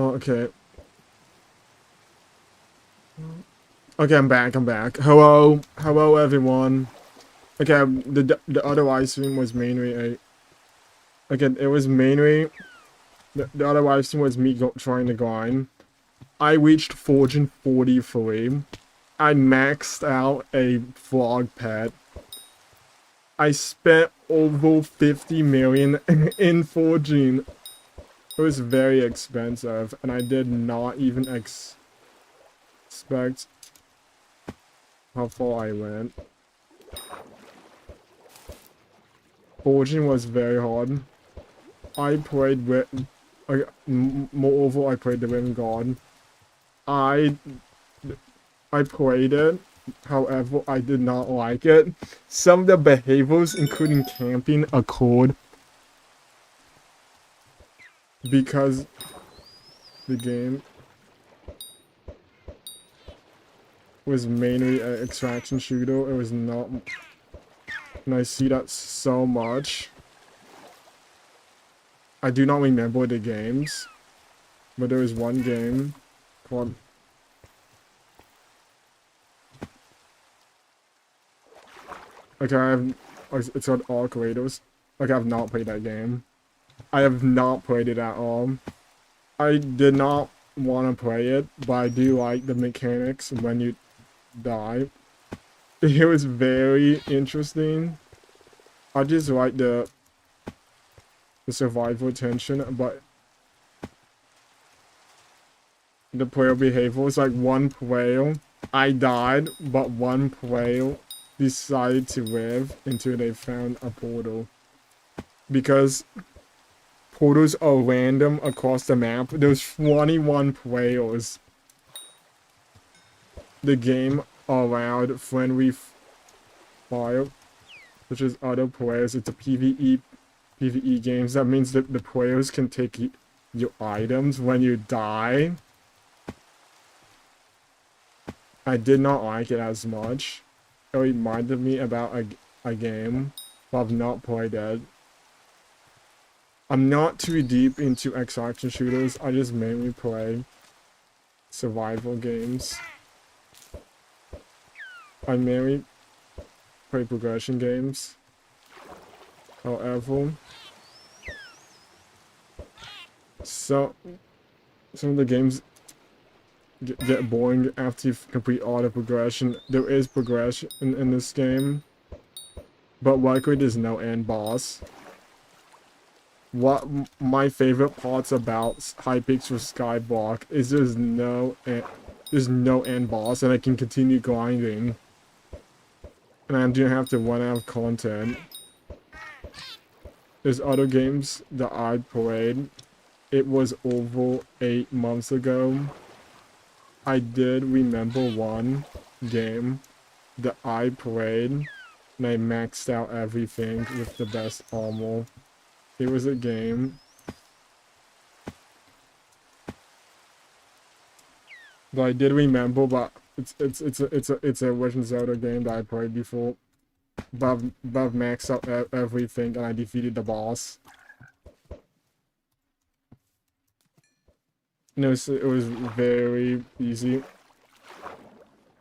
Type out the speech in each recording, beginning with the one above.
Okay. Okay, I'm back. Hello, everyone. Okay, the other live stream was mainly a. Again, it was mainly the other live stream was me trying to grind. I reached Fortune 43. I maxed out a frog pet. I spent over 50 million in Fortune. It was very expensive, and I did not even expect how far I went. Forging was very hard. I played with, moreover, I played the Rim God. I played it, however, I did not like it. Some of the behaviors, including camping, occurred because the game was mainly an extraction shooter. It was not, and I see that so much. I do not remember the games, but there was one game called... Okay, it's called Arc Raiders. Okay, I've not played that game. I have not played it at all. I did not want to play it, but I do like the mechanics when you die. It was very interesting. I just like the survival tension, but the player behavior was like one player. I died, but one player decided to live until they found a portal. Because portals are random across the map. There's 21 players. The game allowed friendly fire, which is other players. It's a PvE games. That means that the players can take your items when you die. I did not like it as much. It reminded me about a game, but I've not played it. I'm not too deep into extraction shooters. I just mainly play survival games. I mainly play progression games. However, some of the games get boring after you complete all the progression. There is progression in this game, but likely there's no end boss. What my favorite parts about Hypixel Skyblock is there's no end boss, and I can continue grinding, and I don't have to run out of content. There's other games that I played. It was over 8 months ago. I did remember one game that I played, and I maxed out everything with the best armor. It was a game that I did remember, but it's a Legend of Zelda game that I played before. But I've maxed out everything, and I defeated the boss. And it was very easy.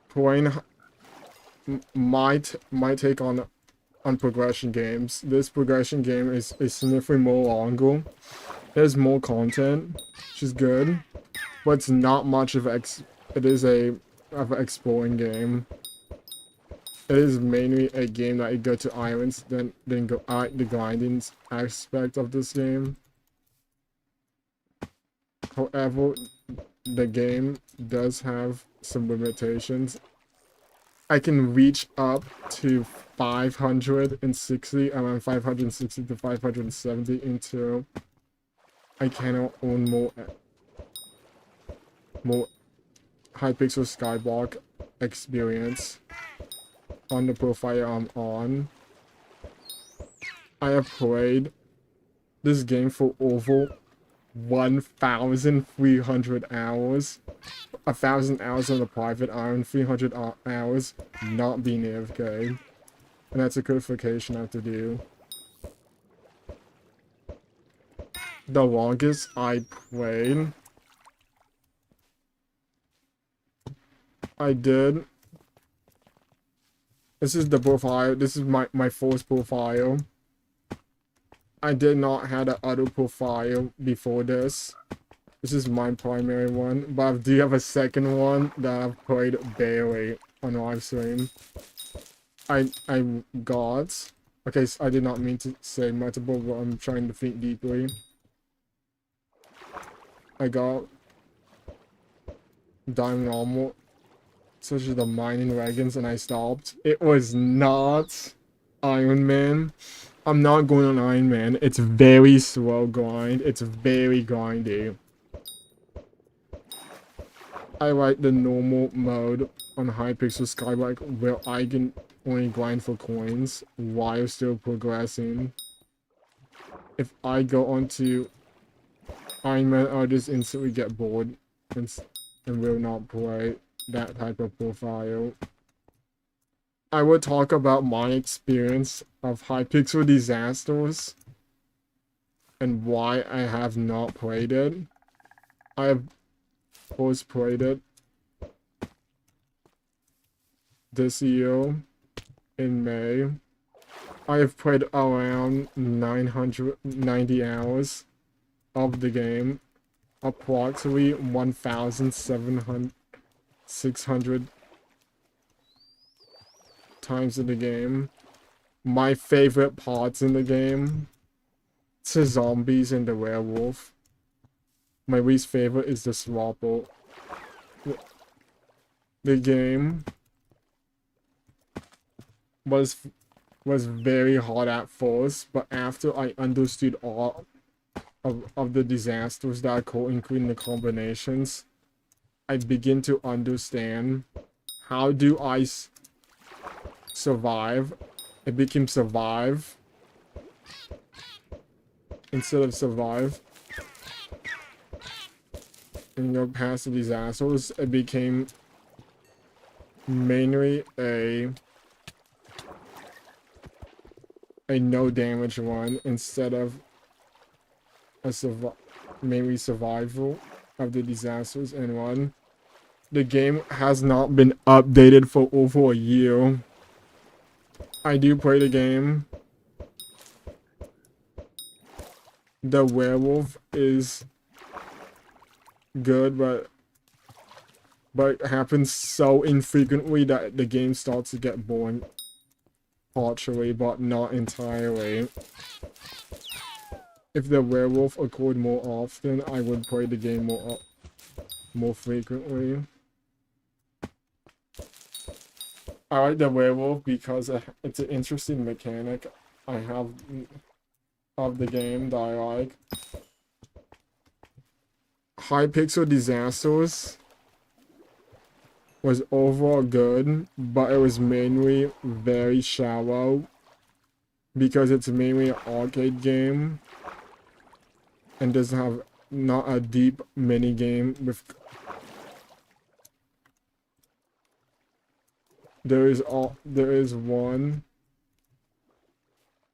Playing my take on progression games. This progression game is significantly more longer. There's more content, which is good, but it's not much of an exploring game. It is mainly a game that you go to islands, then go out the grinding aspect of this game. However, the game does have some limitations. I can reach up to 560, around 560 to 570 until I cannot own more Hypixel Skyblock experience on the profile I'm on. I have played this game for over 1,300 hours. 1,000 hours on the private island, 300 hours not being AFK. And that's a certification I have to do. The longest I played I did. This is the profile. This is my first profile. I did not have an other profile before this. This is my primary one, but I do have a second one that I've played barely on live stream. I got. Okay, so I did not mean to say multiple, but I'm trying to think deeply. I got diamond armor, such as the mining wagons, and I stopped. It was not Iron Man. I'm not going on Iron Man. It's very slow grind. It's very grindy. I like the normal mode on Hypixel Skyblock where I can only grind for coins while still progressing. If I go onto Iron Man, I'll just instantly get bored and will not play that type of profile. I will talk about my experience of Hypixel Disasters and why I have not played it. I have first played it this year in May. I have played around 990 hours of the game, approximately 1,600 times in the game. My favorite parts in the game, it's the zombies and the werewolf. My least favorite is the swapple. The game was very hard at first, but after I understood all of the disasters that occur, including the combinations, I begin to understand how do I survive. It became survive instead of survive. And go past the disasters, it became mainly a no damage one instead of a mainly survival of the disasters and one. The game has not been updated for over a year. I do play the game. The werewolf is good, but it happens so infrequently that the game starts to get boring. Partially, but not entirely. If the werewolf occurred more often, I would play the game more frequently. I like the werewolf because it's an interesting mechanic I have of the game that I like. Hypixel Disasters was overall good, but it was mainly very shallow because it's mainly an arcade game and doesn't have not a deep mini game with. There is one,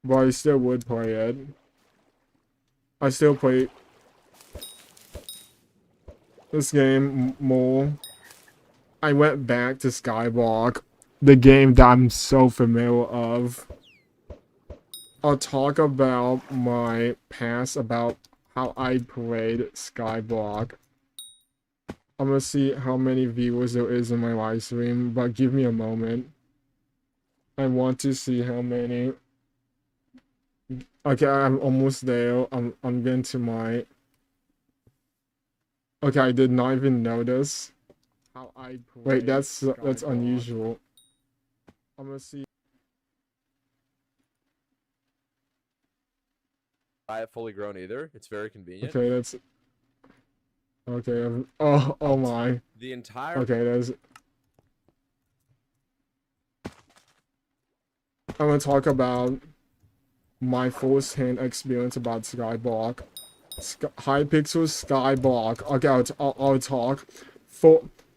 but I still would play it. I still play this game more. I went back to Skyblock, the game that I'm so familiar of. I'll talk about my past, about how I played Skyblock. I'm gonna see how many viewers there is in my live stream, but give me a moment. I want to see how many. Okay, I'm almost there. I'm getting to my. Okay, I did not even notice how I played. Wait, that's unusual. I'm gonna see. I have fully grown either. It's very convenient. Okay, that's. Okay. Oh my. The entire. Okay, that's. I'm gonna talk about my first-hand experience about Skyblock. Hypixel Skyblock. Okay, I'll talk.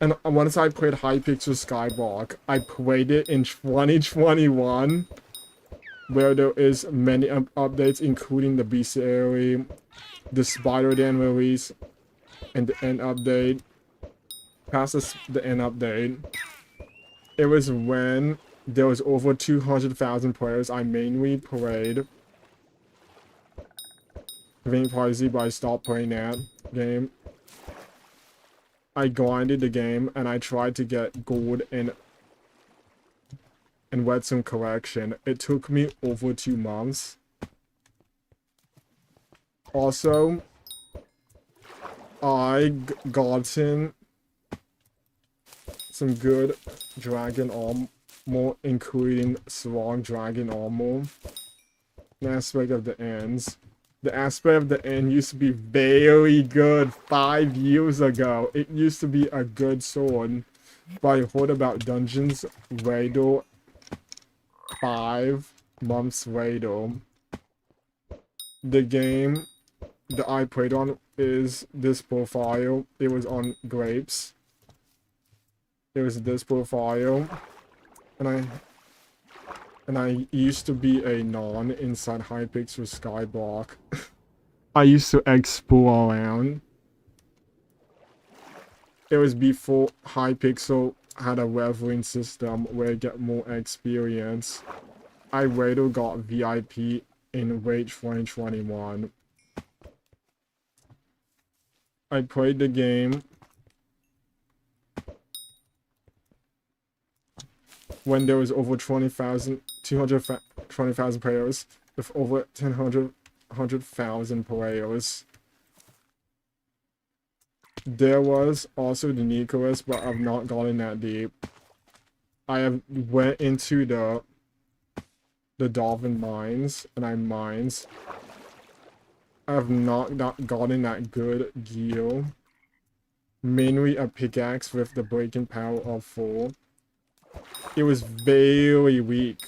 And once I played Hypixel Skyblock, I played it in 2021, where there is many updates, including the bestiary, the Spider-Dan release, and the end update. Past the end update. It was when there was over 200,000 players. I mainly played Ving Party, but I stopped playing that game. I grinded the game and I tried to get gold and Redstone collection. It took me over 2 months. Also, I gotten some good dragon armor, including strong dragon armor. The aspect of the ends. The aspect of the end used to be very good 5 years ago. It used to be a good sword. But I heard about dungeons later, 5 months later. The game that I played on is this profile. It was on grapes. It was this profile. And I used to be a non inside Hypixel Skyblock. I used to explore around. It was before Hypixel had a leveling system where you get more experience. I later got VIP in late 2021. I played the game when there was over 220,000 players, with over 100,000 players. There was also the Nicholas, but I've not gotten that deep. I have went into the dolphin mines, and I mines. I have not gotten that good gear. Mainly a pickaxe with the breaking power of 4. It was very weak.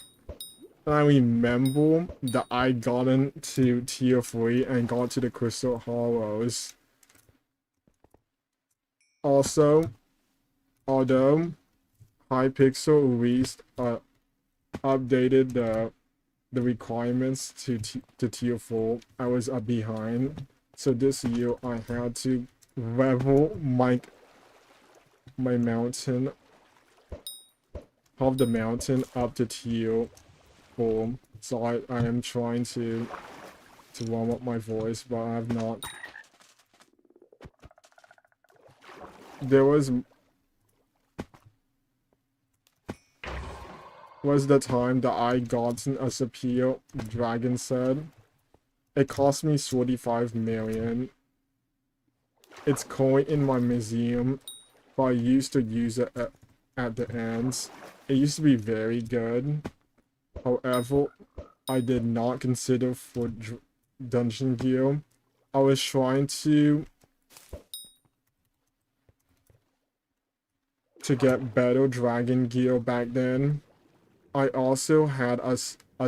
And I remember that I got into tier 3 and got to the Crystal Hollows. Also, although Hypixel released updated the requirements to tier 4, I was behind. So this year I had to level my mountain, of the mountain up to tier 4. So I am trying to warm up my voice, but I have not. There was the time that I gotten a superior dragon set. It cost me 45 million. It's currently in my museum, but I used to use it at the ends. It used to be very good. However, I did not consider for dungeon gear. I was trying to get better dragon gear back then. I also had a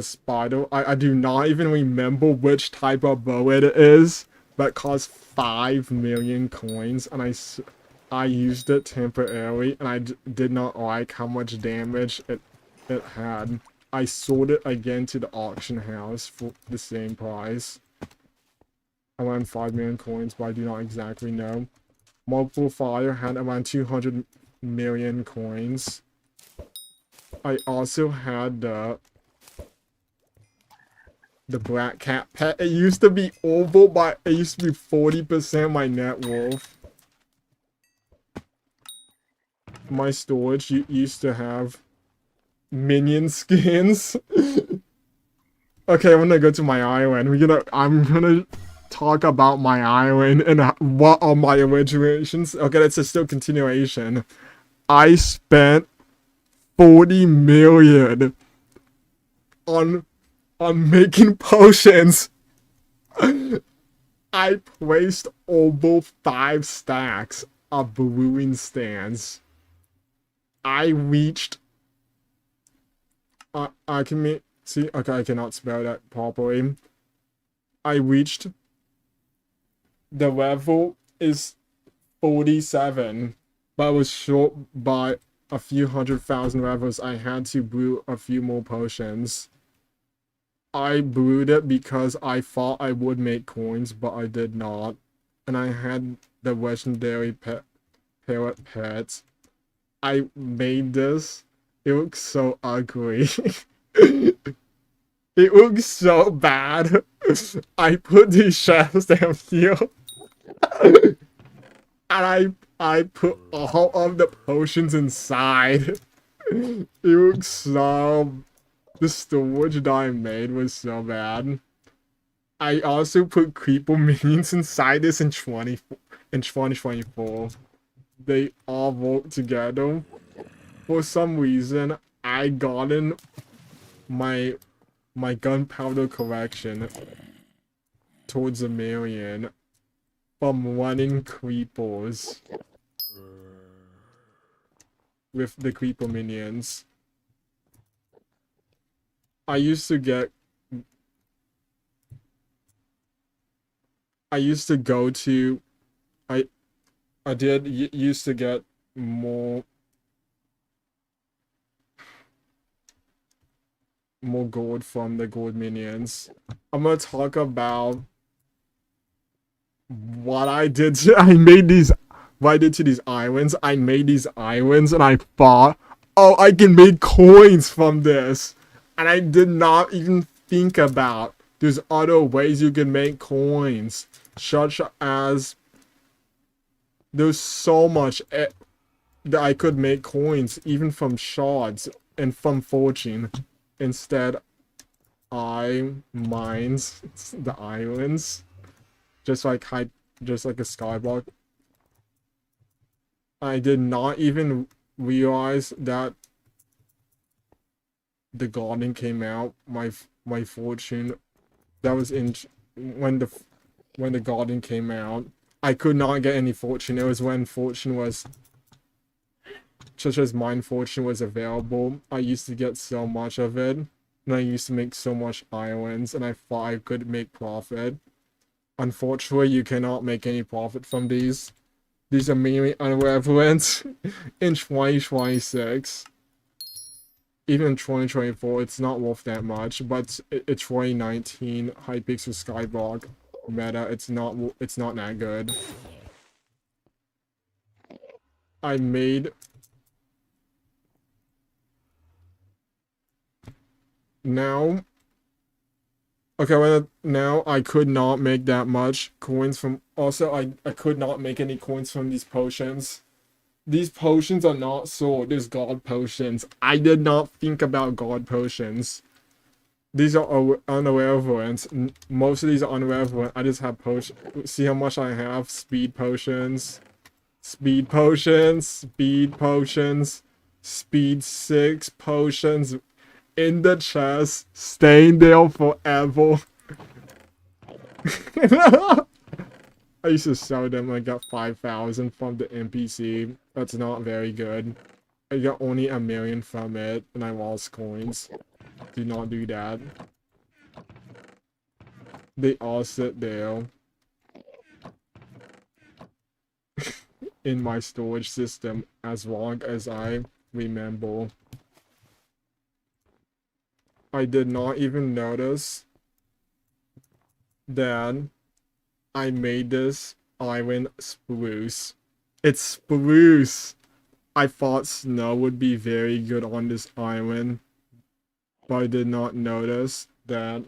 spider. I do not even remember which type of bow it is, but it cost 5 million coins, and I used it temporarily, and I did not like how much damage it had. I sold it again to the auction house for the same price. Around 5 million coins, but I do not exactly know. Multiple Fire had around 200 million coins. I also had the Black Cat pet. It used to be over, but it used to be 40% my net worth. My storage used to have minion skins. Okay, I'm gonna go to my island. I'm gonna talk about my island and what are my originations. Okay, that's a still continuation. I spent 40 million on making potions. I placed over 5 stacks of brewing stands. I reached I can see, okay, I cannot spell that properly. I reached the level is 47, but I was short by a few 100,000 levels. I had to brew a few more potions. I brewed it because I thought I would make coins, but I did not. And I had the legendary parrot pet. I made this It looks so ugly. It looks so bad. I put these shells down here, and I put all of the potions inside. It looks so. The storage that I made was so bad. I also put creeper minions inside this in 2024. They all work together. For some reason, I gotten my gunpowder collection towards 1,000,000 from running creepers with the creeper minions. I used to go to I did used to get more gold from the gold minions. I'm gonna talk about what I did to what I did to these islands. I made these islands and I thought, oh, I can make coins from this. And I did not even think about there's other ways you can make coins, such as there's so much that I could make coins even from shards and from fortune. Instead, I mined the islands just like a skyblock. I did not even realize that the garden came out. My fortune that was in when the garden came out. I could not get any fortune. It was when fortune was, such as mine fortune was available. I used to get so much of it, and I used to make so much islands, and I thought I could make profit. Unfortunately, you cannot make any profit from these. These are mainly irrelevant in 2026. Even in 2024, it's not worth that much, but it's 2019 Hypixel Skyblock meta. It's not that good. I made now. Okay, now I could not make that much coins from. Also, I could not make any coins from these potions. These potions are not sold. There's god potions. I did not think about god potions. These are irrelevant. Most of these are irrelevant. I just have potions. See how much I have? Speed potions. Speed potions. Speed potions. Speed 6 potions. In the chest. Staying there forever. I used to sell them. I got 5,000 from the NPC. That's not very good. I got only 1,000,000 from it, and I lost coins. Do not do that. They all sit there in my storage system as long as I remember. I did not even notice that I made this island spruce. It's spruce! I thought snow would be very good on this island, but I did not notice that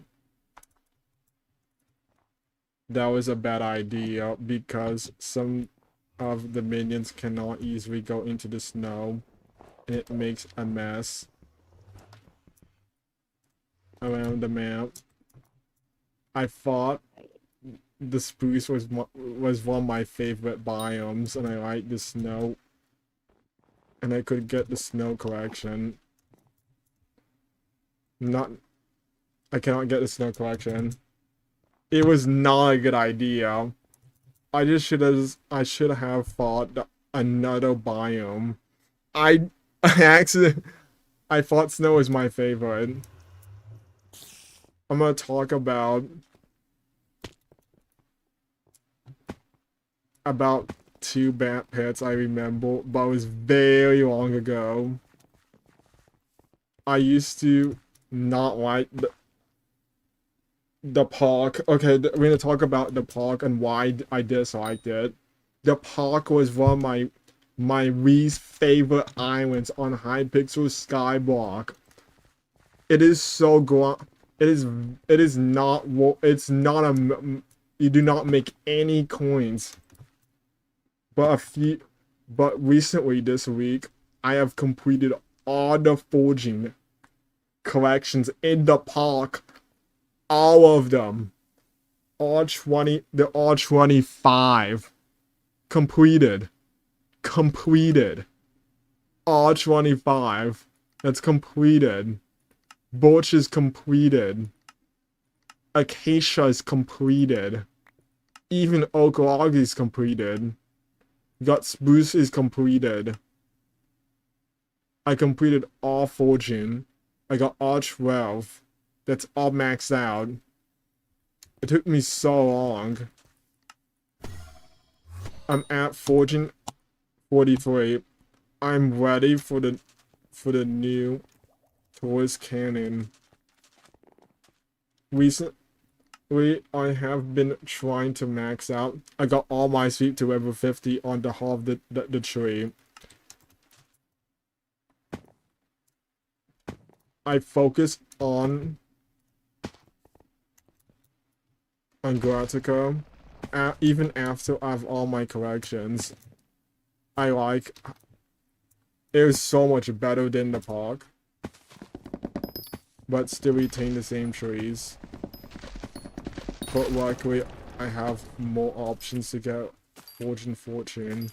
that was a bad idea because some of the minions cannot easily go into the snow. It makes a mess around the map. I thought the spruce was one of my favorite biomes, and I like the snow, and I could get the snow collection. I cannot get the snow collection. It was not a good idea. I should have thought another biome. I thought snow was my favorite. I'm gonna talk about 2 bat pets I remember, but it was very long ago. I used to not like the park. Okay, we're gonna talk about the park and why I disliked it. The park was one of my my least favorite islands on Hypixel Skyblock. It is so it is not, it's not a, you do not make any coins. But recently this week, I have completed all the forging collections in the park. All of them. All 20, they're all 25. Completed. All 25. That's completed. Birch is completed. Acacia is completed. Even Oak Log is completed. Got Spruce is completed. I completed all forging. I got all 12. That's all maxed out. It took me so long. I'm at forging 43. I'm ready for the new Taurus cannon. Recently, I have been trying to max out. I got all my sweep to level 50 on the half of the tree. I focus on Gratica. Even after I have all my collections. I like it was so much better than the park. But still retain the same trees. But luckily I have more options to get Fortune Fortune.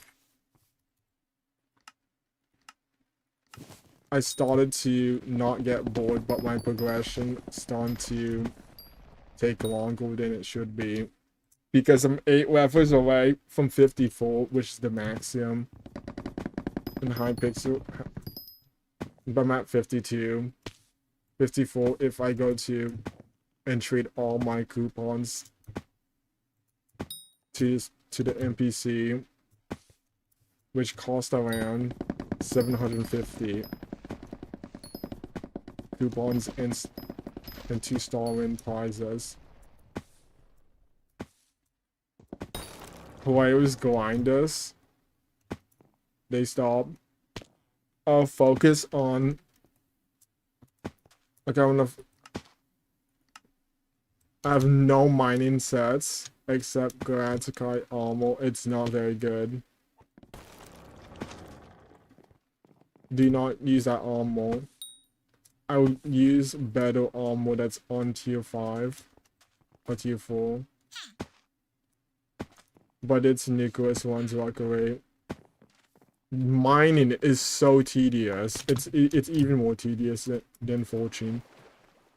I started to not get bored, but my progression started to take longer than it should be. Because I'm 8 levels away from 54, which is the maximum in Hypixel. But I'm at 52. 54 if I go to and trade all my coupons to the NPC, which cost around 750 coupons and 2-star win prizes. Players grind us. They stop. I'll focus on. Okay, I have no mining sets except Galacticite armor. It's not very good. Do not use that armor. I will use better armor that's on tier 5 or tier 4. But it's Nicholas ones luckily. Mining is so tedious. It's even more tedious than Fortune.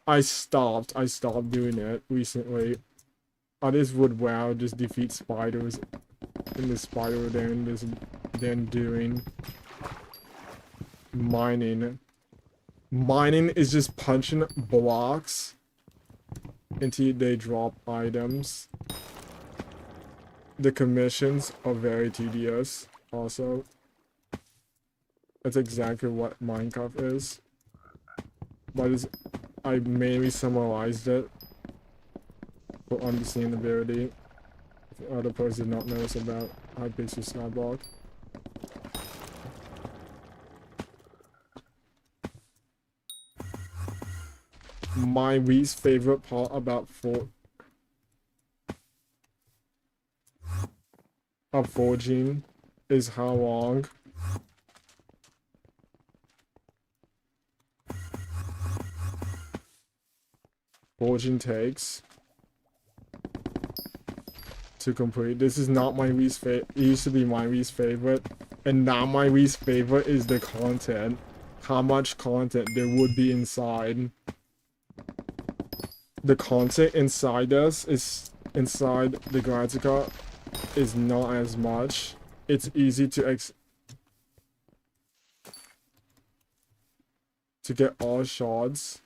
I stopped doing it recently. I just would just defeat spiders in the spider than doing mining. Mining is just punching blocks until they drop items. The commissions are very tedious also. That's exactly what Minecraft is. But I mainly summarized it for understandability. If other person did not know us about Hypixel Skyblock. My least favorite part about forging is how long forging takes to complete. This is not my least favorite. It used to be my least favorite, and now my least favorite is the content. How much content there would be inside. The content inside inside the Galactica is not as much. It's easy to get all shards,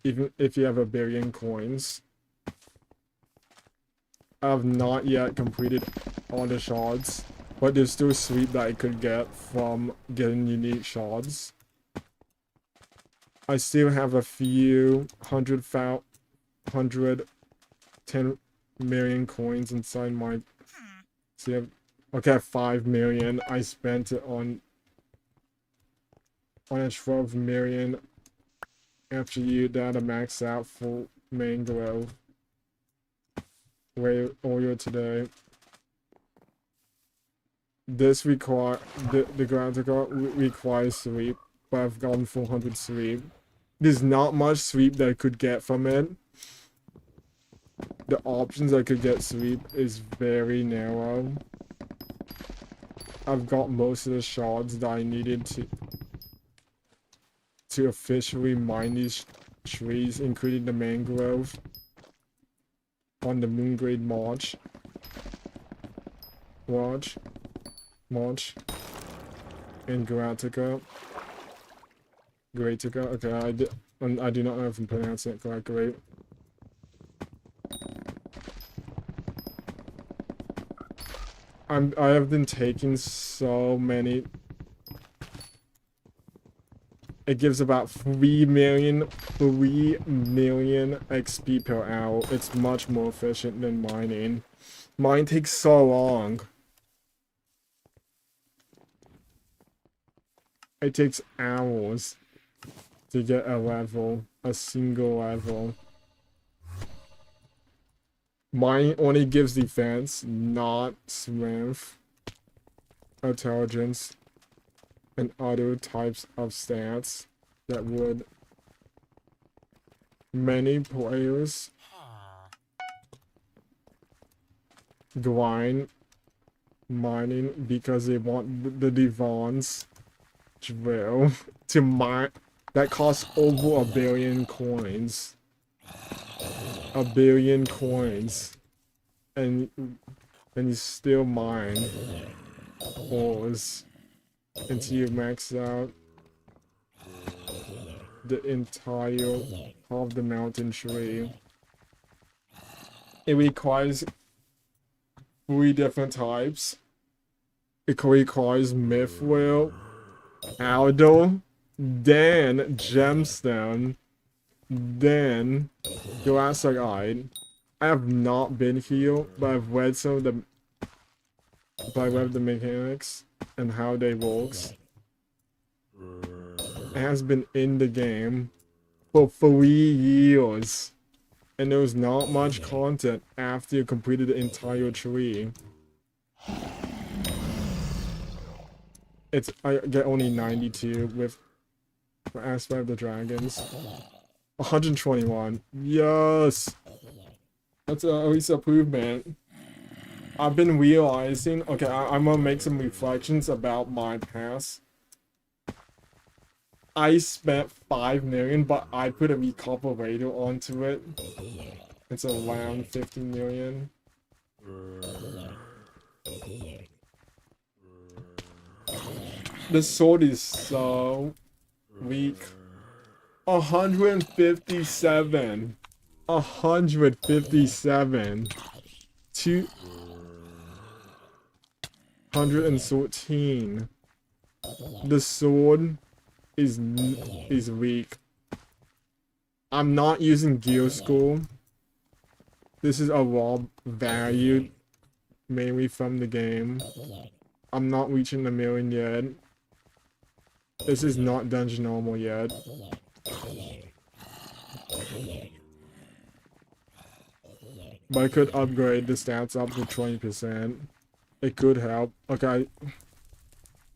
even if you have 1 billion coins. I have not yet completed all the shards, but there's still sweep that I could get from getting unique shards. I still have a few 110 million coins inside my. So Okay, 5 million. I spent it on a 12 million after you data max out for mangrove. Wait, earlier today. This the graphical requires sweep, but I've gotten 400 sweep. There's not much sweep that I could get from it. The options I could get sweep is very narrow. I've got most of the shards that I needed to officially mine these trees, including the mangrove, on the Moongrade March. March. And Gratica. Okay, I do not know if I'm pronouncing it correctly. I have been taking so many. It gives about 3 million XP per hour. It's much more efficient than mining. Mine takes so long. It takes hours to get a single level. Mine only gives defense, not strength, intelligence, and other types of stats that would many players grind mining because they want the Devon's drill to mine that costs over 1 billion coins. 1 billion coins. And you still mine ores until you max out the entire of the mountain tree. It requires 3 different types. It requires mithril, aldo, then gemstone, then glassite. I have not been here, but I've read some of the mechanics and how they works. It has been in the game for 3 years, and there was not much content after you completed the entire tree. I get only 92 with Aspect of the Dragons. 121. Yes! That's at least improvement. I've been realizing, okay, I'm gonna make some reflections about my past. I spent 5 million, but I put a recuperator onto it. It's around 50 million. The sword is so weak. 157. 157. 213. The sword is weak. I'm not using gear school. This is a raw value mainly from the game. I'm not reaching the million yet. This is not dungeon normal yet. But I could upgrade the stats up to 20%. It could help. Okay,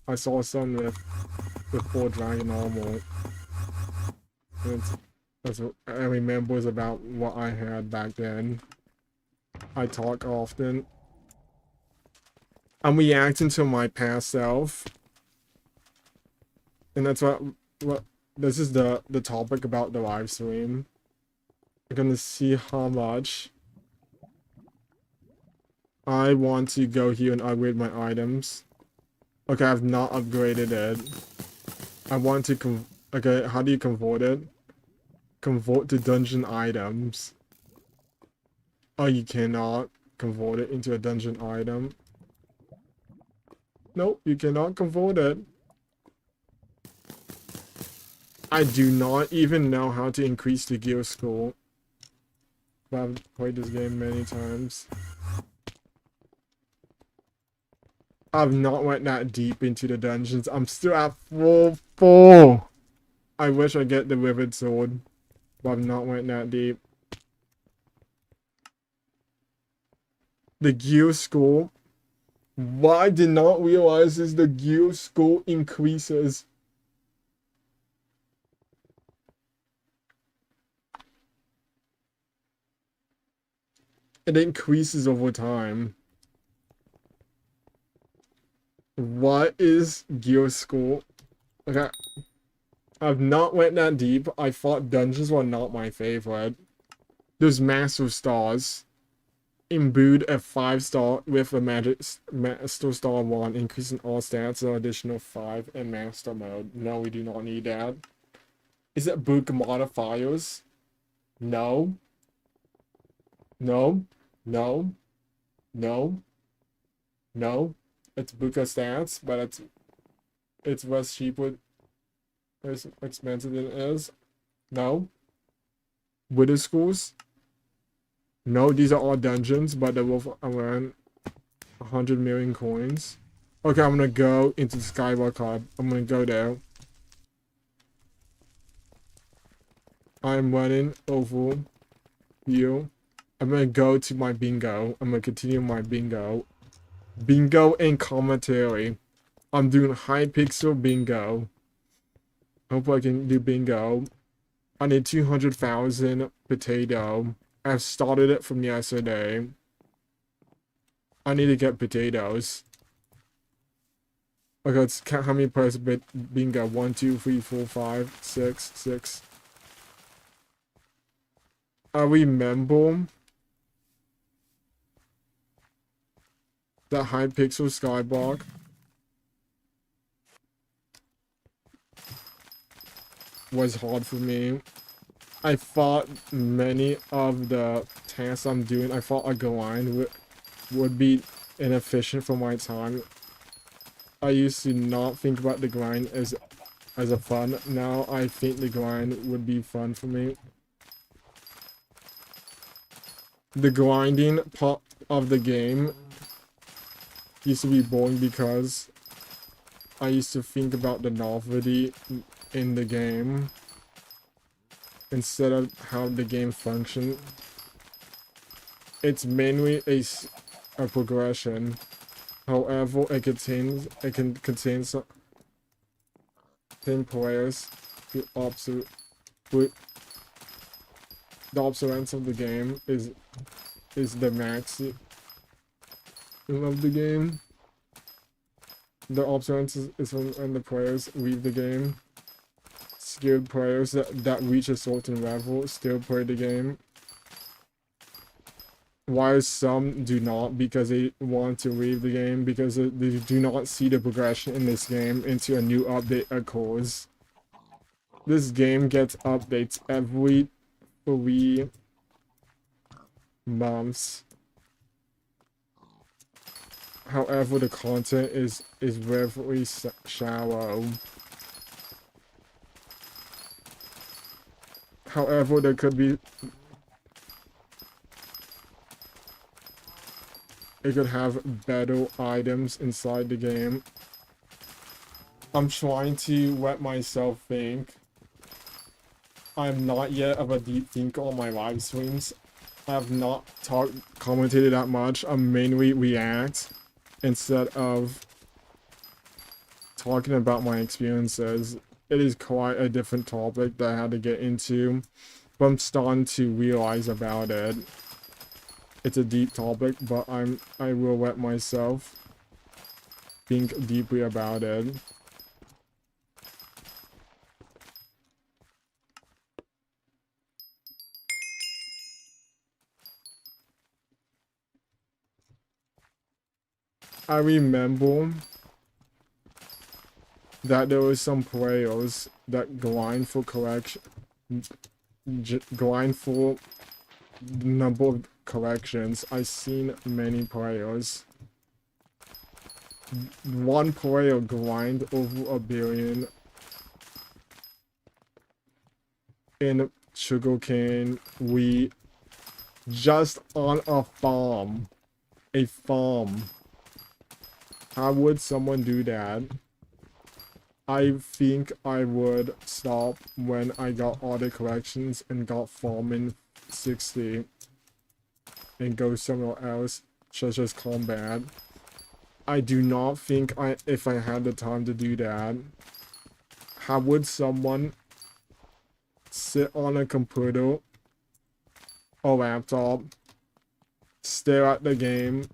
I saw some with 4 dragon normal. I remember about what I had back then. I talk often. I'm reacting to my past self. And that's what this is the topic about the live stream. We're gonna see how much I want to go here and upgrade my items. Okay, I've not upgraded it. I want to okay, how do you convert it? Convert to dungeon items. Oh, you cannot convert it into a dungeon item. Nope, you cannot convert it. I do not even know how to increase the gear score. But I've played this game many times. I've not went that deep into the dungeons. I'm still at full 4. I wish I get the withered sword, but I've not went that deep. The gear score. What I did not realize is the gear score increases. It increases over time. What is gear score? Okay. I've not went that deep. I thought dungeons were not my favorite. There's master stars. Imbued a 5-star with a magic master star 1, increasing all stats an additional 5 in master mode. No, we do not need that. Is it book modifiers? No. No. No. No. No. It's book of stats, but it's less cheaper. It's expensive than it is. No. Widow schools? No, these are all dungeons, but they're worth around 100 million coins. Okay, I'm gonna go into the Skyblock hub. I'm gonna go there. I'm running over here. I'm gonna go to my bingo. I'm gonna continue my bingo. Bingo and commentary. I'm doing Hypixel bingo. Hope I can do bingo. I need 200,000 potato. I've started it from yesterday. I need to get potatoes. Okay, let's count how many players bingo. 1, 2, 3, 4, 5, 6, 6. I remember that Hypixel Skyblock was hard for me. I thought many of the tasks I'm doing, I thought a grind would be inefficient for my time. I used to not think about the grind as a fun. Now I think the grind would be fun for me. The grinding part of the game used to be boring because I used to think about the novelty in the game instead of how the game functions. It's mainly a progression. However, it can contain 10 players who the observance of the game is the max of the game. The observance is when the players leave the game. Skilled players that reach a certain level still play the game. While some do not because they want to leave the game because they do not see the progression in this game until a new update occurs. This game gets updates every 3 months. However, the content is very shallow. However, there could be... It could have better items inside the game. I'm trying to let myself think. I'm not yet of a deep thinker on my live streams. I have not commentated that much. I mainly react instead of talking about my experiences. It is quite a different topic that I had to get into, but I'm starting to realize about it. It's a deep topic, but I will let myself think deeply about it. I remember that there was some players that grind for collection, grind for the number of collections. I've seen many players. One player grind over 1 billion in sugarcane wheat just on a farm. A farm. How would someone do that? I think I would stop when I got all the collections and got Farming 60 and go somewhere else, such as combat. I do not think if I had the time to do that. How would someone sit on a computer or laptop, stare at the game,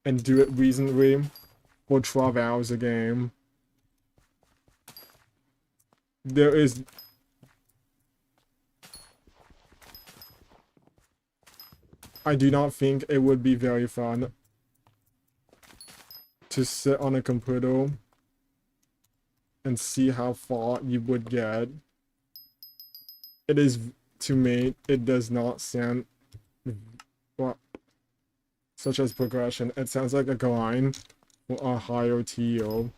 and do it reasonably for 12 hours a game? There is... I do not think it would be very fun to sit on a computer and see how far you would get. It is, to me, it does not sound well, such as progression. It sounds like a grind for a higher tier,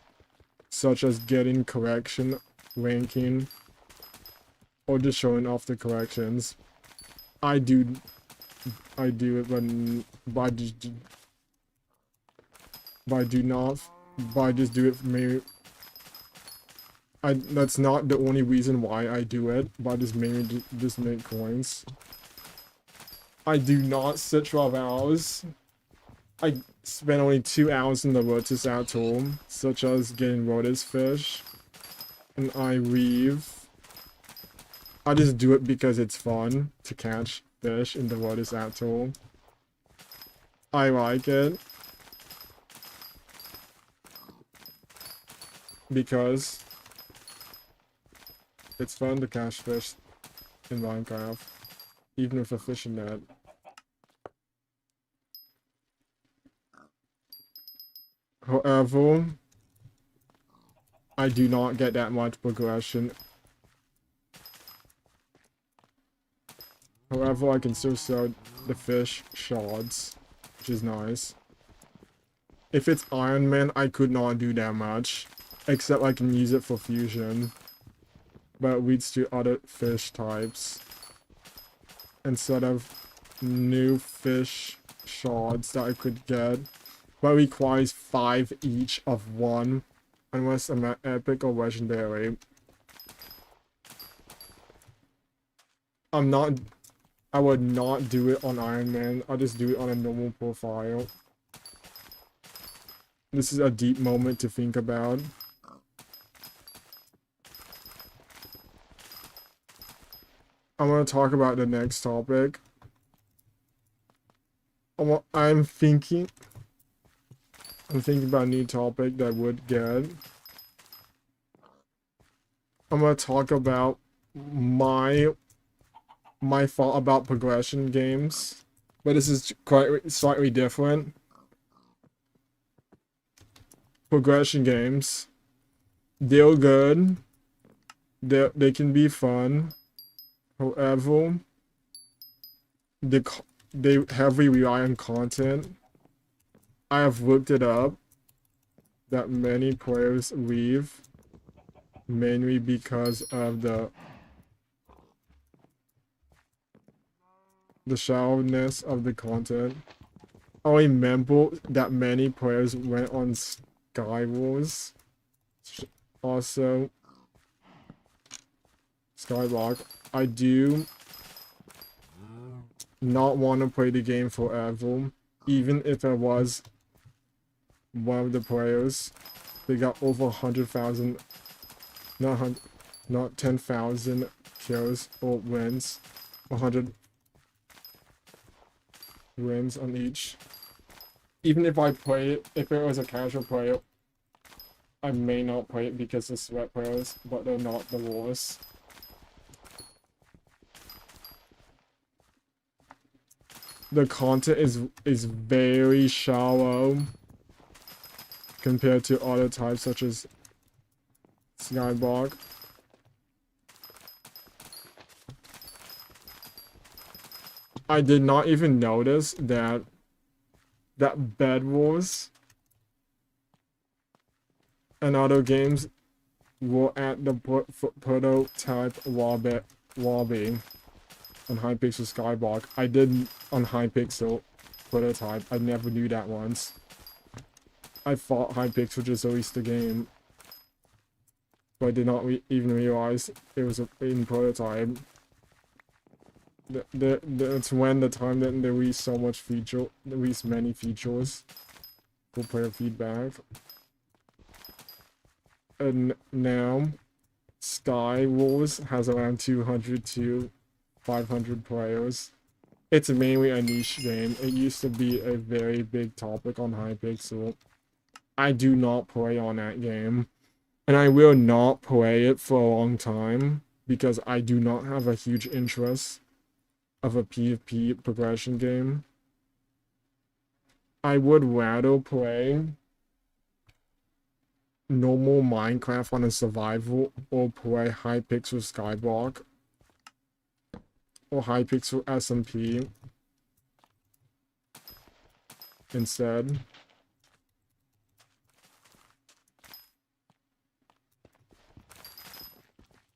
such as getting correction, ranking, or just showing off the corrections. I do it when I just do it for me. That's not the only reason why I do it, but I just mainly just make coins. I do not sit 12 hours. I spend only 2 hours in the Rotus Atoll, such as getting Rotus fish, and I leave. I just do it because it's fun to catch fish in the Rotus Atoll. I like it because it's fun to catch fish in Minecraft, even with a fishing net. However, I do not get that much progression. However, I can still sell the fish shards, which is nice. If it's Iron Man, I could not do that much, except I can use it for fusion. But it leads to other fish types instead of new fish shards that I could get, but requires 5 each of one unless I'm at epic or legendary. I would not do it on Iron Man. I'll just do it on a normal profile. This is a deep moment to think about. I'm going to talk about the next topic. I'm thinking about a new topic that I would get. I'm going to talk about my thought about progression games, but this is quite slightly different. Progression games, they're good. They can be fun. However, they heavily rely on content. I have looked it up that many players leave mainly because of the shallowness of the content. I remember that many players went on Skywars. Also, Skyblock. I do not want to play the game forever, even if I was one of the players. They got over 100,000, not 10,000 kills or wins, 100 wins on each. Even if I play it, if it was a casual player, I may not play it because they're sweat players, but they're not the worst. The content is very shallow compared to other types such as Skyblock. I did not even notice that Bed Wars and other games were at the prototype lobby on Hypixel Skyblock. I did on Hypixel prototype. I never knew that once. I thought Hypixel just released the game, but I did not even realize it was in prototype. That's when the time that they released so much feature, they released many features for player feedback. And now, Sky Wars has around 200 to 500 players. It's mainly a niche game. It used to be a very big topic on Hypixel. I do not play on that game. And I will not play it for a long time because I do not have a huge interest of a PvP progression game. I would rather play normal Minecraft on a survival or play Hypixel Skyblock or Hypixel SMP instead.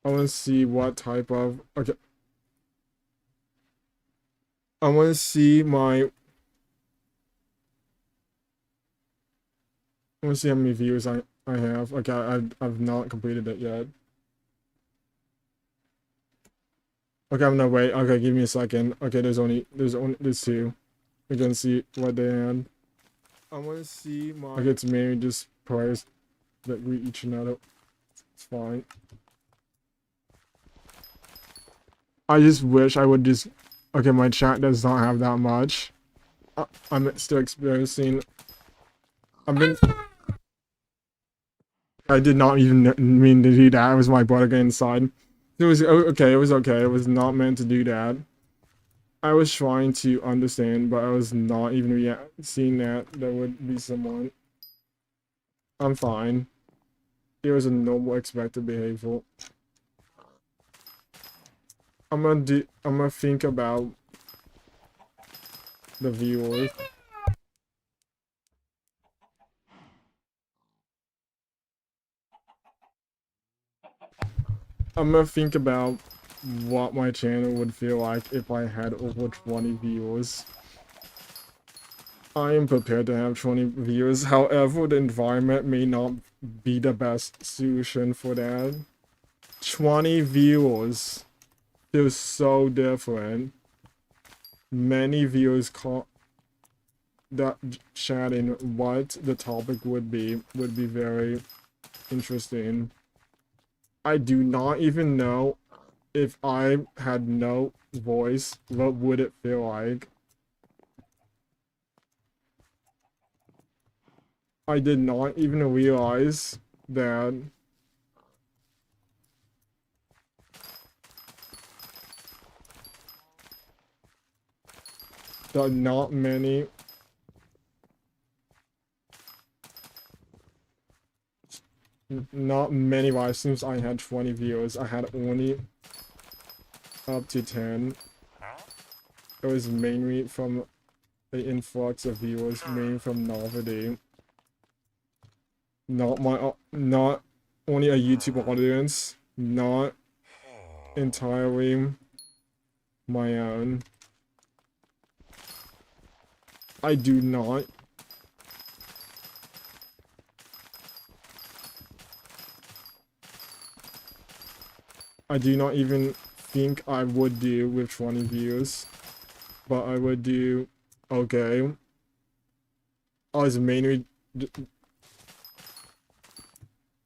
I want to see what type of... Okay. I want to see my... I want to see how many views I have. Okay, I've not completed it yet. Okay, I'm gonna wait. Okay, give me a second. Okay, there's two. We can see what they had. I want to see my... Okay, it's mainly just players that greet each other. It's fine. I just wish I would just... Okay, my chat does not have that much. I'm still experiencing... I did not even mean to do that. It was my brother getting inside. It was okay. It was okay. It was not meant to do that. I was trying to understand, but I was not even seeing that there would be someone. I'm fine. It was a normal expected behavior. I'm gonna think about the viewers. I'm gonna think about what my channel would feel like if I had over 20 viewers. I am prepared to have 20 viewers, however, the environment may not be the best solution for that. 20 viewers feels so different. Many viewers that chatting what the topic would be very interesting. I do not even know if I had no voice, what would it feel like? I did not even realize that not many live streams I had 20 viewers. I had only up to 10. It was mainly from the influx of viewers, mainly from novelty. Not only a YouTube audience, not entirely my own. I do not even think I would do with 20 views, but I would do okay. I was mainly...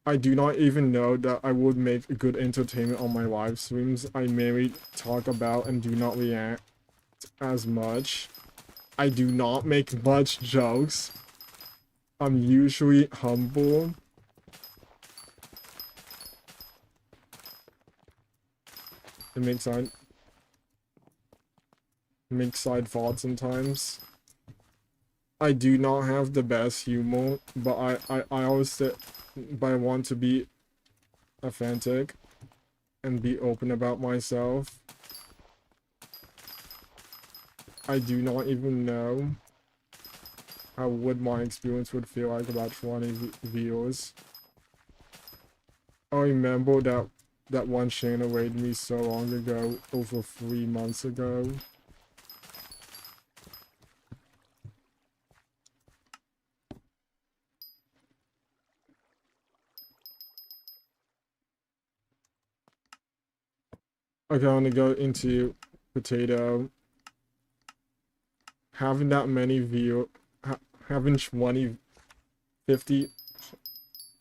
I do not even know that I would make good entertainment on my live streams. I mainly talk about and do not react as much. I do not make much jokes. I'm usually humble. It makes side thoughts sometimes. I do not have the best humor, but I always say, but I want to be authentic and be open about myself. I do not even know how my experience would feel like about 20 viewers. I remember that one channel raided me so long ago, over 3 months ago. Okay, I'm gonna go into potato. Having that many having 20, 50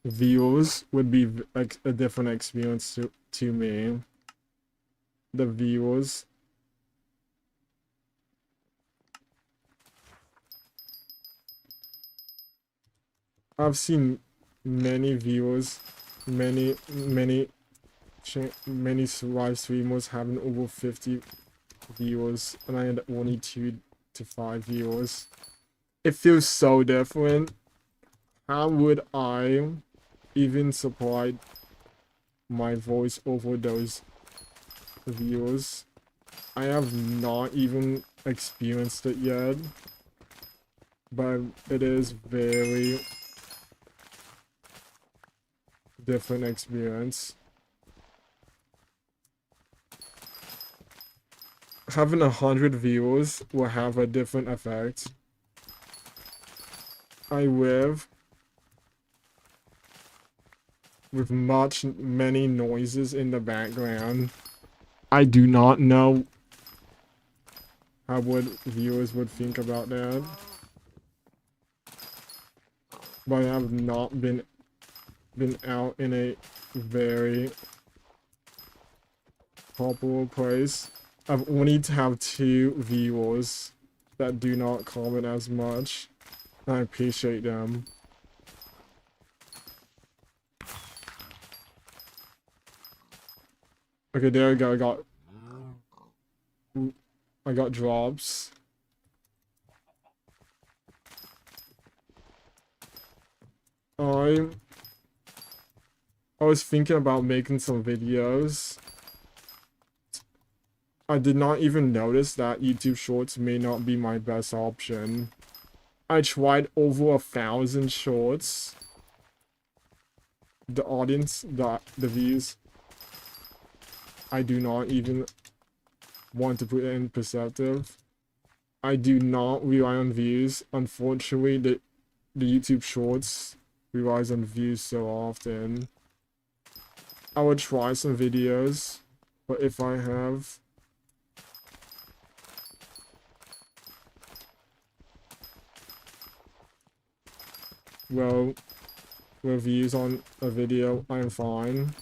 views would be like a different experience to me. The views. I've seen many viewers, many live streamers having over 50 viewers, and I had only 2 to 5 viewers. It feels so different. How would I even supply my voice over those viewers? I have not even experienced it yet, but it is very different experience. Having 100 viewers will have a different effect. I live with many noises in the background. I do not know how viewers would think about that. But I have not been out in a very popular place. I've only to have 2 viewers that do not comment as much. I appreciate them. Okay, there we go. I got drops. I was thinking about making some videos. I did not even notice that YouTube Shorts may not be my best option. I tried over 1,000 shorts. The audience, the views, I do not even want to put it in perspective. I do not rely on views. Unfortunately, the YouTube Shorts relies on views so often. I would try some videos, but if I have reviews on a video, I'm fine.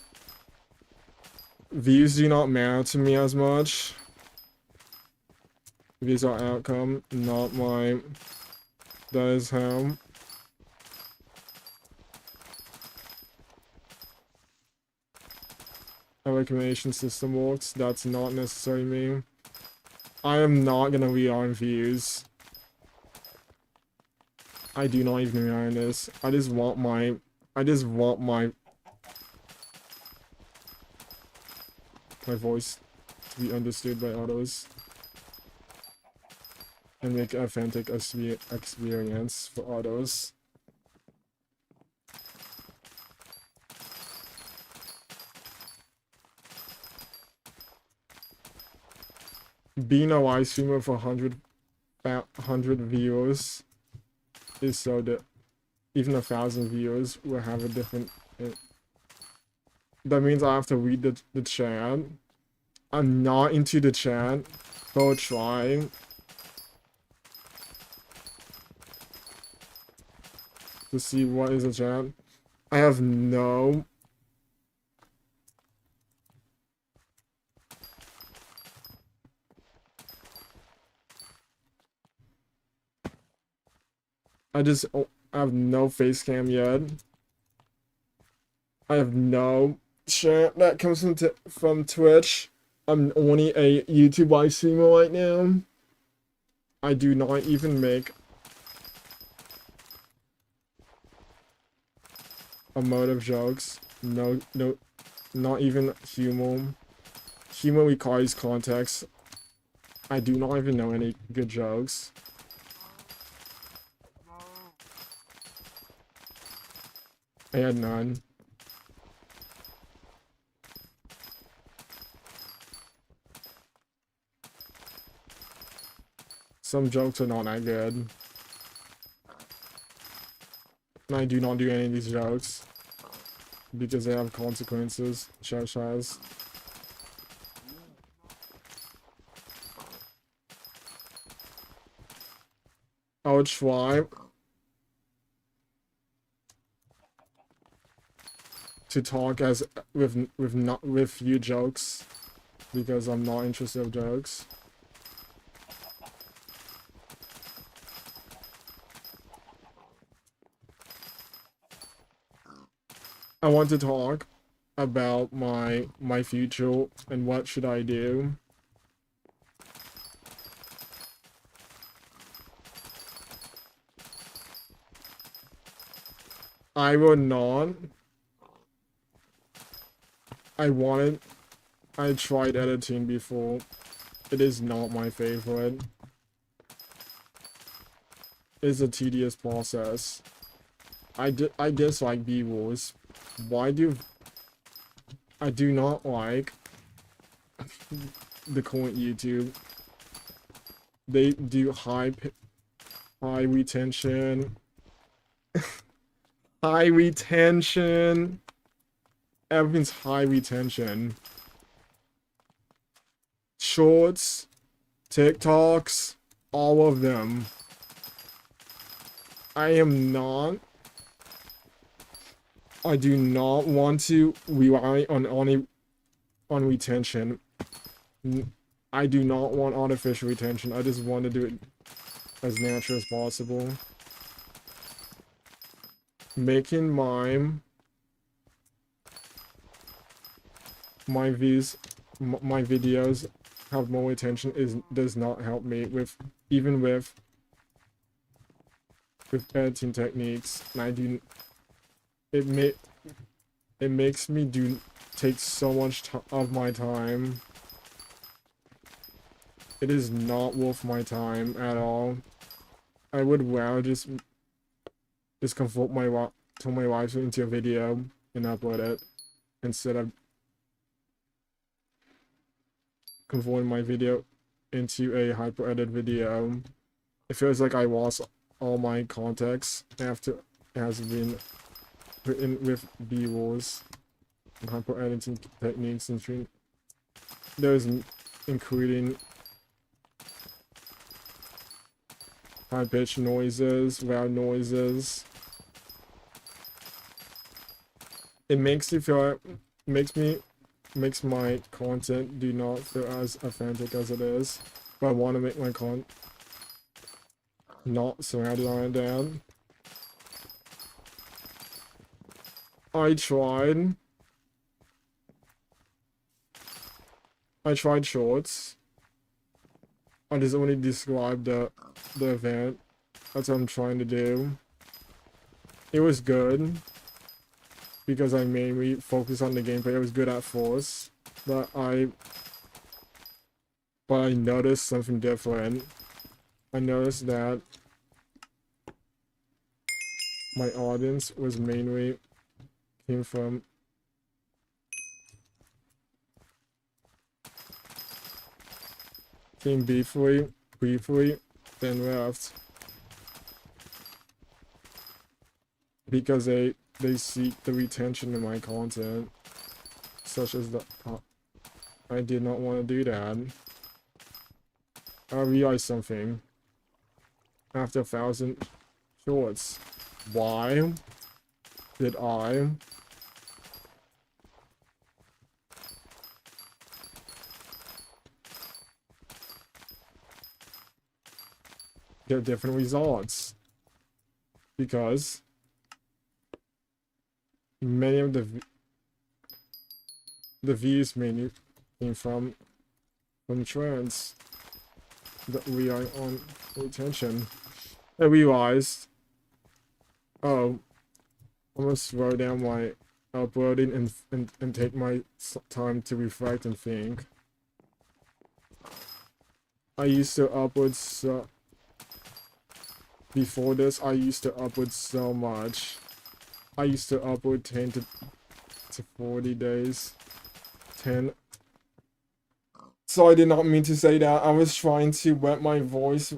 Views do not matter to me as much. Views are outcome, not my... That is how. A recommendation system works. That's not necessarily me. I am not gonna rely on views. I do not even rely on this. I just want my voice to be understood by others and make an authentic experience for others. Being a live streamer for 100 viewers is so that even 1,000 viewers will have a different... That means I have to read the chat. I'm not into the chat, but I'll try. To see what is the chat. I have no... I have no face cam yet. I have no chat that comes from Twitch. I'm only a YouTube live streamer right now. I do not even make emotive jokes. No, not even humor. Humor requires context. I do not even know any good jokes. I had none. Some jokes are not that good. And I do not do any of these jokes because they have consequences, such as I'll try to talk as with few jokes, because I'm not interested in jokes. I want to talk about my future and what should I do. I will not. I tried editing before. It is not my favorite. It's a tedious process. I dislike B-rolls. I do not like the current YouTube. They do high retention. High retention. Everything's high retention. Shorts, TikToks, all of them. I do not want to rely on retention. I do not want artificial retention. I just want to do it as natural as possible. Making my videos have more attention does not help me with editing techniques, and it makes me take so much of my time. It is not worth my time at all. I would rather just convert my live into a video and upload it instead of converting my video into a hyper edited video. It feels like I lost all my context after it has been written with B-rolls and hyper editing techniques, and there's including high pitch noises, loud noises. It makes my content do not feel as authentic as it is. But I want to make my content not surrounded on that. I tried shorts. I just only described the event. That's what I'm trying to do. It was good because I mainly focused on the gameplay. I was good at first, but I noticed something different. I noticed that my audience was mainly came briefly, then left. Because they seek the retention in my content, such as the I did not want to do that. I realized something after 1,000 shorts. Why did I get different results? Because many of the views mainly came from trends that we are on retention. I realized, oh, I must slow down my uploading and take my time to reflect and think. I used to upload before this, I used to upload so much. I used to upload 10 to 40 days. 10. So I did not mean to say that. I was trying to wet my voice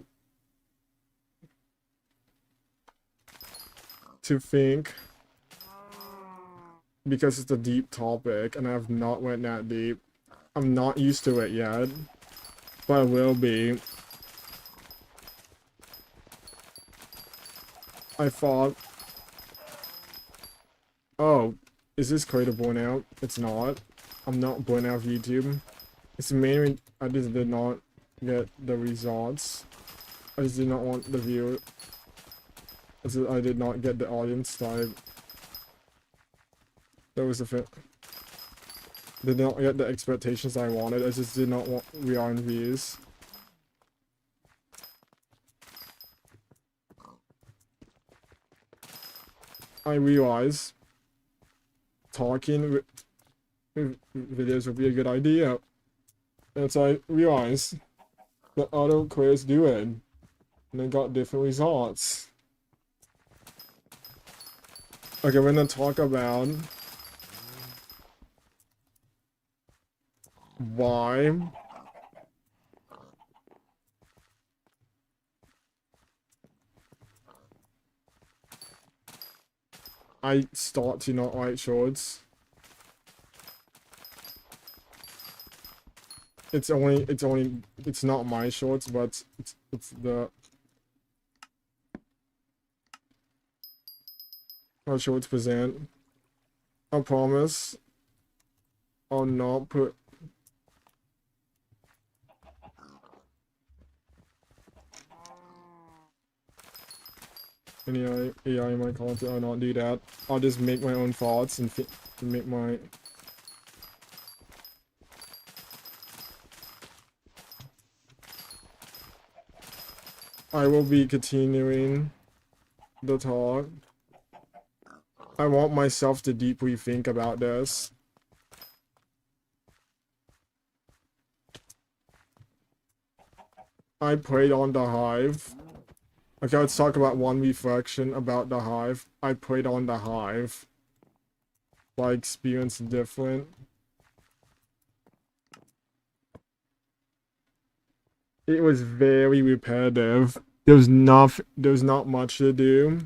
to think, because it's a deep topic and I have not went that deep. I'm not used to it yet, but I will be. I thought, oh, is this creator born out? It's not. I'm not born out of YouTube. It's mainly I just did not get the results. I just did not want the view. I did not get the audience type. That was the fit. Did not get the expectations I wanted. I just did not want real views. I realize talking videos would be a good idea. And so I realized that other creators do it. And they got different results. Okay, we're gonna talk about why I start to not like shorts. It's not my shorts, but it's the how shorts present. I promise I'll not put any AI in my content. I'll not do that. I'll just make my own thoughts and make my I will be continuing the talk. I want myself to deeply think about this. I played on the Hive. Okay, let's talk about one reflection about the Hive. I played on the Hive. My experience different. It was very repetitive. There was not much to do.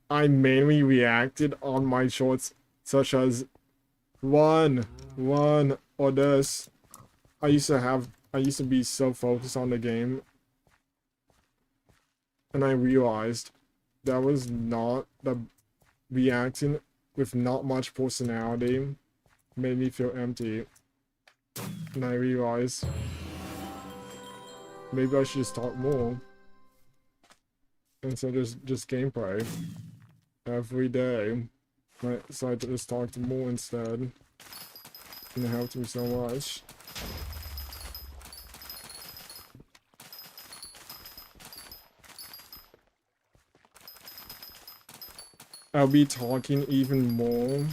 I mainly reacted on my shorts such as one, or this. I used to be so focused on the game. And I realized that was not the reacting with not much personality made me feel empty. And I realized maybe I should just talk more. And so just gameplay every day. I decided to just talk more instead. And it helped me so much. I'll be talking even more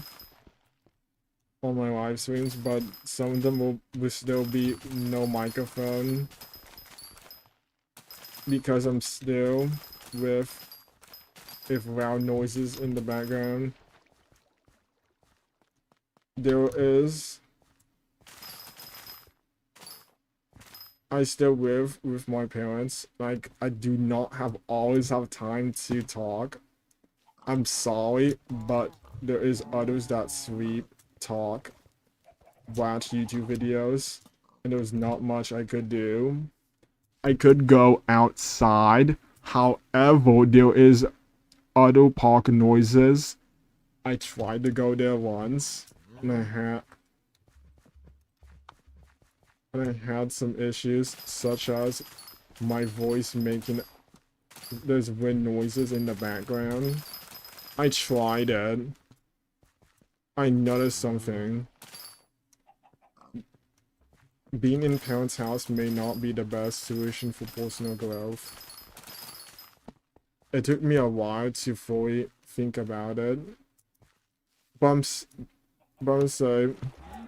on my live streams, but some of them will still be no microphone because I'm still with loud noises in the background. I still live with my parents. Like, I do not always have time to talk. I'm sorry, but there is others that sleep, talk, watch YouTube videos, and there's not much I could do. I could go outside. However, there is other park noises. I tried to go there once, and I had some issues, such as my voice making there's wind noises in the background. I tried it. I noticed something. Being in parents' house may not be the best solution for personal growth. It took me a while to fully think about it. But I'm saying,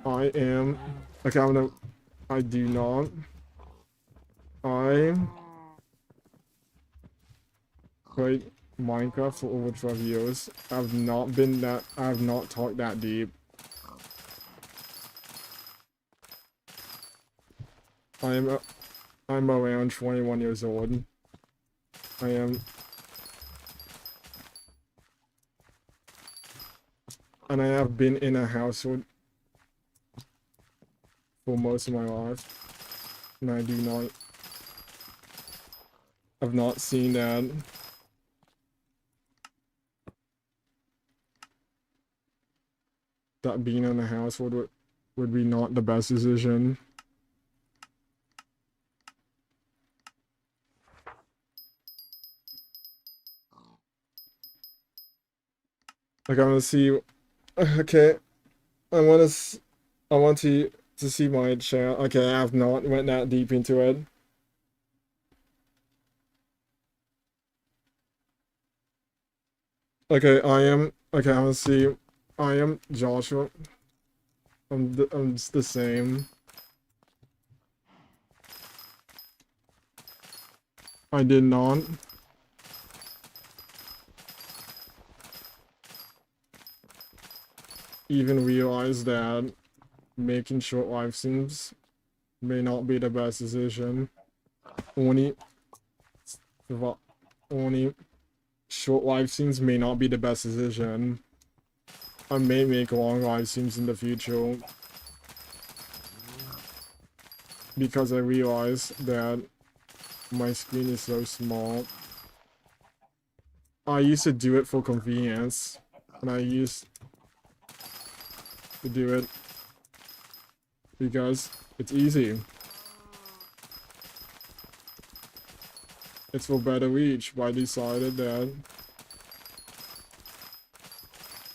I am... Okay, I do not. I played Minecraft for over 12 years. I have not talked that deep. I'm around 21 years old. I am. And I have been in a household for most of my life. And I've not seen that. that being in the house would be not the best decision. Like I want to see. Okay, I want to see my chat. Okay, I have not went that deep into it. Okay, okay, I want to see. I am Joshua. I'm just the same. I did not. Even realize that making short live streams may not be the best decision. Only short live streams may not be the best decision. I may make long live streams in the future because I realize that my screen is so small. I used to do it for convenience, and I used to do it because it's easy. It's for better reach, but I decided that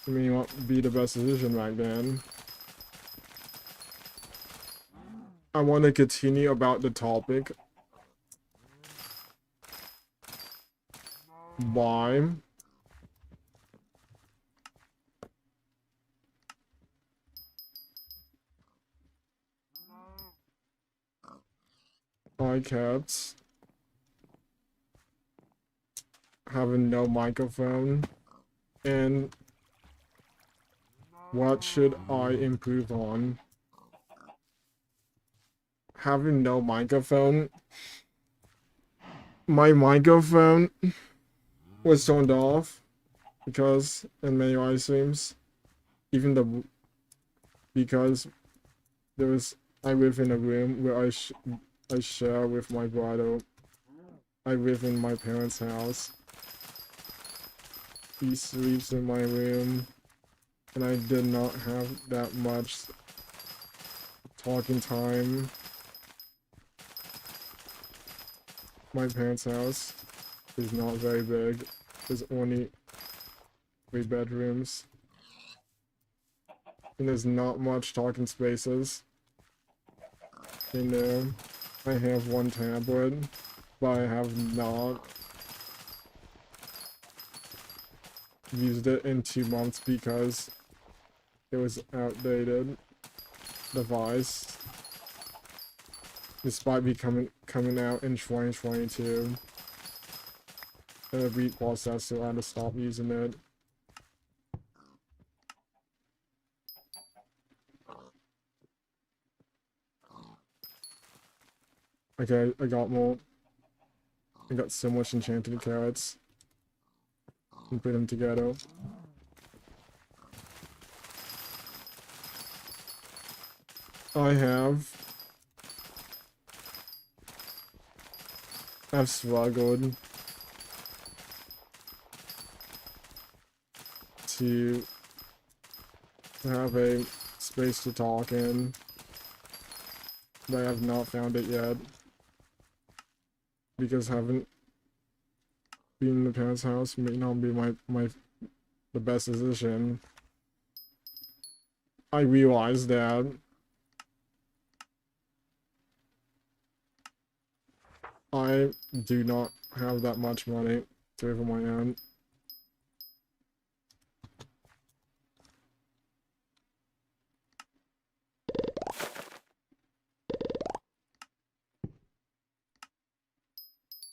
it may not be the best decision back then. I want to continue about the topic by I kept having no microphone, and what should I improve on? Having no microphone. My microphone was turned off because in many live streams, because I live in a room where I share with my brother. I live in my parents' house. He sleeps in my room, and I did not have that much talking time. My parents' house is not very big. There's only 3 bedrooms. And there's not much talking spaces in there. I have 1 tablet, but I have not used it in 2 months because it was outdated device. Despite coming out in 2022. And a reprocessor, I had to stop using it. Okay, I got more. I got so much enchanted carrots. And put them together. I've struggled to have a space to talk in, but I have not found it yet because having been in the parents' house may not be the best decision. I realized that I do not have that much money to live on my own.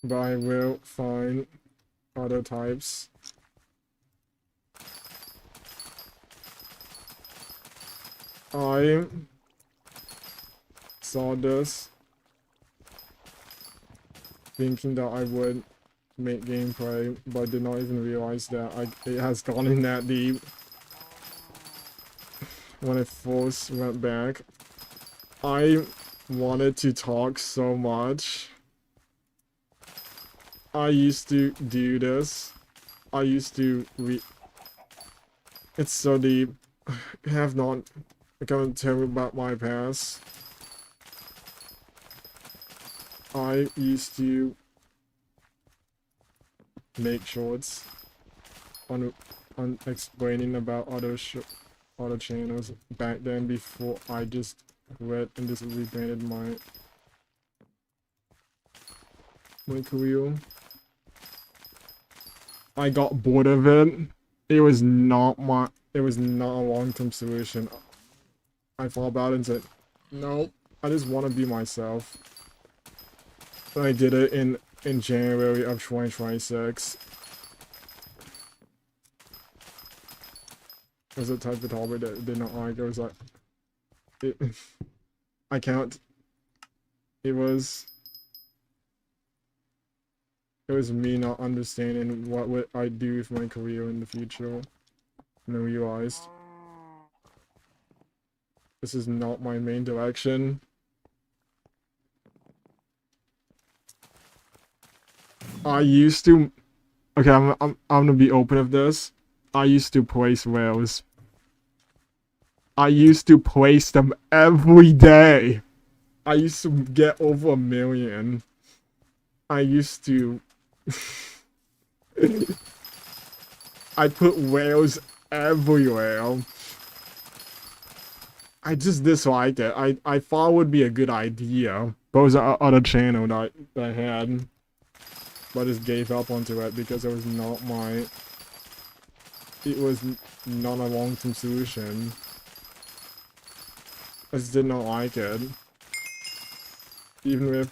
But I will find other types. I saw this thinking that I would make gameplay, but did not even realize that it has gone in that deep. When I first went back, I wanted to talk so much. I used to do this. It's so deep. have not. I can't tell you about my past. I used to make shorts on explaining about other channels back then before I just quit and just rebranded my career. I got bored of it. It was not a long-term solution. I thought about it and said, nope, I just want to be myself. And I did it in January of 2026. It was a type of topic that did not like. It was like, I can't. It was me not understanding what would I do with my career in the future. And I realized this is not my main direction. I used to, okay, I'm gonna be open with this. I used to place whales. I used to place them every day. I used to get over 1 million. I used to I put whales everywhere. I just disliked it. I thought it would be a good idea. But it was other channel that I had. But I just gave up onto it because it was not my... It was not a long-term solution. I just did not like it. Even with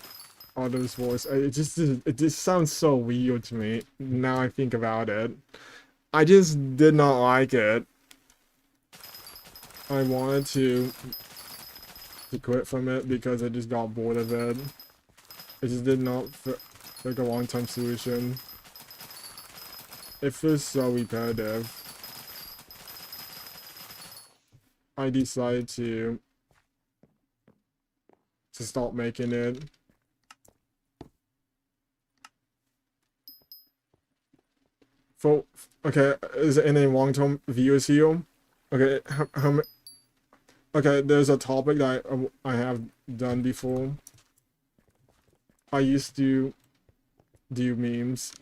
others' voice. It just sounds so weird to me. Now I think about it. I just did not like it. I wanted to quit from it because I just got bored of it. It just did not feel like a long-term solution. It feels so repetitive. I decided to stop making it. Okay, is there any long-term viewers here? Okay, okay, there's a topic that I have done before. I used to do memes,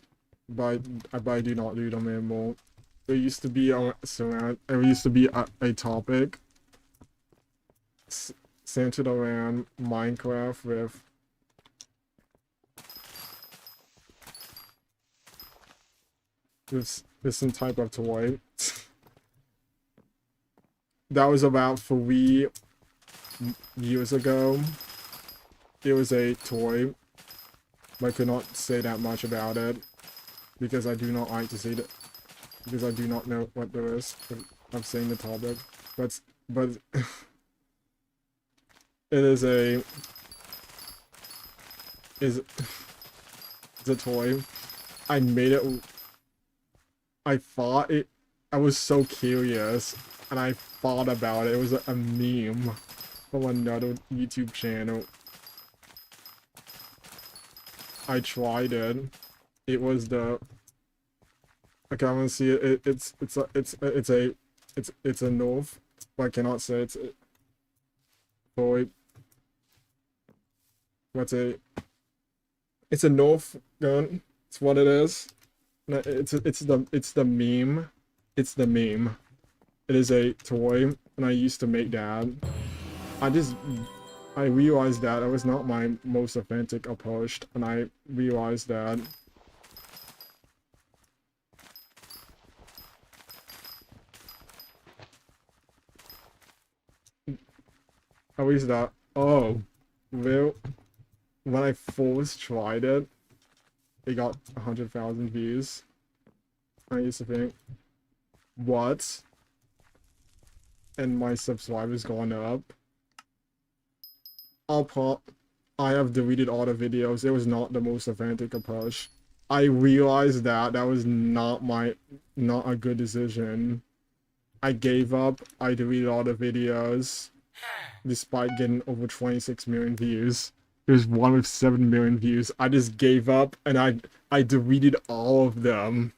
but I do not do them anymore. There used to be a topic centered around Minecraft with this type of toy. That was about 3 years ago. It was a toy, but I could not say that much about it because I do not like to say that, because I do not know what there is of saying the topic. But it's a toy. I made it. I was so curious, and I thought about it. It was a meme from another YouTube channel. I tried it. It was the... Okay, I'm gonna see it. It's a North, but I cannot say it's boy. What's a... It's a North gun. It's what it is. No, it's the meme. It's the meme. It is a toy, and I used to make that. I realized that it was not my most authentic approach, and I realized that oh, well, when I first tried it, it got 100,000 views. I used to think, what? And my subscribers gone up. I have deleted all the videos. It was not the most authentic approach. I realized that was not a good decision. I gave up. I deleted all the videos, despite getting over 26 million views. There's one with 7 million views. I just gave up, and I deleted all of them.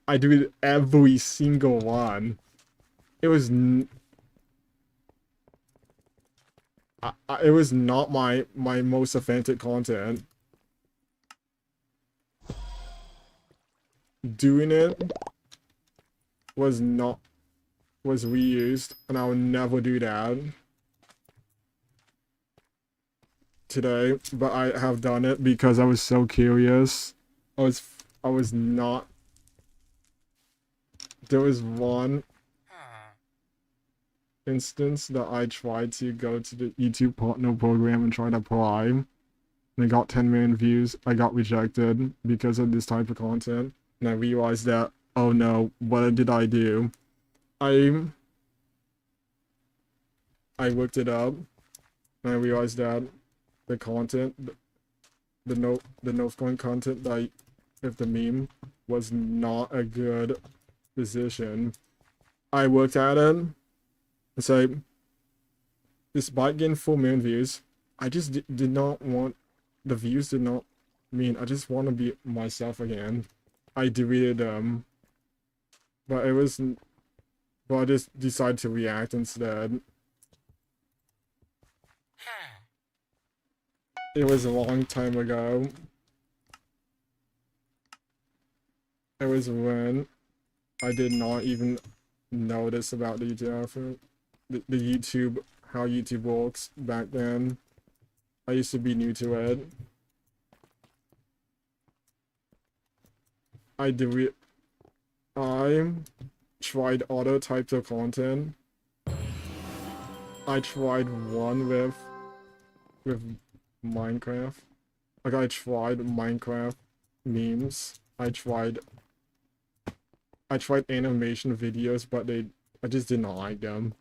I deleted every single one. It was it was not my most authentic content. Doing it was reused, and I would never do that today, but I have done it because I was so curious. I was not. There was one instance that I tried to go to the YouTube partner program and try to apply, and I got 10 million views. I got rejected because of this type of content, and I realized that, oh no, what did I do? I looked it up, and I realized that the content, the Northcoin content, like if the meme was not a good decision. I looked at it and said, despite getting 4 million views, I just did not want, the views did not mean, I just want to be myself again. I deleted them, but it wasn't, but I just decided to react instead. It was a long time ago. It was when I did not even notice about the YouTube, the YouTube, how YouTube works back then. I used to be new to it. I tried other types of content. I tried one with Minecraft. Like I tried Minecraft memes. I tried animation videos, but I just did not like them.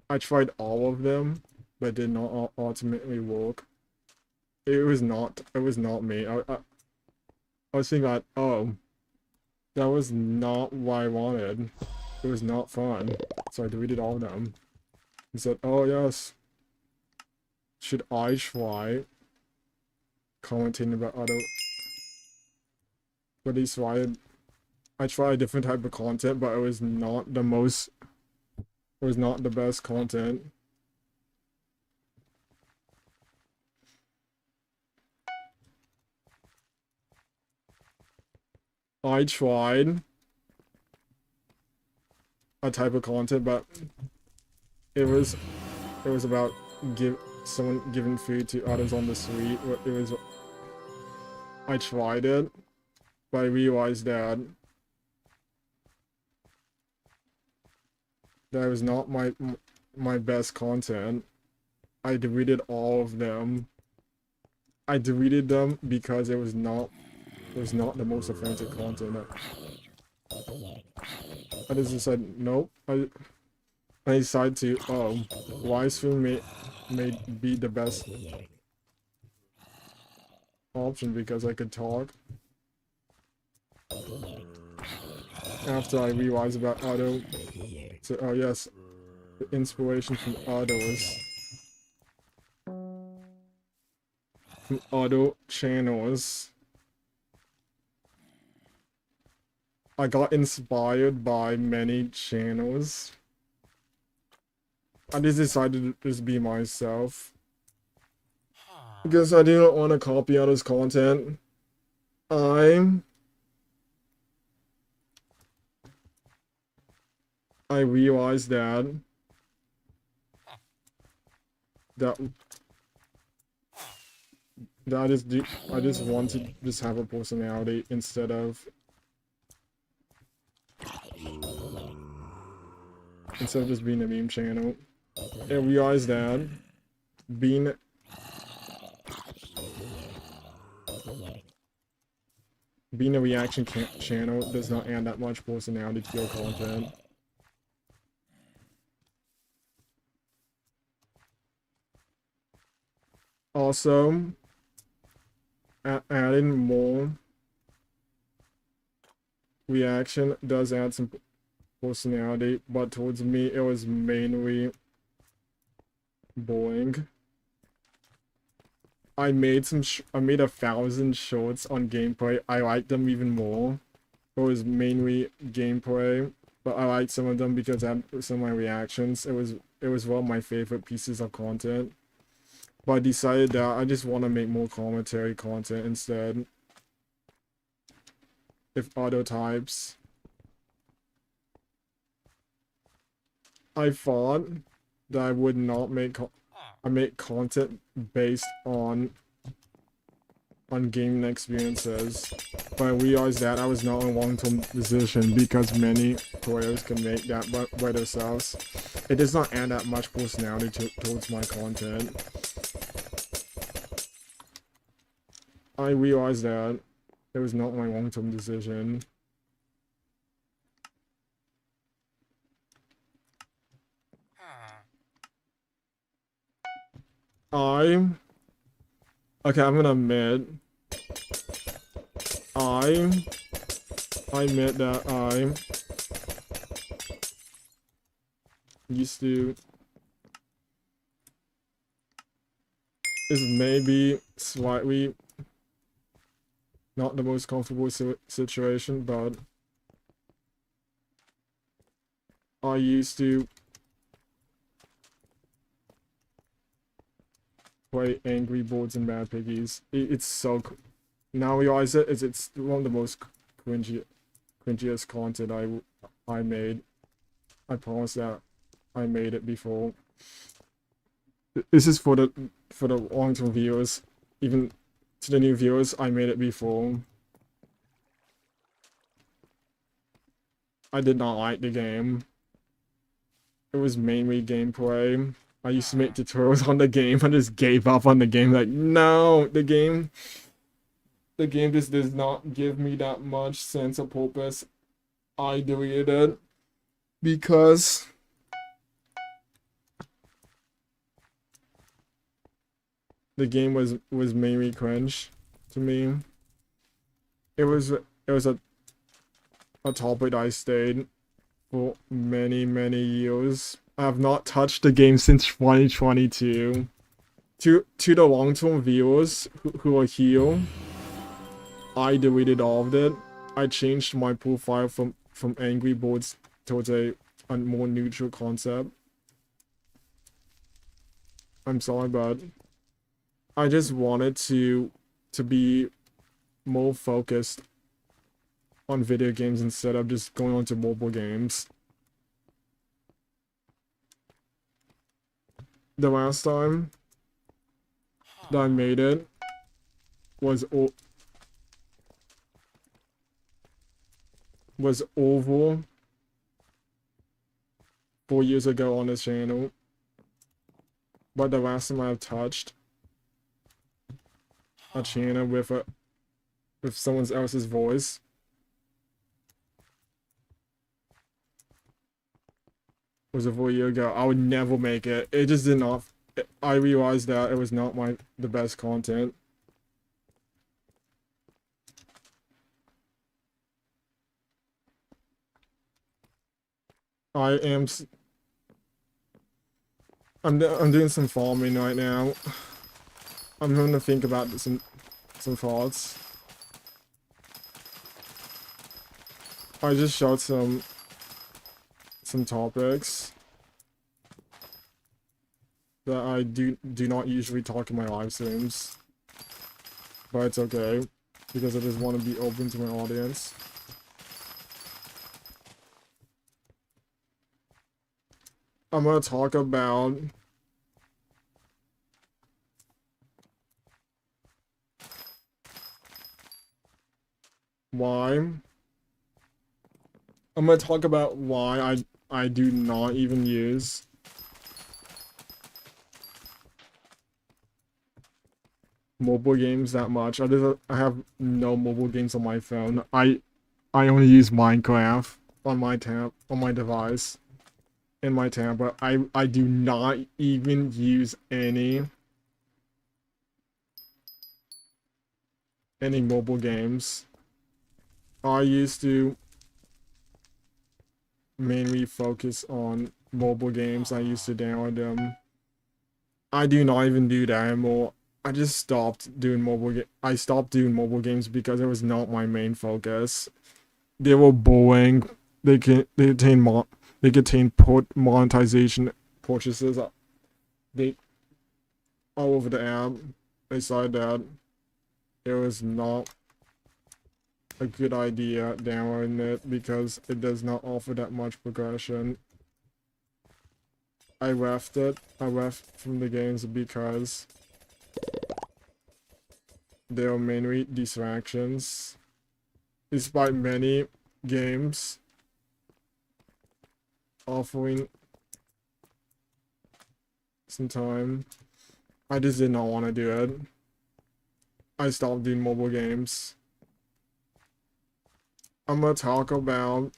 I tried all of them, but did not ultimately work. It was not me. I was thinking like, oh, that was not what I wanted. It was not fun. So I deleted all of them. And said, oh yes, should I try commenting about other, but least I tried a different type of content, but it was not the most, it was not the best content. I tried a type of content, but it was about someone giving food to others on the street. It was, I tried it, but I realized that that was not my best content. I deleted all of them. I deleted them because it was not the most authentic content. I just decided nope. I decided to live stream may be the best option because I could talk. After I realized about auto, so oh yes, the inspiration from auto channels. I got inspired by many channels. I just decided to just be myself. Because I do not want to copy others' content. I realized that I just want to just have a personality instead of just being a meme channel. I realized that being a reaction channel does not add that much personality to your content. Also, adding more reaction does add some personality, but towards me it was mainly boring. I made 1,000 shorts on gameplay. I liked them even more. it was mainly gameplay, but I liked some of them because I had some of my reactions. It was one of my favorite pieces of content. But I decided that I just want to make more commentary content instead. If other types. I thought that I would not make content based on gaming experiences, but I realized that I was not in a long-term decision because many players can make that by themselves. It does not add that much personality towards my content. I realized that it was not my long-term decision. Okay, I'm gonna admit, I admit that I used to, is maybe slightly not the most comfortable situation, but I used to play Angry Birds and Mad Piggies. It's so now I realize it's one of the most cringiest content I made. I promise that I made it before. This is for the long-term viewers. Even to the new viewers, I made it before. I did not like the game. It was mainly gameplay. I used to make tutorials on the game. I just gave up on the game. Like, no, the game just does not give me that much sense of purpose. I deleted it because the game was mainly cringe to me. It was a topic I stayed for many years. I have not touched the game since 2022. To the long-term viewers who are here, I deleted all of it. I changed my profile from Angry Birds towards a more neutral concept. I'm sorry, but I just wanted to be more focused on video games instead of just going on to mobile games. The last time that I made it was over 4 years ago on this channel, but the last time I've touched a channel with someone else's voice was a full year ago. I would never make it. It just did not. I realized that it was not the best content. I'm doing some farming right now. I'm going to think about some thoughts. I just showed some topics that I do not usually talk in my live streams, but it's okay because I just want to be open to my audience. I'm gonna talk about why. I'm gonna talk about why I do not even use mobile games that much. I have no mobile games on my phone. I only use Minecraft on my device. In my tablet. I do not even use any mobile games. I used to mainly focus on mobile games. I used to download them. I do not even do that anymore. I just stopped doing I stopped doing mobile games because it was not my main focus. they were bullying. They contain monetization purchases. They all over the app. They said that it was not a good idea downloading it because it does not offer that much progression. I left it. I left from the games because they are mainly distractions. Despite many games offering some time, I just did not want to do it. I stopped doing mobile games. I'm gonna talk about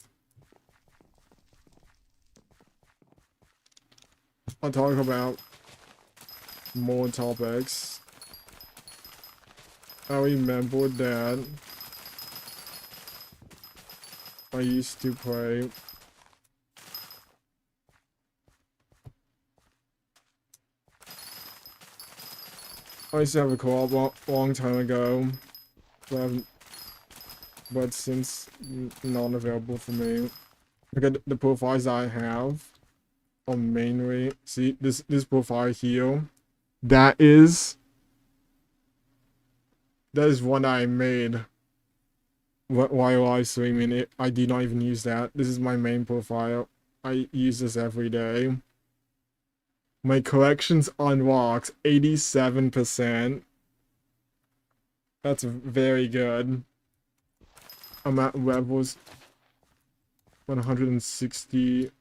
I'll talk about more topics. I remember that I used to play I used to have a co-op long time ago, but since not available for me. Look at the profiles I have on mainly. See this profile here. That is one I made while live streaming it. I do not even use that. This is my main profile. I use this every day. My collection's unlocked 87%. That's very good. I'm at levels 160.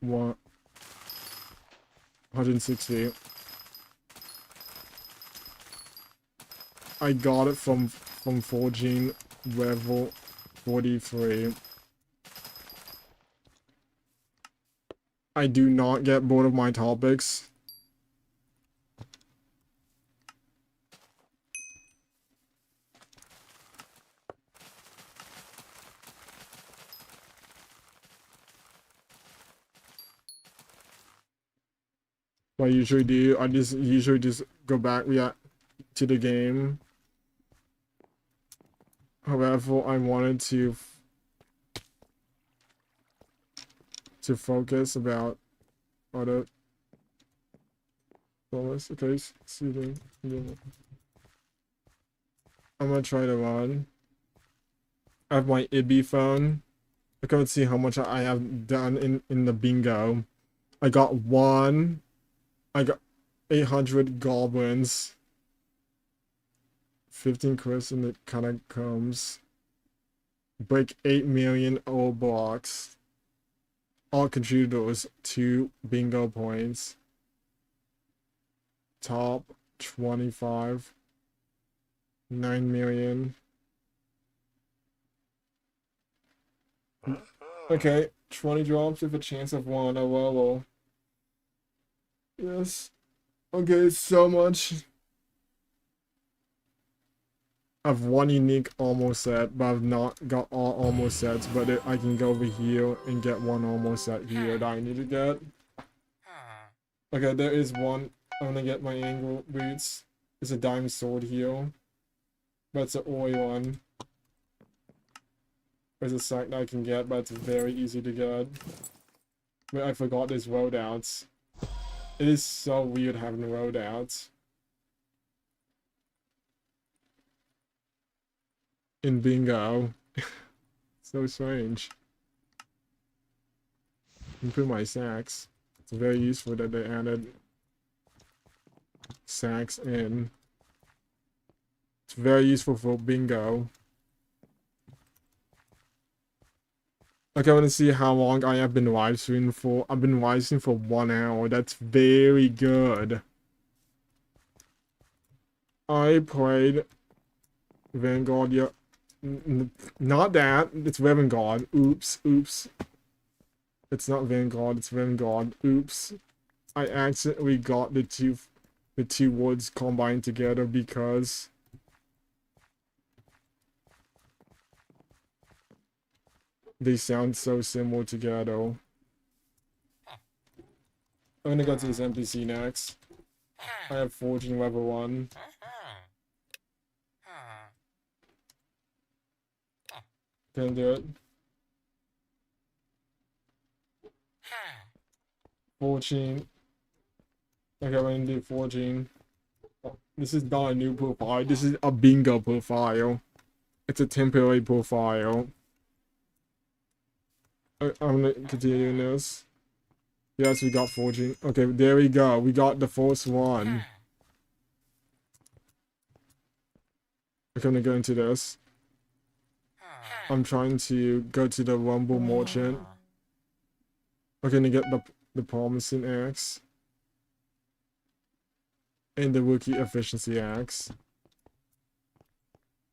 I got it from forging level 43. I do not get bored of my topics. What I usually do, I usually just go back to the game. However, I wanted to focus about other bonus. Okay, see. I'm gonna try to run. I have my IB phone. I can't see how much I have done in the bingo. I got 800 goblins. 15 quests in the catacombs. Break 8 million old blocks. All contributors 2 bingo points. Top 25. 9 million. Okay, 20 drops with a chance of 1. Oh, well. Yes. Okay, so much. I've one unique almost set, but I've not got all almost sets, but I can go over here and get one almost set here that I need to get. Okay, there is one. I'm gonna get my angle boots. There's a diamond sword here. But it's an oi one. There's a sight that I can get, but it's very easy to get. But I forgot there's loadouts. It is so weird having loadouts in bingo. So strange. Improve my sacks. It's very useful that they added sacks in. It's very useful for bingo. Okay, I want to see how long I have been live streaming for. I've been live streaming for 1 hour. That's very good. I played Vanguard. Yeah, not that. It's Vanguard. Oops. It's not Vanguard. It's Vanguard. Oops. I accidentally got the two words combined together because they sound so similar together. I'm gonna go to this NPC next. I have forging level 1. Can I do it? 14. Okay, we're gonna do 14. Oh, this is not a new profile. This is a bingo profile. It's a temporary profile. I'm gonna continue this. Yes, we got 14. Okay, there we go. We got the first one. I'm gonna go into this. I'm trying to go to the Rumble Merchant. I'm gonna get the Promising Axe. And the Rookie Efficiency Axe.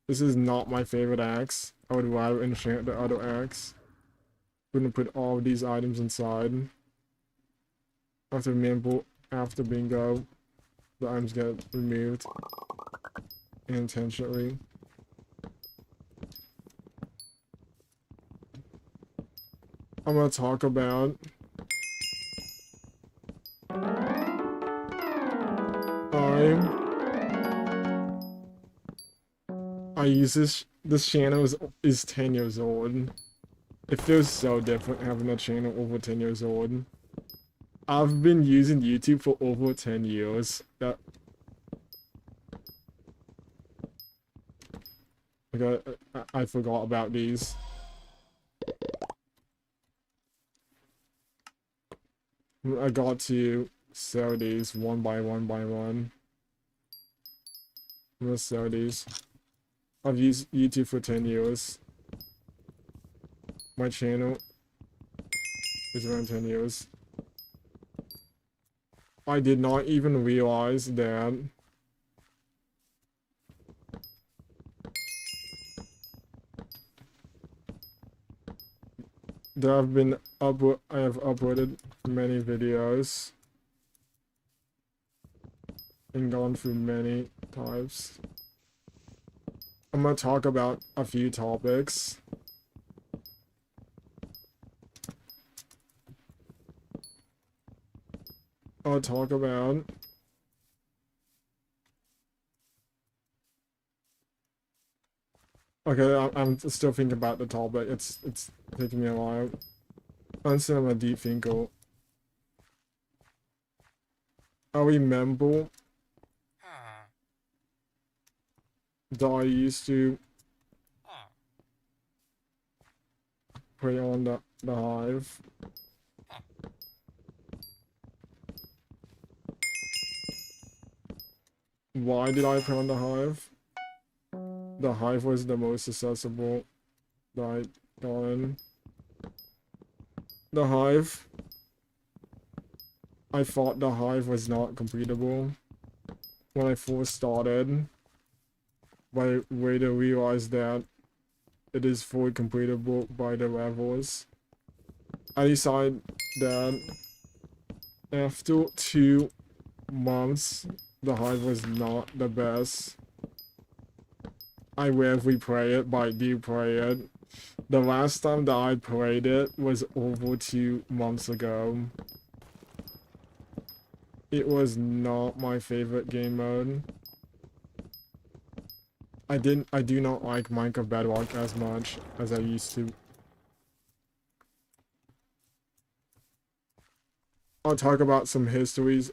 This is not my favorite axe. I would rather enchant the other axe. I'm gonna put all of these items inside. After bingo, the items get removed intentionally. I'm gonna talk about I use this channel is 10 years old. It feels so different having a channel over 10 years old. I've been using YouTube for over 10 years. I forgot about these. I got to sell these one by one by one. I'm gonna sell these. I've used YouTube for 10 years. My channel is around 10 years. I did not even realize that I have uploaded many videos and gone through many types. I'm gonna talk about a few topics. I'll talk about okay, I'm still thinking about the topic. It's taking me a while. Instead of a deep thinker. I remember that I used to play on the Hive. Why did I play on the Hive? The Hive was the most accessible that I got in. The Hive. I thought the Hive was not completable when I first started. But I later realized that it is fully completable by the levels. I decided that after 2 months, the Hive was not the best. I rarely play it, but I do play it. The last time that I played it was over 2 months ago. It was not my favorite game mode. I do not like Minecraft Bedrock as much as I used to. I'll talk about some histories.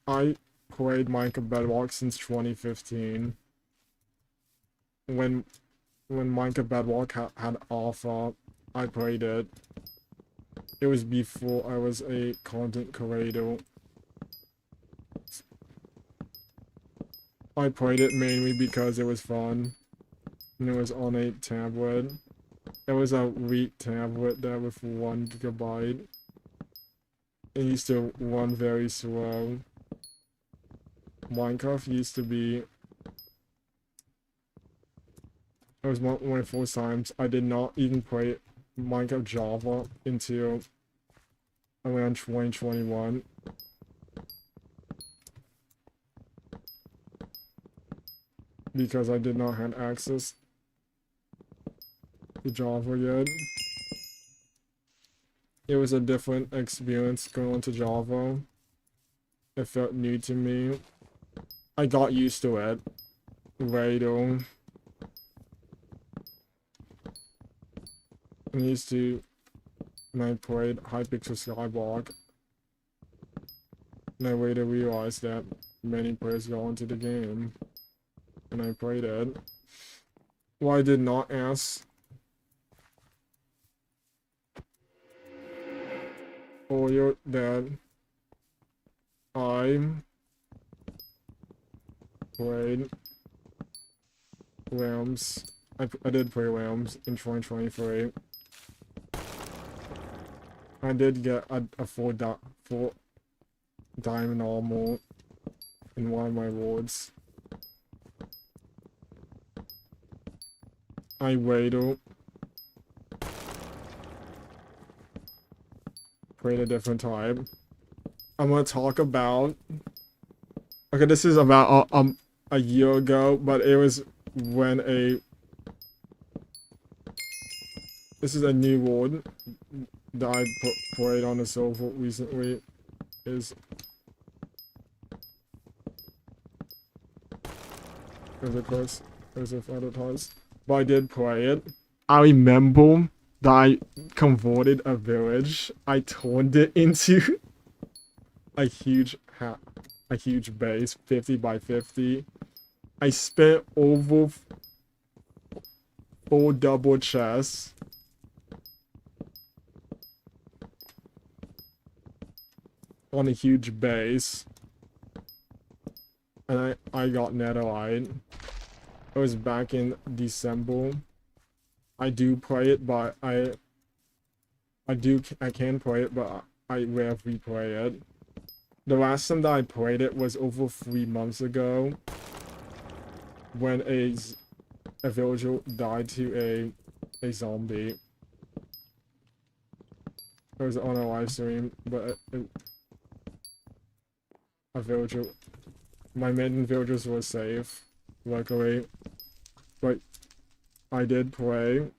I played Minecraft Bedrock since 2015. When Minecraft Bedrock had alpha, I played it. It was before I was a content creator. I played it mainly because it was fun. And it was on a tablet. It was a weak tablet that with 1 GB. It used to run very slow. Minecraft used to be... It was one of my first times. I did not even play Minecraft Java until around 2021. Because I did not have access to Java yet. It was a different experience going to Java. It felt new to me. I got used to it later. I used to and I played Hypixel Skyblock. And I later realized that many players go into the game. And I played it. Well, I did not ask earlier that I played Rams. I did play Rams in 2023. I did get a full diamond armor in one of my wards. I waited. Played a different type. I'm gonna talk about. Okay, this is about a year ago, but it was when this is a new ward that I played on the server recently. Is it close? Is it advertised? But I did play it. I remember that I converted a village. I turned it into a huge base, 50 by 50. I spent over 4 double chests. On a huge base. And I got netherite. It was back in December. I do play it, but I can play it, but I rarely play it. The last time that I played it was over 3 months ago, when a villager died to a zombie. It was on a live stream, but a villager, my maiden villagers were safe, luckily. But I did play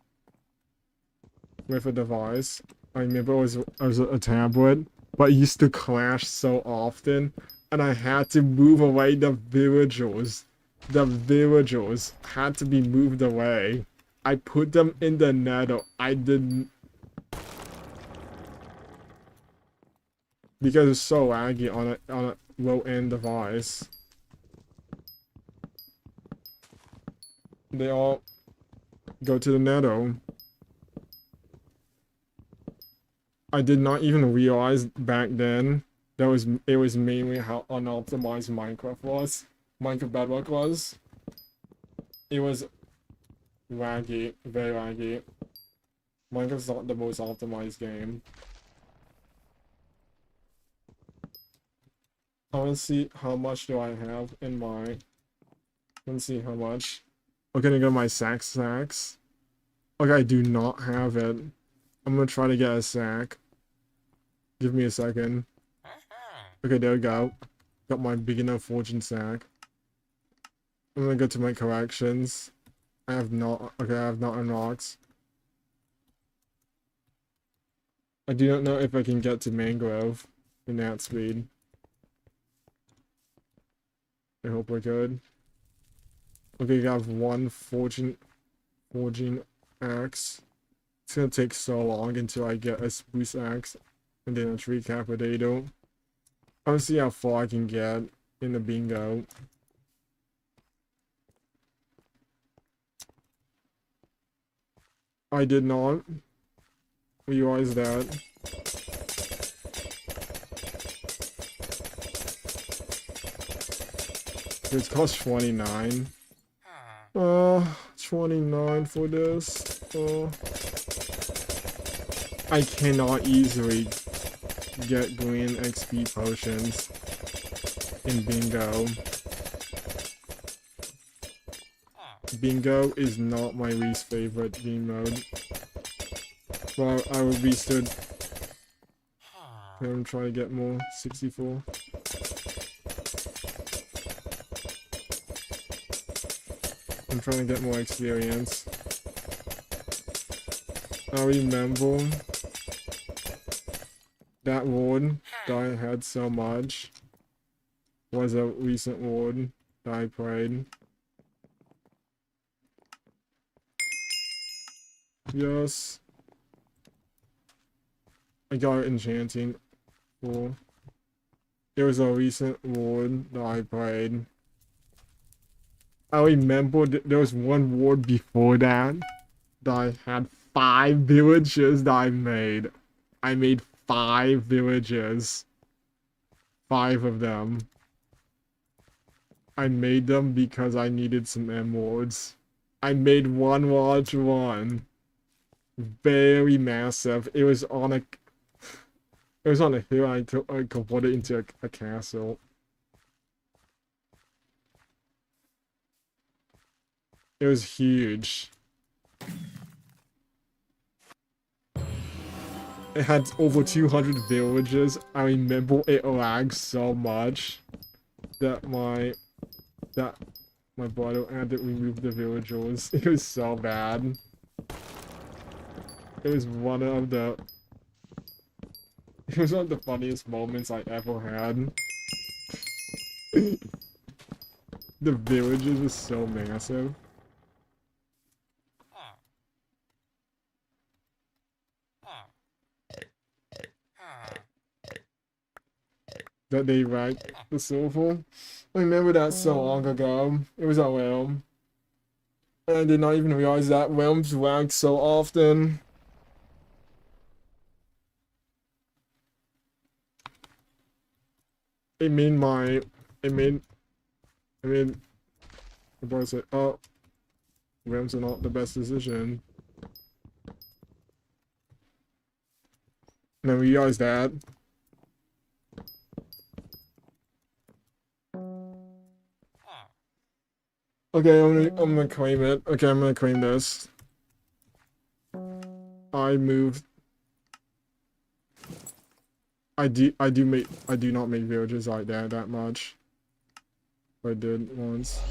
with a device. I remember it was a tablet, but it used to crash so often, and I had to move away the villagers. The villagers had to be moved away. I put them in the nether. I didn't, because it's so laggy on a low-end device. They all go to the nether. I did not even realize back then that it was mainly how unoptimized Minecraft was. Minecraft Bedrock was. It was laggy, very laggy. Minecraft's not the most optimized game. I want to see how much do I have in my. Let's see how much. Okay, I'm gonna go my sacks. Okay, I do not have it. I'm gonna try to get a sack. Give me a second. Okay, there we go. Got my beginner fortune sack. I'm gonna go to my collections. I have not unlocked. I do not know if I can get to mangrove in that speed. I hope we're good. Okay, you have one forging axe. It's gonna take so long until I get a spruce axe and then a tree capitator. I want to see how far I can get in the bingo. I did not realize that. It's cost 29. 29 for this. I cannot easily get green XP potions in bingo. Bingo is not my least favorite game mode. Well, I will be stood. I'm trying to get more. 64. I'm trying to get more experience. I remember that ward that I had so much was a recent ward that I played. Yes. I got enchanting for. It was a recent ward that I played. I remember there was one ward before that I had 5 villages that I made. I made 5 villages. 5 of them. I made them because I needed some emeralds. I made one large one. Very massive. It was on a hill. I converted it into a castle. It was huge. It had over 200 villages. I remember it lagged so much that my brother had to remove the villagers. It was so bad. It was one of the funniest moments I ever had. The villages were so massive. That they ranked the silver. I remember that so long ago. It was a realm. And I did not even realize that realms ranked so often. It made my the boy said, oh, realms are not the best decision. And I realized that. Okay, I'm gonna claim it. Okay, I'm gonna claim this. I moved. I do not make villages like that much. I did once.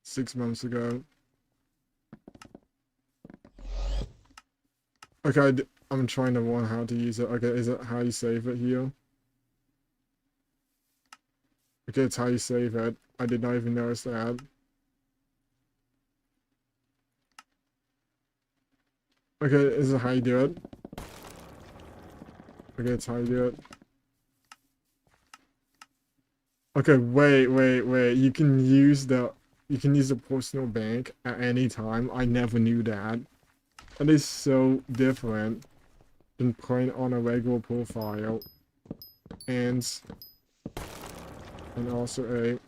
6 months ago. Okay, I'm trying to learn how to use it. Okay, is it how you save it here? Okay, it's how you save it. I did not even notice that. Okay, is it how you do it? Okay, it's how you do it. Okay, wait. You can use the personal bank at any time. I never knew that. That is so different than playing on a regular profile. And also a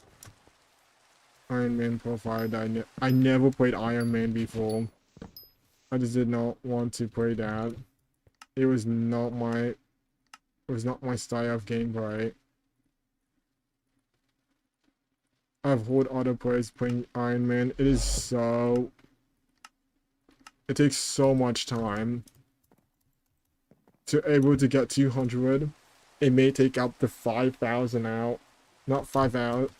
Iron Man profile that I never played Iron Man before. I just did not want to play that. It was not my style of gameplay. I've heard other players playing Iron Man. It takes so much time to able to get 200. It may take up to 5,000 out. Not 5,000,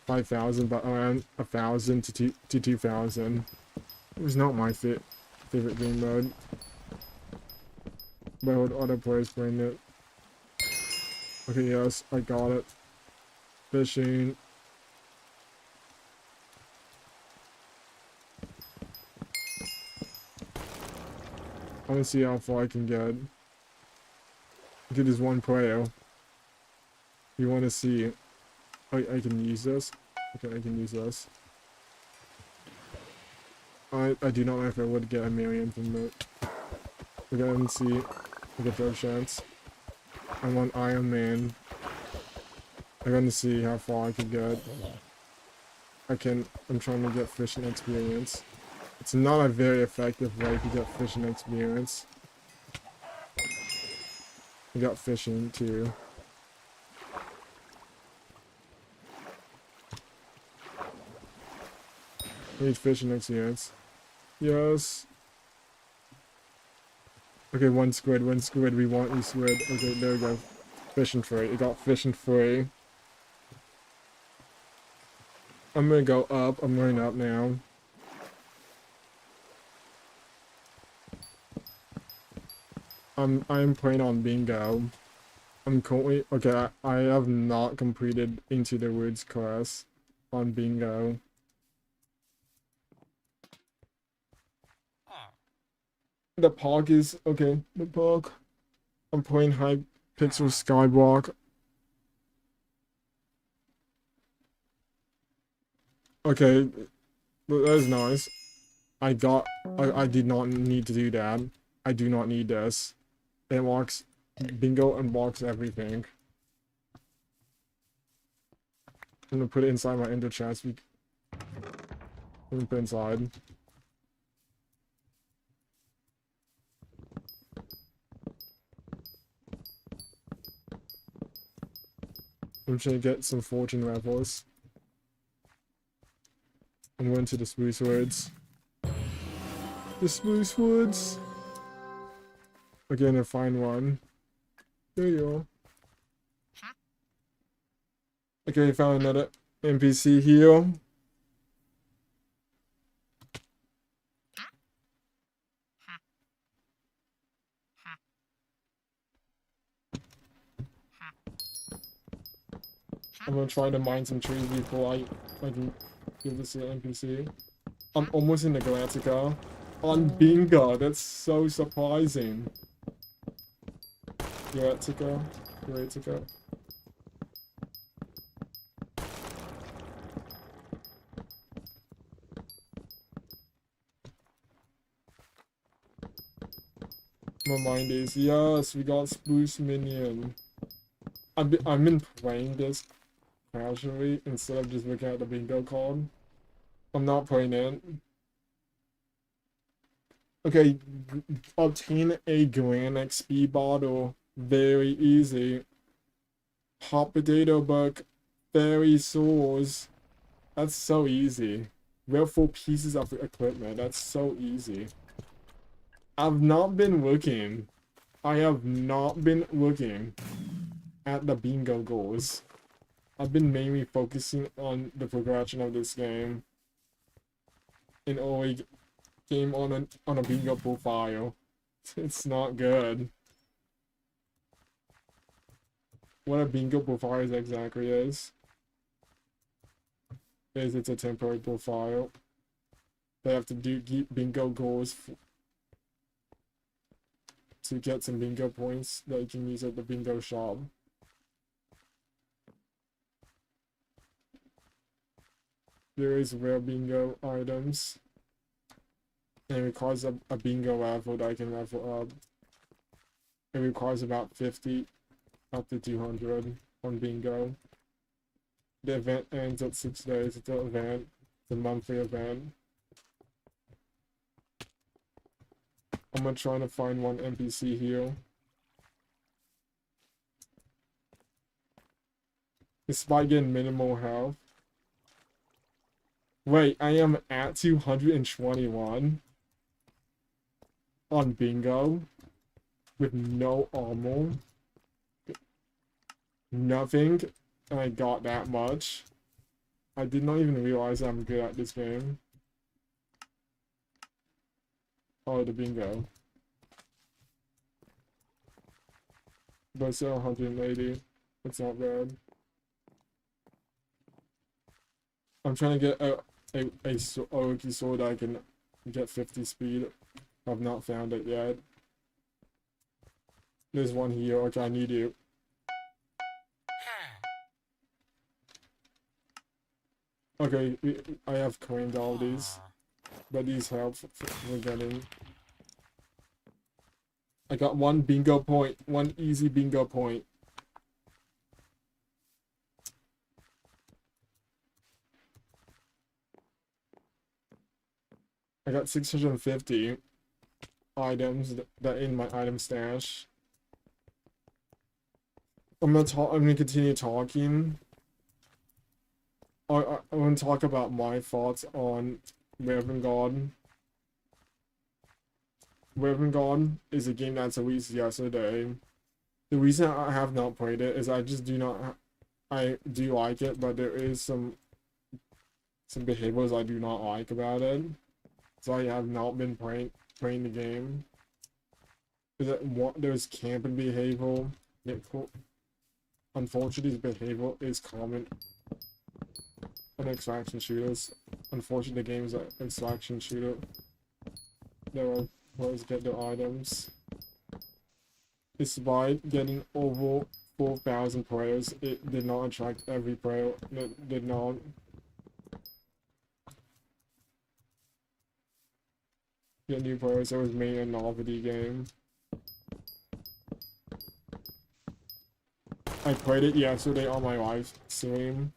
but around 1,000 to 2,000. It was not my favorite game mode. But I heard other players playing it. Okay, yes, I got it. Fishing. I want to see how far I can get. Okay, there's one player. You want to see? I can use this. Okay, I can use this. I do not know if I would get a million from it. Okay, let's see. Okay, third chance. I'm on Iron Man. I'm gonna see how far I can get. I'm trying to get fishing experience. It's not a very effective way to get fishing experience. I got fishing too. I need fishing experience. Yes. Okay, one squid. We want you squid. Okay, there we go. Fishing free. It got fishing free. I'm gonna go up. I'm running up now. I'm playing on bingo. I'm currently okay. I have not completed Into the Woods class on bingo. The park is okay. The park. I'm playing Hypixel Skyblock. Okay, that's nice. I did not need to do that. I do not need this. It unlocks bingo, unlocks everything. I'm gonna put it inside my ender chest. I'm gonna put it inside. I'm trying to get some fortune levels. I'm going to the spruce woods. The spruce woods. Again, I find one. There you go. Okay, found another NPC here. I'm gonna try to mine some trees before I can give this to the NPC. I'm almost in the Galactica. On bingo, that's so surprising. Galactica. My mind is, yes, we got Spruce Minion. I've been playing this casually instead of just looking at the bingo card. I'm not playing it. Okay, obtain a Grand XP bottle. Very easy. Hot potato book. Fairy swords. That's so easy. Real 4 pieces of equipment. That's so easy. I've not been looking. I have not been looking at the bingo goals. I've been mainly focusing on the progression of this game. In only game on a bingo profile. It's not good. What a bingo profile exactly is it's a temporary profile. They have to do bingo goals to get some bingo points that you can use at the bingo shop. There is rare bingo items. And it requires a bingo level that I can level up. It requires about 50 up to 200 on bingo. The event ends at 6 days. It's an event. It's a monthly event. I'm gonna try to find one NPC here. Despite getting minimal health. Wait, I am at 221 on bingo with no armor. Nothing, and I got that much. I did not even realize I'm good at this game. Oh, the bingo. But it's still 180. It's not bad. I'm trying to get a Oki sword I can get 50 speed. I've not found it yet. There's one here. Okay, I need you. Okay, I have coined all these, but these help for getting. I got one bingo point, one easy bingo point. I got 650 items that in my item stash. I'm gonna continue talking. I want to talk about my thoughts on Raven God. Raven God is a game that's released yesterday. The reason I have not played it is I just do not. I do like it, but there is some behaviors I do not like about it. So I have not been playing the game. There's camping behavior. Unfortunately, this behavior is common on extraction shooters. Unfortunately, the game is an extraction shooter. There are ways to get the items. Despite getting over 4,000 players, it did not attract every player. It did not. Get new players. It was mainly a novelty game. I played it yesterday on my live stream,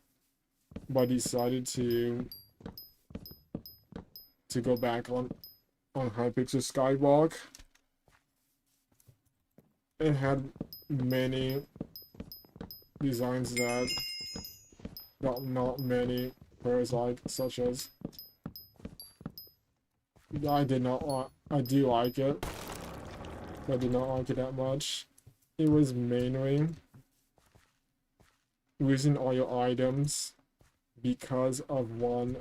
but decided to go back on Hypixel Skyblock. It had many designs that not many players like, such as I do like it, but I did not like it that much. It was mainly losing all your items because of one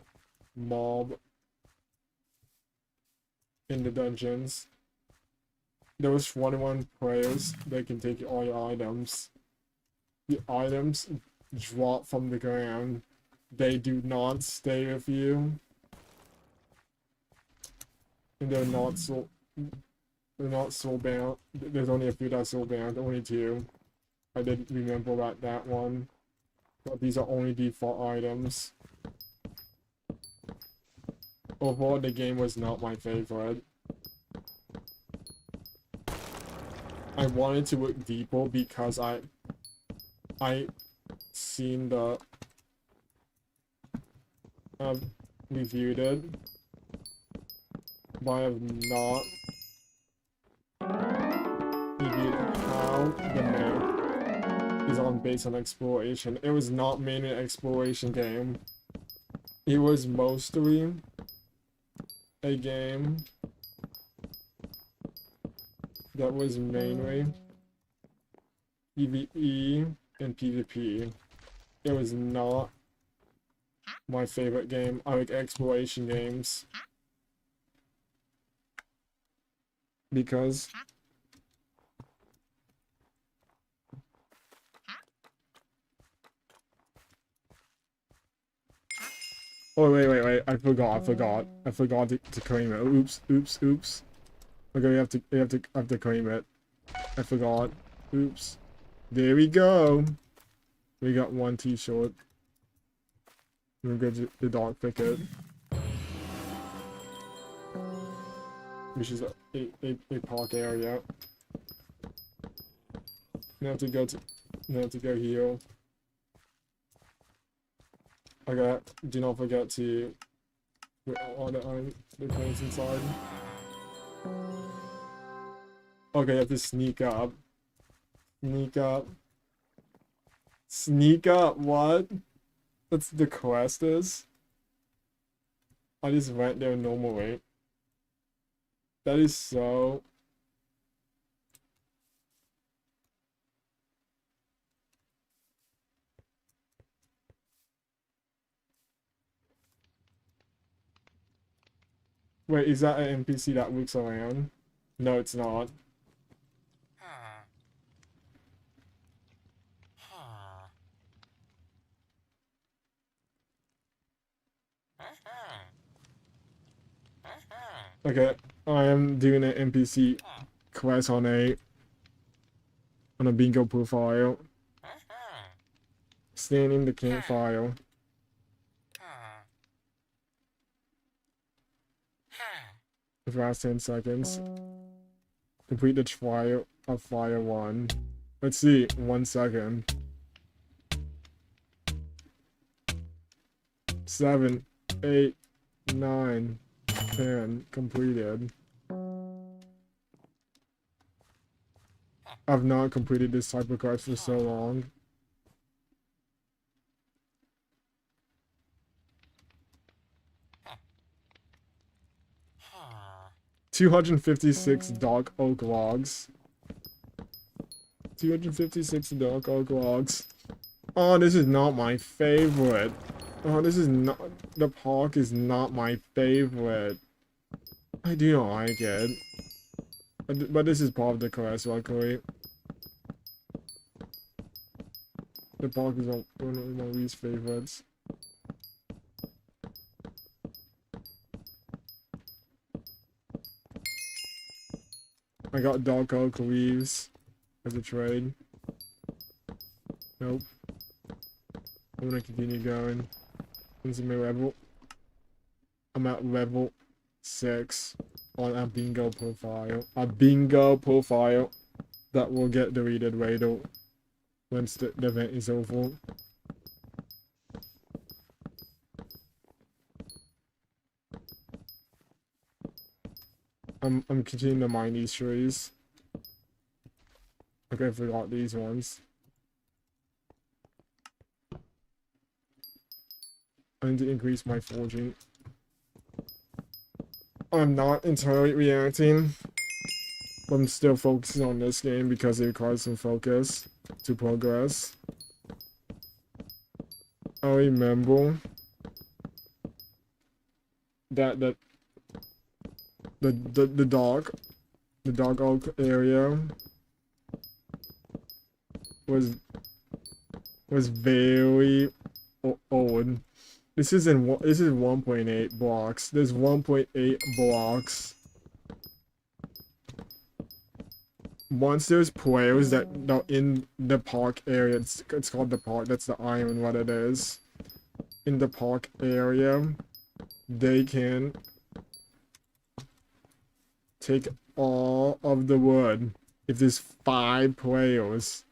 mob in the dungeons. There was 21 players that can take all your items. The items drop from the ground. They do not stay with you. And they're not soulbound. There's only a few that are soulbound, only 2. I didn't remember about that one. But these are only default items. Overall, the game was not my favorite. I wanted to look deeper because I seen the reviewed it, but I have not reviewed how the map is based on exploration. It was not mainly an exploration game. It was mostly a game that was mainly PvE and PvP. It was not my favorite game. I like exploration games because oh wait, I forgot to claim it. Oops. Okay, we have to claim it. I forgot. Oops. There we go. We got 1 t-shirt. We'll go to the dog thicket, which is a park area. We have to go here. Okay, do not forget to put all the coins inside. Okay, you have to sneak up. Sneak up, what? That's the quest is? I just went there normally. That is so... Wait, is that an NPC that looks around? No, it's not. Okay, I am doing an NPC quest on a bingo profile. Stand in the campfire. For the last 10 seconds. Complete the trial of fire 1. Let's see, 1 second. 7, 8, 9, 10. Completed. I've not completed this type of quest for so long. $256 dark oak logs. 256 dark oak logs. Oh, this is not my favorite. Oh, this is not... The park is not my favorite. I do not like it. But this is part of the quest, luckily. The park is one of my least favorites. I got dark oak leaves. as a trade. Nope. I'm gonna continue going. Into my level. I'm at level 6 on a bingo profile. A bingo profile that will get deleted later once the event is over. I'm continuing to mine these trees. Okay, I forgot these ones. I need to increase my forging. I'm not entirely reacting, but I'm still focusing on this game because it requires some focus to progress. I remember that the dog oak area was very old. This is 1.8 blocks. There's 1.8 blocks. Once there's players that are in the park area, it's called the park. That's the island. What it is in the park area, they can take all of the wood. If there's 5 players.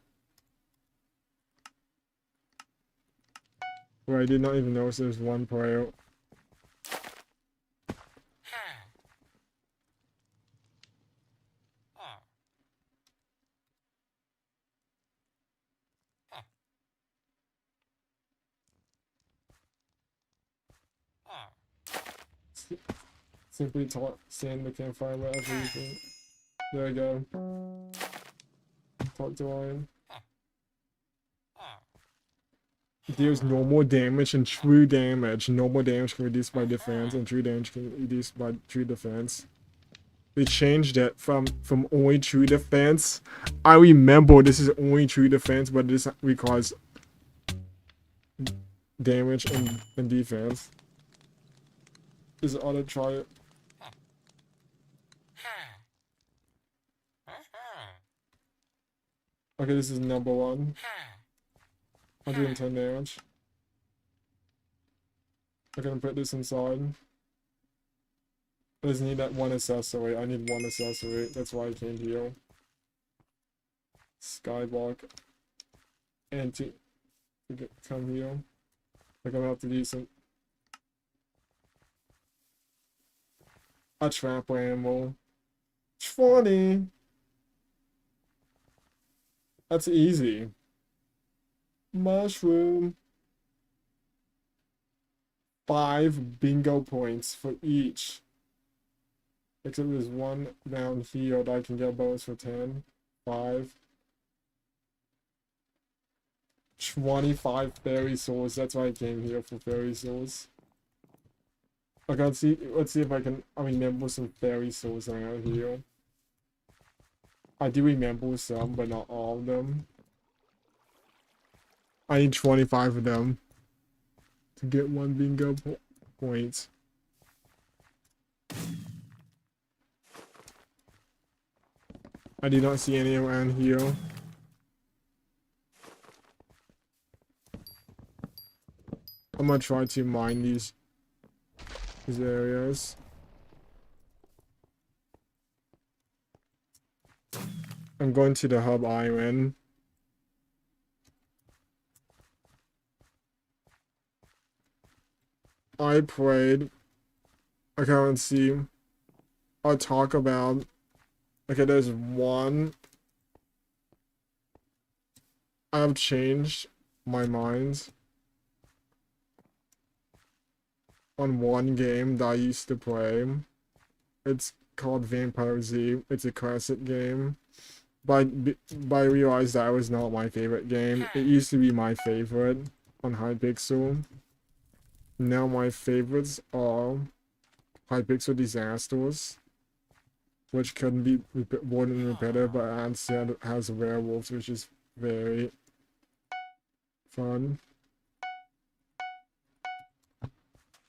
Well, I did not even notice there's 1 player. Simply sand the campfire wherever you think. There we go. Talk to Lion. Deals normal damage and true damage. Normal damage can reduce by defense, and true damage can reduce by true defense. They changed it from only true defense. I remember this is only true defense, but this requires damage and defense. Is auto try it? Okay, this is number 1. 110 damage. I'm gonna put this inside. I just need that 1 accessory. I need 1 accessory. That's why I came here. Skyblock. And to come here. I'm gonna have to do some. A trap animal. 20. That's easy. Mushroom. 5 bingo points for each. Except there's 1 down here that I can get bonus for 10. 5. 25 fairy souls. That's why I came here, for fairy souls. Okay, let's see if I can remember some fairy souls around here. I do remember some, but not all of them. I need 25 of them to get 1 bingo point. I do not see any around here. I'm gonna try to mine these areas. I'm going to the hub island. I played. Okay, let's see. I'll talk about. Okay, there's 1. I've changed my mind on 1 game that I used to play. It's called Vampire Z. It's a classic game. But I realized that was not my favorite game. It used to be my favorite on Hypixel. Now my favorites are Hypixel Disasters, which can be bored and repetitive, but instead has werewolves, which is very fun.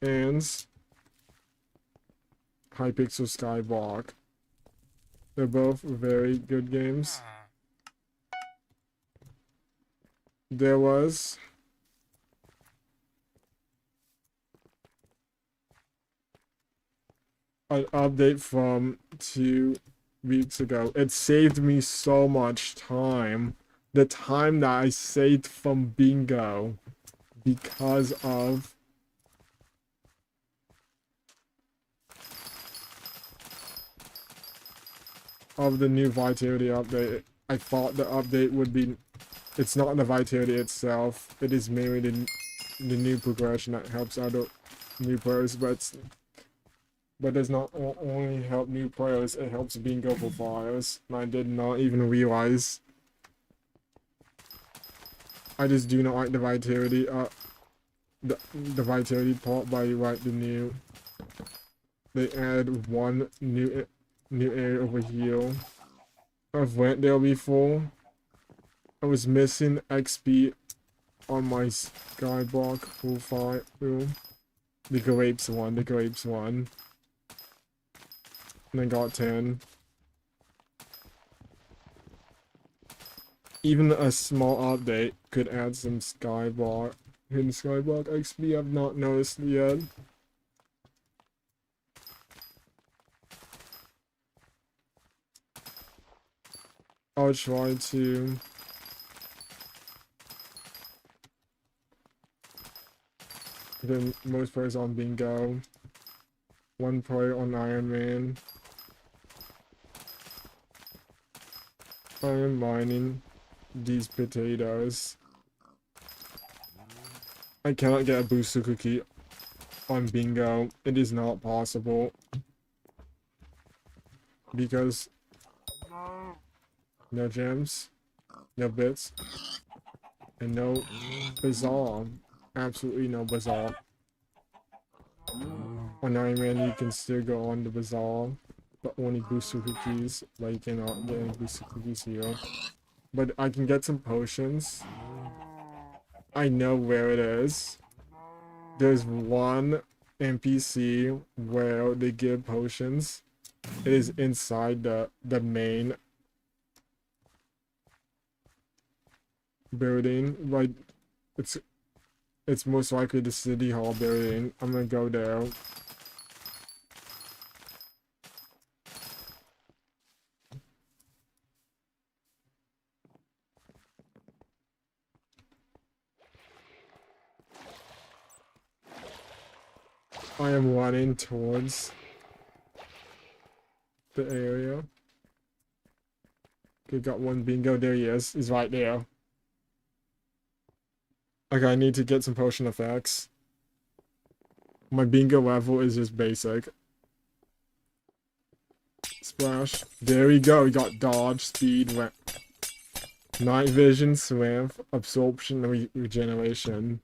And Hypixel Skyblock. They're both very good games. there was an update from 2 weeks ago. It saved me so much time. The time that I saved from bingo because of the new vitality update. I thought the update would be, it's not the vitality itself, it is mainly the new progression that helps other new players, but does not only help new players, it helps bingo profiles. And I did not even realize. I just do not like the vitality the vitality part by like the new, they add one new area over here. I've went there before. I was missing XP on my Skyblock profile. The grapes one. And I got 10. Even a small update could add some hidden Skyblock XP I've not noticed yet. I'll try to the most players on bingo, 1 player on Iron Man. I am mining these potatoes. I cannot get a booster cookie on bingo. It is not possible because no gems, no bits, and no bazaar. Absolutely no bazaar. On Iron Man you can still go on the bazaar, but only booster cookies, but you cannot get any booster cookies here. But I can get some potions. I know where it is. There's one NPC where they give potions. It is inside the main building. Like it's most likely the city hall building. I'm gonna go there. I am running towards the area. Okay, got one bingo. There he is. He's right there. Okay, I need to get some potion effects. My bingo level is just basic. Splash. There we go. We got dodge, speed, night vision, strength, absorption, and regeneration.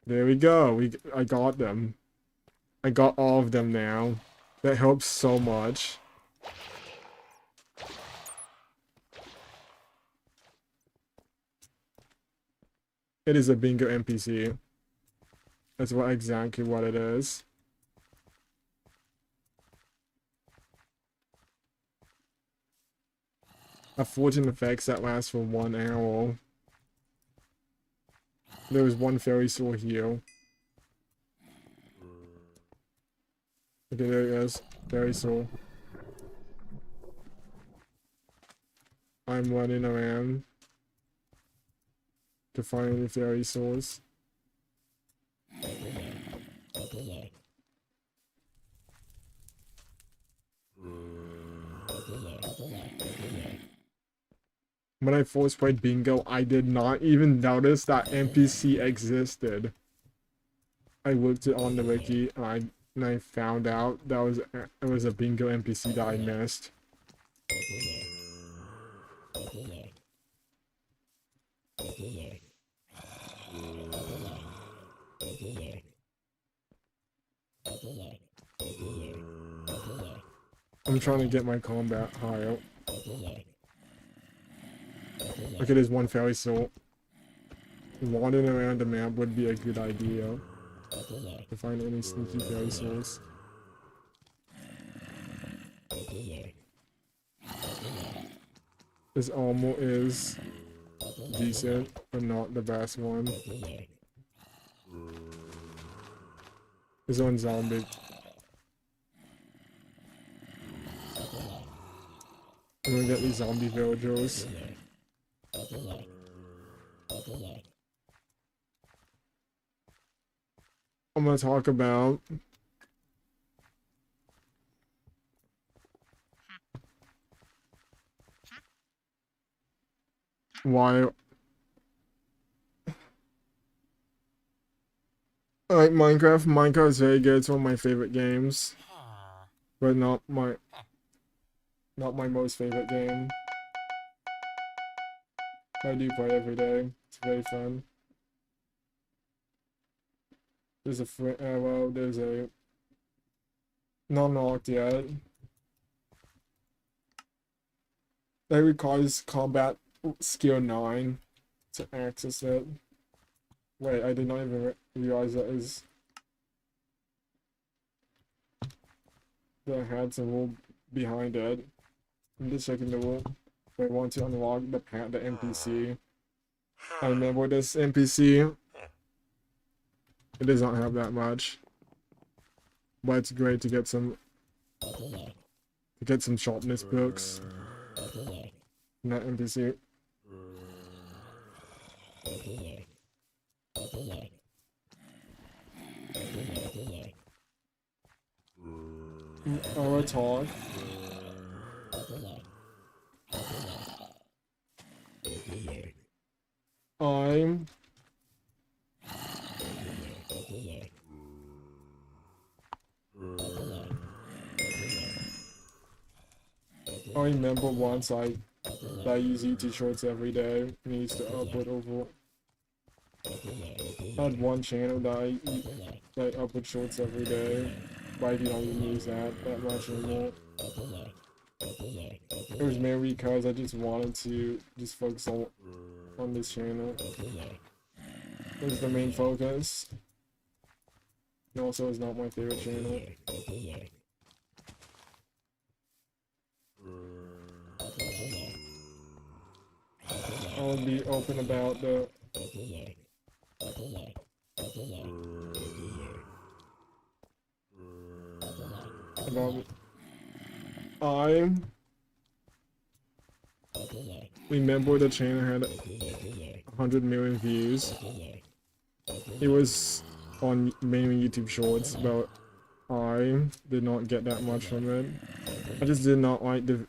There we go. I got them. I got all of them now. That helps so much. It is a bingo NPC. That's exactly what it is. A 14 effects that lasts for 1 hour. There was one fairy soul here. Okay, there he is. Fairy soul. I'm running around to find any fairy souls. When I first played bingo, I did not even notice that NPC existed. I looked it on the wiki and I found out that it was a bingo NPC that I missed. I'm trying to get my combat higher. Okay, there's one fairy soul. Wandering around the map would be a good idea to find any sneaky fairy souls. This armor is decent, but not the best one. This one's zombie. I'm gonna get these zombie villagers. I'm gonna talk about why I like Minecraft. Minecraft is very good. It's one of my favorite games, but not my most favorite game. I do play every day. It's very fun. There's a well, there's a not unlocked yet. That requires combat skill 9 to access it. Wait, I did not even realize that is the had some rule behind it. I'm just checking the rule. I want to unlock the NPC. I remember this NPC. It does not have that much, but it's great to get some sharpness books from that NPC. I will talk. I remember once I use YouTube Shorts every day and I used to upload over. I had one channel that I upload shorts every day, but I do not even use that much anymore. It was mainly because I just wanted to just focus on this channel. It was the main focus. And also, it's not my favorite channel. I'll be open about the I remember the channel had 100 million views. It was on mainly YouTube Shorts, but I did not get that much from it. I just did not like the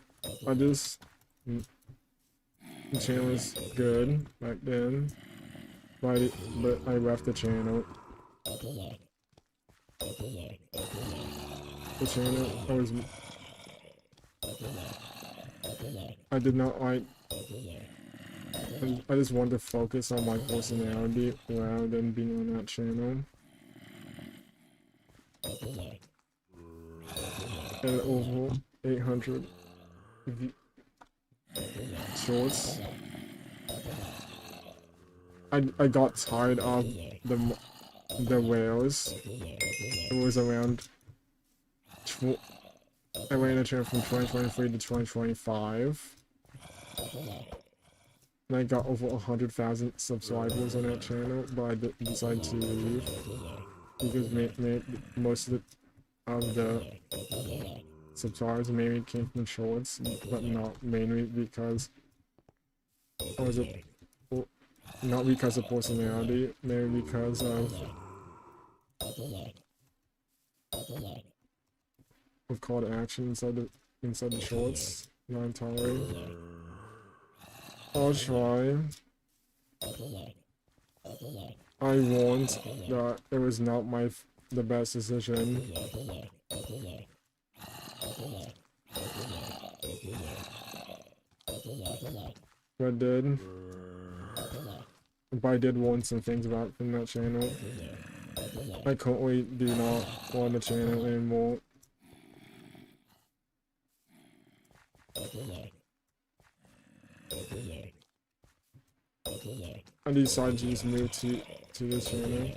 channel was good back then, but I left the channel. The channel I did not like. I just wanted to focus on my personality rather than being on that channel. And over 800 shorts. I got tired of the whales. It was around I ran a channel from 2023 to 2025. And I got over 100,000 subscribers on that channel, but I decided to leave because most of the subscribers mainly came from shorts, but not mainly because not because of personality, mainly because of call to action inside the shorts. Not entirely. I'll try. I warned that it was not the best decision. But I did warn some things about from that channel. I currently do not want the channel anymore. I decided to just move to this channel.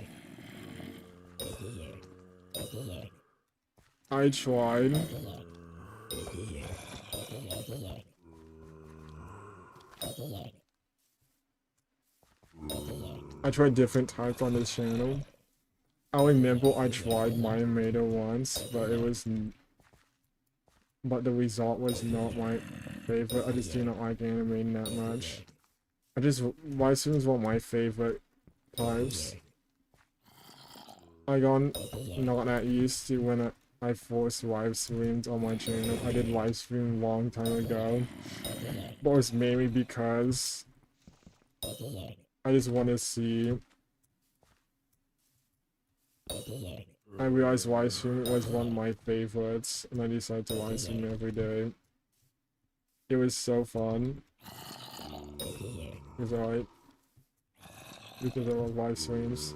I tried. I tried different types on this channel. I remember I tried Mayometer once, but but the result was not my favorite. I just do not like animating that much. Live streams were my favorite types. I got not that used to when I first live streamed on my channel. I did live stream a long time ago, but it was mainly because I just want to see. I realized live streaming was one of my favorites, and I decided to live stream every day. It was so fun. It was alright. Because I love live streams.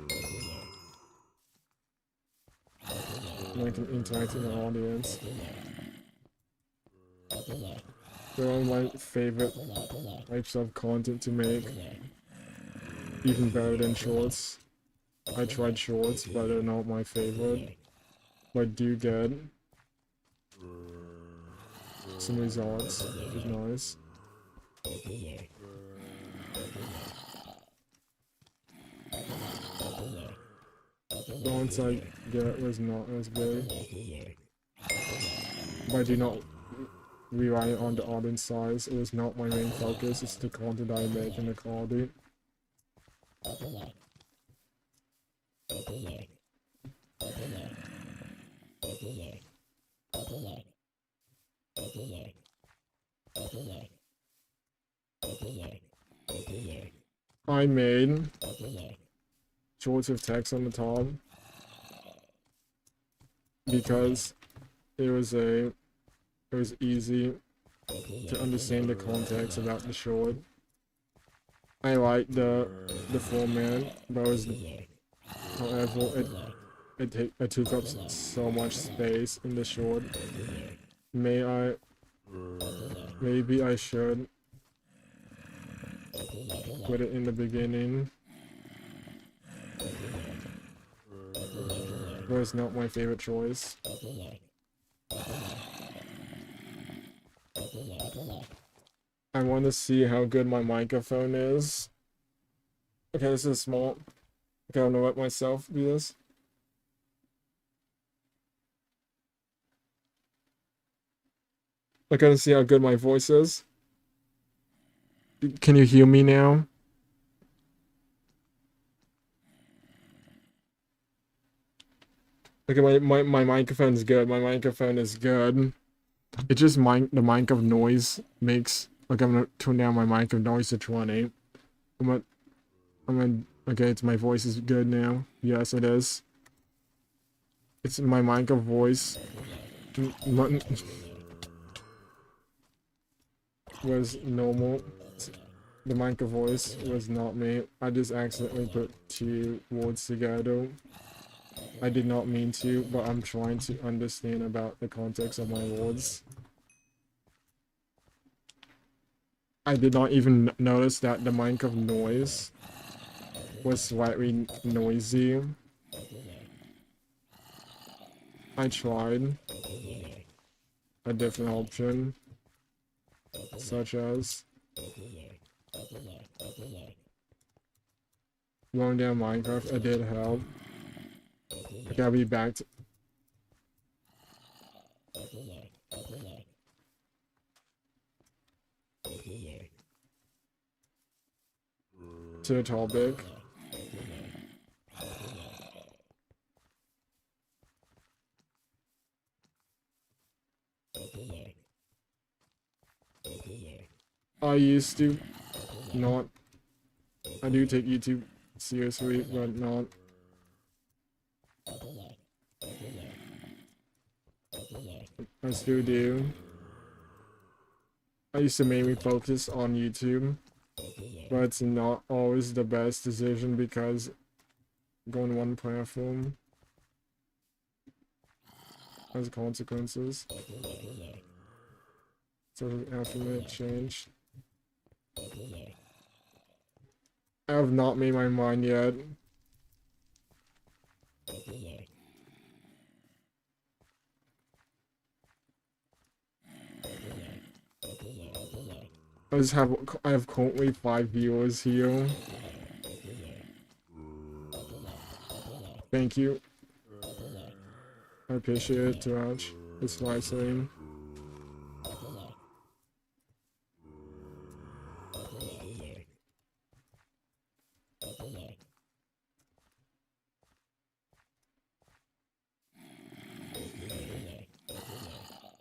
And I can interact with the audience. They're one of my favorite types of content to make. Even better than shorts. I tried shorts, but they're not my favorite. But do get some results, which is nice. The ones I get was not as good. But I do not rely on the audience size. It was not my main focus. It's the content I make and the quality. I made shorts with text on the top because it was easy to understand the context about the short. I liked the format, but however it took up so much space in the short. Maybe I should put it in the beginning. But it's not my favorite choice. I want to see how good my microphone is. Okay, this is small. Okay, I'm gonna let myself do this. I gotta see how good my voice is. Can you hear me now? Okay, my microphone's good. My microphone is good. It just the mic of noise makes. Like, I'm gonna turn down my mic of noise to 20. Okay, it's my voice is good now. Yes, it is. It's my mic of voice. Was normal. The mic of voice was not me. I just accidentally put two words together. I did not mean to, but I'm trying to understand about the context of my words. I did not even notice that the mic of noise was slightly noisy. I tried a different option, such as going down Minecraft. It did help. I gotta be back to the topic. I used to not. I do take YouTube seriously, but not. I still do. I used to mainly focus on YouTube, but it's not always the best decision because going one platform has consequences. So after that change, I have not made my mind yet. I have currently 5 viewers here. Thank you. I appreciate it too much. It's live stream.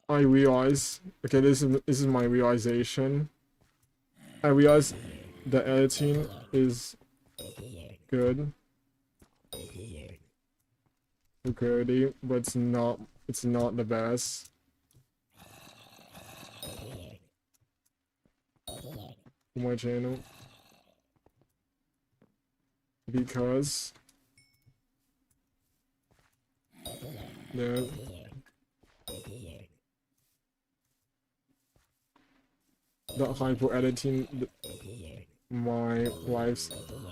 I realize, okay, this is my realization. I realize the editing is good for clarity, but it's not the best for my channel because the hyper editing my live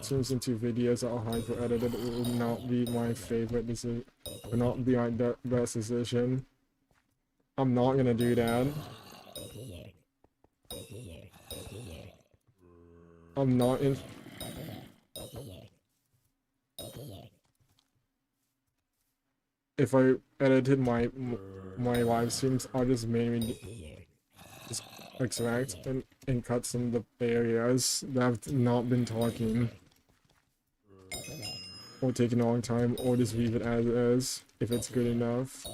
streams into videos that are hyper edited will not be my favorite decision, will not be like the best decision. I'm not gonna do that. I'm not in. If I edited my live streams, I just mainly just extract and cut some of the areas that have not been talking or taking a long time, or just leave it as is if it's good enough.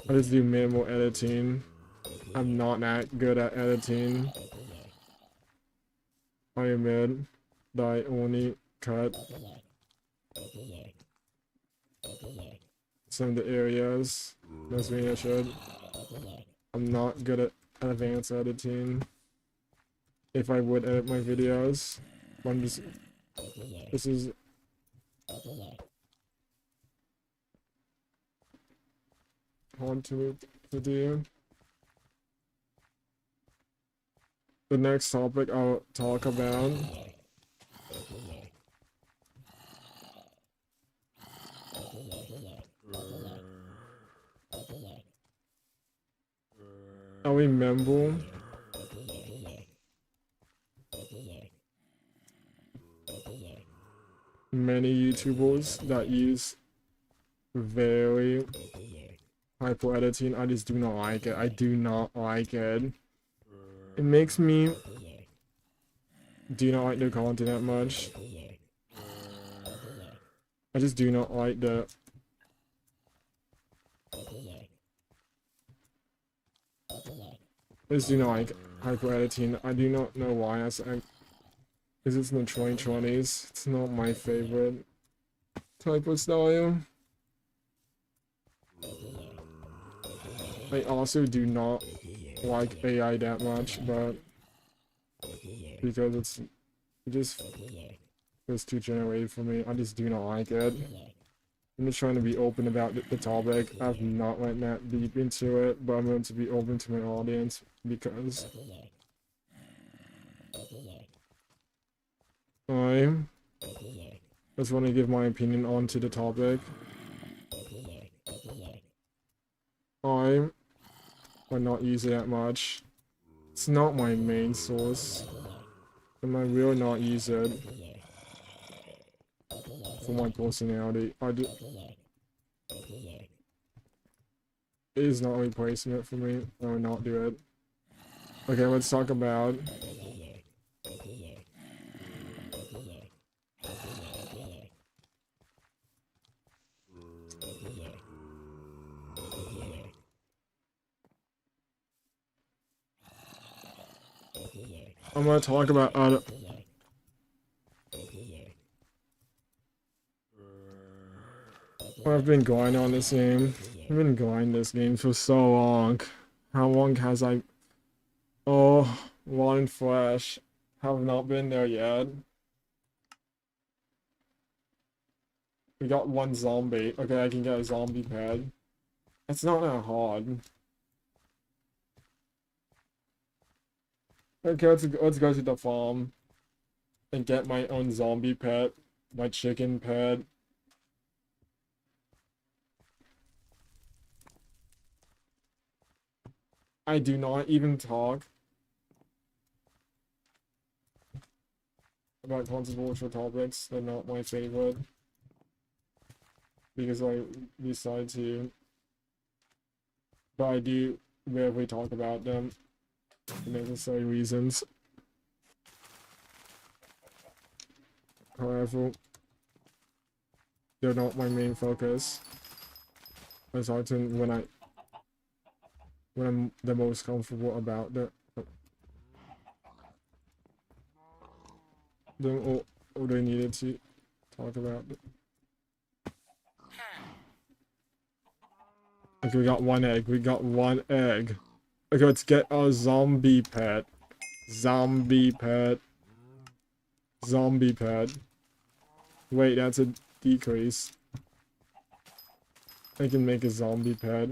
I just do minimal editing. I'm not that good at editing. I admit that I only cut some of the areas. That's me, I should. I'm not good at advanced editing. If I would edit my videos, I'm just. This is. Hard to do. The next topic I'll talk about I remember many YouTubers that use very hyper editing. I just do not like it. I do not like it. It makes me do not like their content that much. I just do not like the. I just do not like hyper editing. I do not know why. Because it's in the 2020s. It's not my favorite type of style. I also do not like AI that much, but because it just feels too generated for me. I just do not like it. I'm just trying to be open about the topic. I've not went that deep into it, but I'm going to be open to my audience because I just want to give my opinion on to the topic. I would not use it that much. It's not my main source. And I will not use it for my personality. It is not a replacement for me. I will not do it. Okay, let's talk about I'm gonna talk about I've been grinding on this game. I've been grinding this game for so long. How long has I... Oh, One Flash. Have not been there yet. We got one zombie. Okay, I can get a zombie pad. It's not that hard. Okay, let's go to the farm and get my own zombie pet, my chicken pet. I do not even talk about controversial topics. They're not my favorite. because I decide to. But I do rarely talk about them for necessary reasons. However, they're not my main focus. As often when I'm the most comfortable about the all they needed to talk about. Okay, we got one egg. We got one egg. Okay, let's get a zombie pet. Zombie pet. Zombie pet. Wait, that's a decrease. I can make a zombie pet.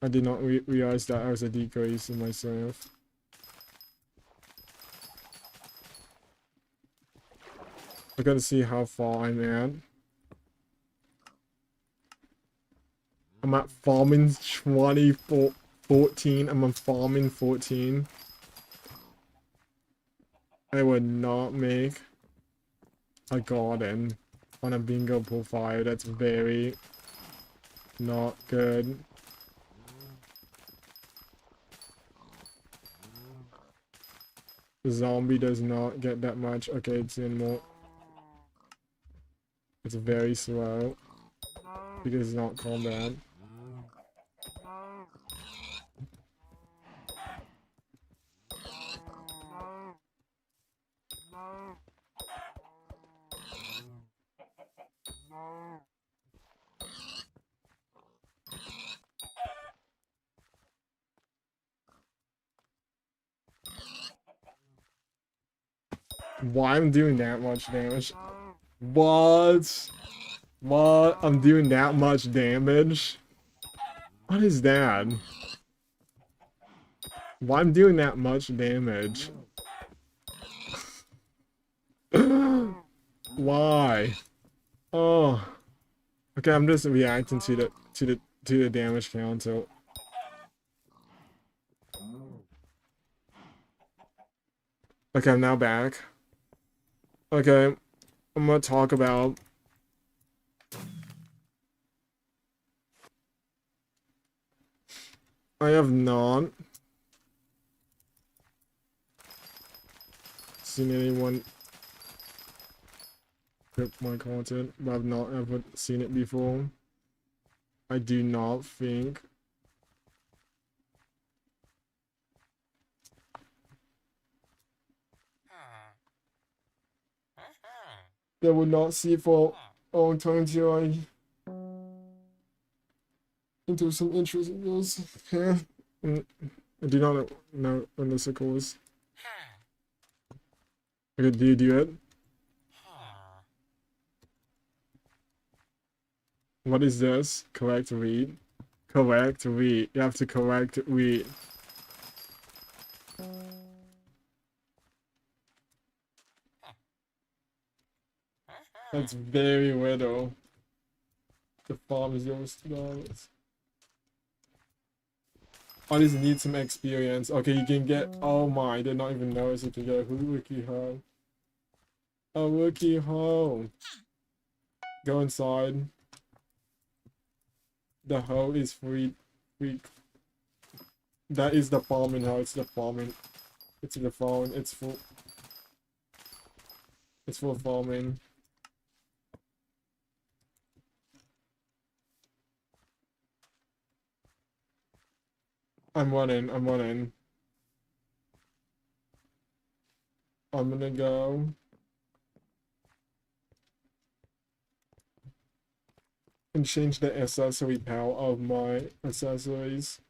I did not realize that I was a decrease in myself. I gotta see how far I'm at. I'm at farming 14. I'm on farming 14. I would not make a garden on a bingo profile. That's very not good. The zombie does not get that much. Okay, it's in more. It's very slow because it's not combat. Why I'm doing that much damage? What? What? I'm doing that much damage? What is that? Why I'm doing that much damage? Why? Oh. Okay, I'm just reacting to the damage counter. Okay, I'm now back. Okay, I'm gonna talk about I have not seen anyone rip my content, but I've not ever seen it before. I do not think they would not see it for a long time till I into some interesting goes. Okay. I do not know when this occurs. Okay, do you do it? What is this? Correct read. Correct read. You have to correct read. That's very little. The farm is yours $2. I just need some experience. Okay, you can get. Oh my, I did not even notice you can get a rookie hoe. A rookie hoe. Go inside. The hoe is free. That is the farming hoe. It's the farming. It's the farming. It's full. It's full farming. I'm running. I'm running. I'm gonna go and change the accessory power of my accessories.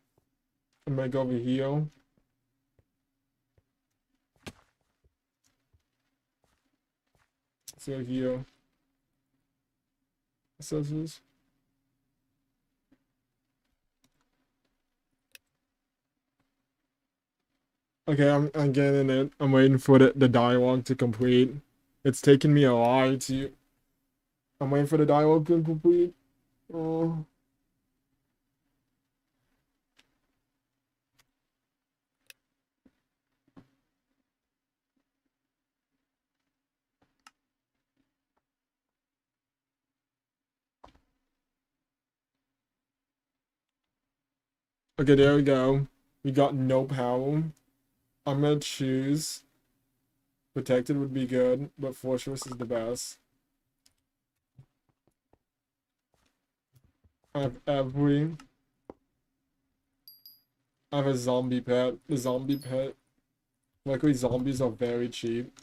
I'm gonna go over here. So here. Accessories. Okay, I'm getting it. I'm waiting for the dialogue to complete. It's taking me a while to. I'm waiting for the dialogue to complete. Oh. Okay, there we go. We got no power. I'm gonna choose protected would be good, but fortress is the best. I have I have a zombie pet. The zombie pet. Luckily, zombies are very cheap.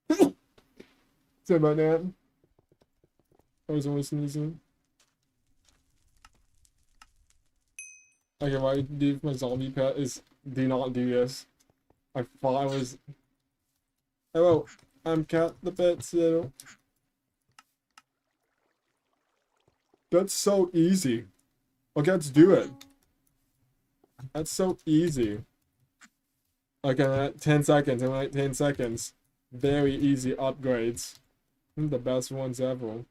Sorry about that. I was only sneezing. Okay, what I do with my zombie pet is do not do this. I thought I was. Hello, I'm Cat the Pet Sitter. That's so easy. Okay, let's do it. That's so easy. Okay, 10 seconds. I'm like 10 seconds. Very easy upgrades. The best ones ever.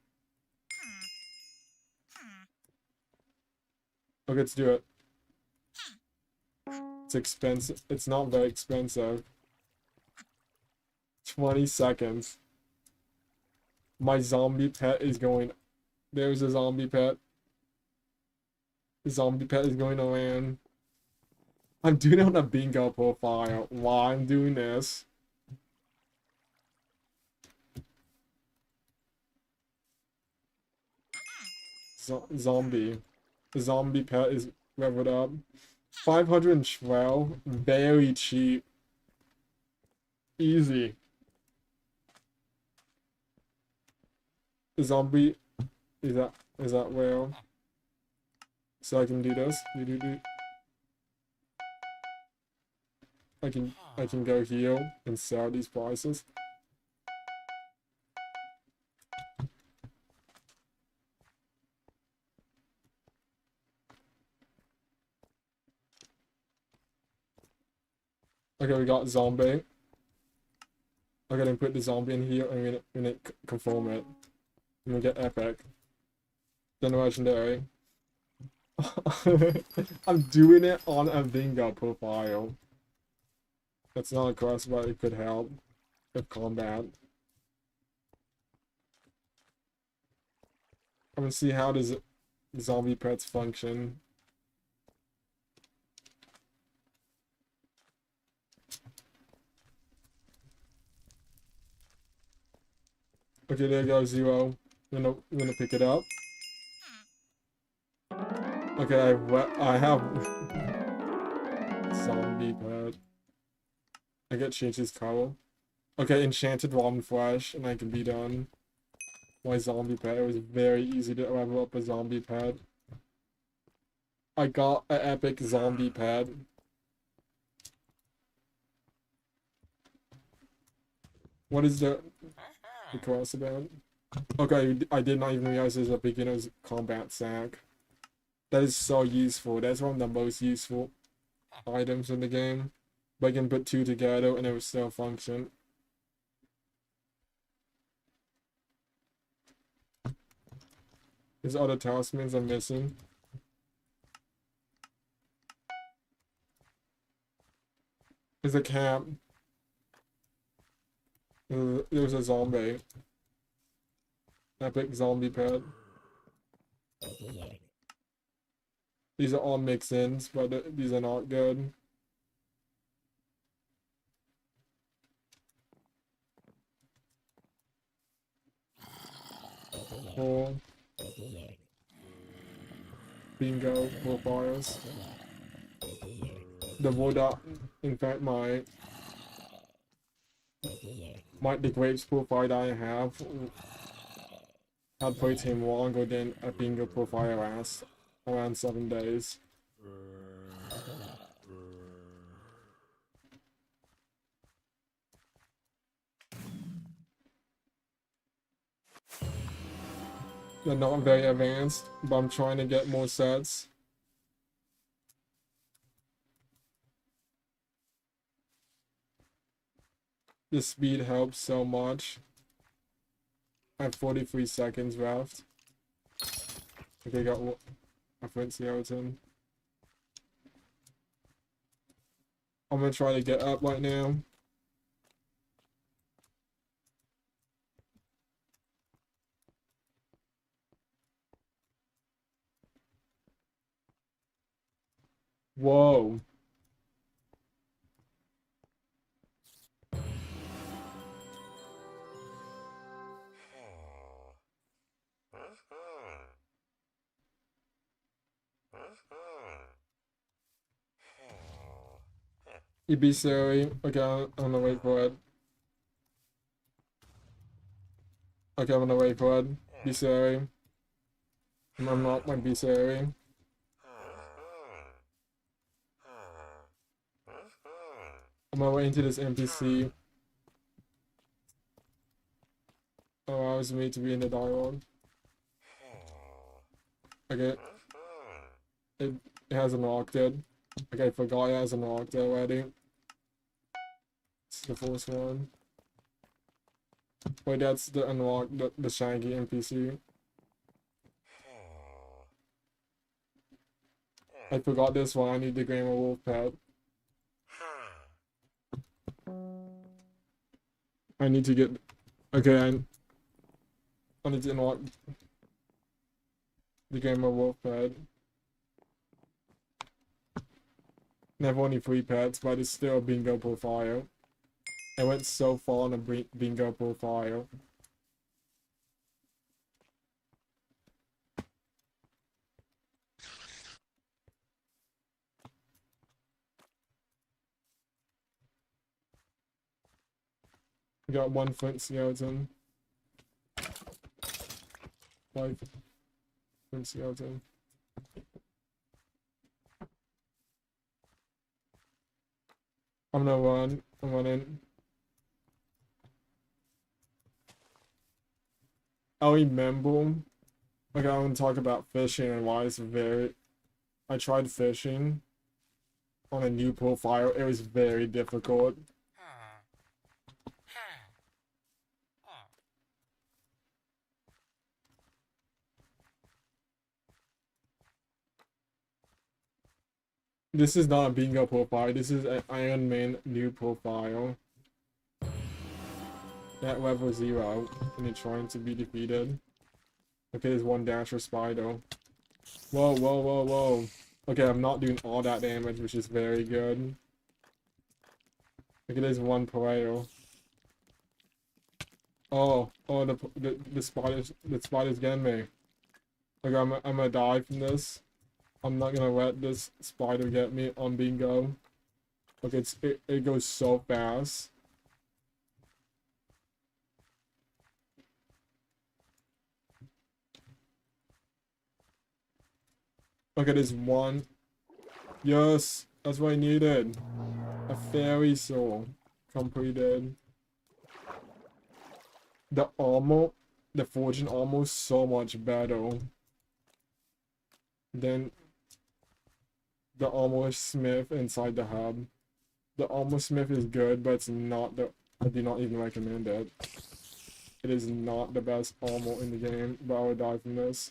Okay, let's do it. It's expensive. It's not very expensive. 20 seconds. My zombie pet is going. There's a zombie pet. The zombie pet is going around. I'm doing it on a bingo profile. Why I'm doing this? Zombie. The zombie pet is leveled up. 512. Very cheap. Easy. The zombie is that well? So I can do this. I can go here and sell these prices. Okay, we got zombie. Okay, then put the zombie in here and we're gonna conform it. And we get epic. Then legendary. I'm doing it on a bingo profile. That's not a quest, but it could help with combat. I'm gonna see how does zombie pets function. Okay, there goes 0. I'm gonna pick it up. Okay, I have zombie pet. I get change his color. Okay, enchanted rotten flesh, and I can be done. My zombie pet. It was very easy to level up a zombie pet. I got an epic zombie pet. What is the quest about? Okay, I did not even realize there's a beginner's combat sack. That is so useful. That's one of the most useful items in the game. But I can put 2 together and it will still function. There's other talismans I'm missing. There's a camp. There's a zombie. Epic zombie pet. These are all mix-ins, but these are not good. Cool. Bingo profiles. The wood up, in fact, the grapes profile I have had played him longer than a bingo profile lasts, around 7 days. They're not very advanced, but I'm trying to get more sets. The speed helps so much. I have 43 seconds left. Okay, got a Flint skeleton. I'm gonna try to get up right now. You'd be silly. Okay, I'm gonna wait for it. Okay, I'm gonna wait for it. Be silly. I'm not gonna be silly. I'm gonna wait into this NPC allows me to be in the dialogue. Okay. It has unlocked it. Okay, I forgot it has unlocked it already. It's the first one. Wait, that's the unlock, the shaggy NPC. I forgot this one. I need the Gamer Wolf pet. I need to get. Okay, I need to unlock the Gamer Wolf pet. And I have only 3 pets, but it's still a bingo profile. I went so far on a bingo profile. I got 1 flint skeleton. 5 flint skeleton. I'm gonna run. I'm running. I remember. Okay, I'm gonna talk about fishing and why it's very. I tried fishing on a new profile. It was very difficult. This is not a bingo profile. This is an Iron Man new profile. At level 0, and you're trying to be defeated. Okay, there's 1 dasher spider. Whoa, whoa, whoa, whoa. Okay, I'm not doing all that damage, which is very good. Okay, there's 1 player. Oh, the spider's getting me. Okay, I'm gonna die from this. I'm not gonna let this spider get me on bingo. Okay, it goes so fast. Okay, there's 1. Yes, that's what I needed. A fairy soul. Completed. The armor, the fortune armor is so much better than the armor smith inside the hub. The armor smith is good, but it's not the. I do not even recommend it. It is not the best armor in the game, but I would die from this.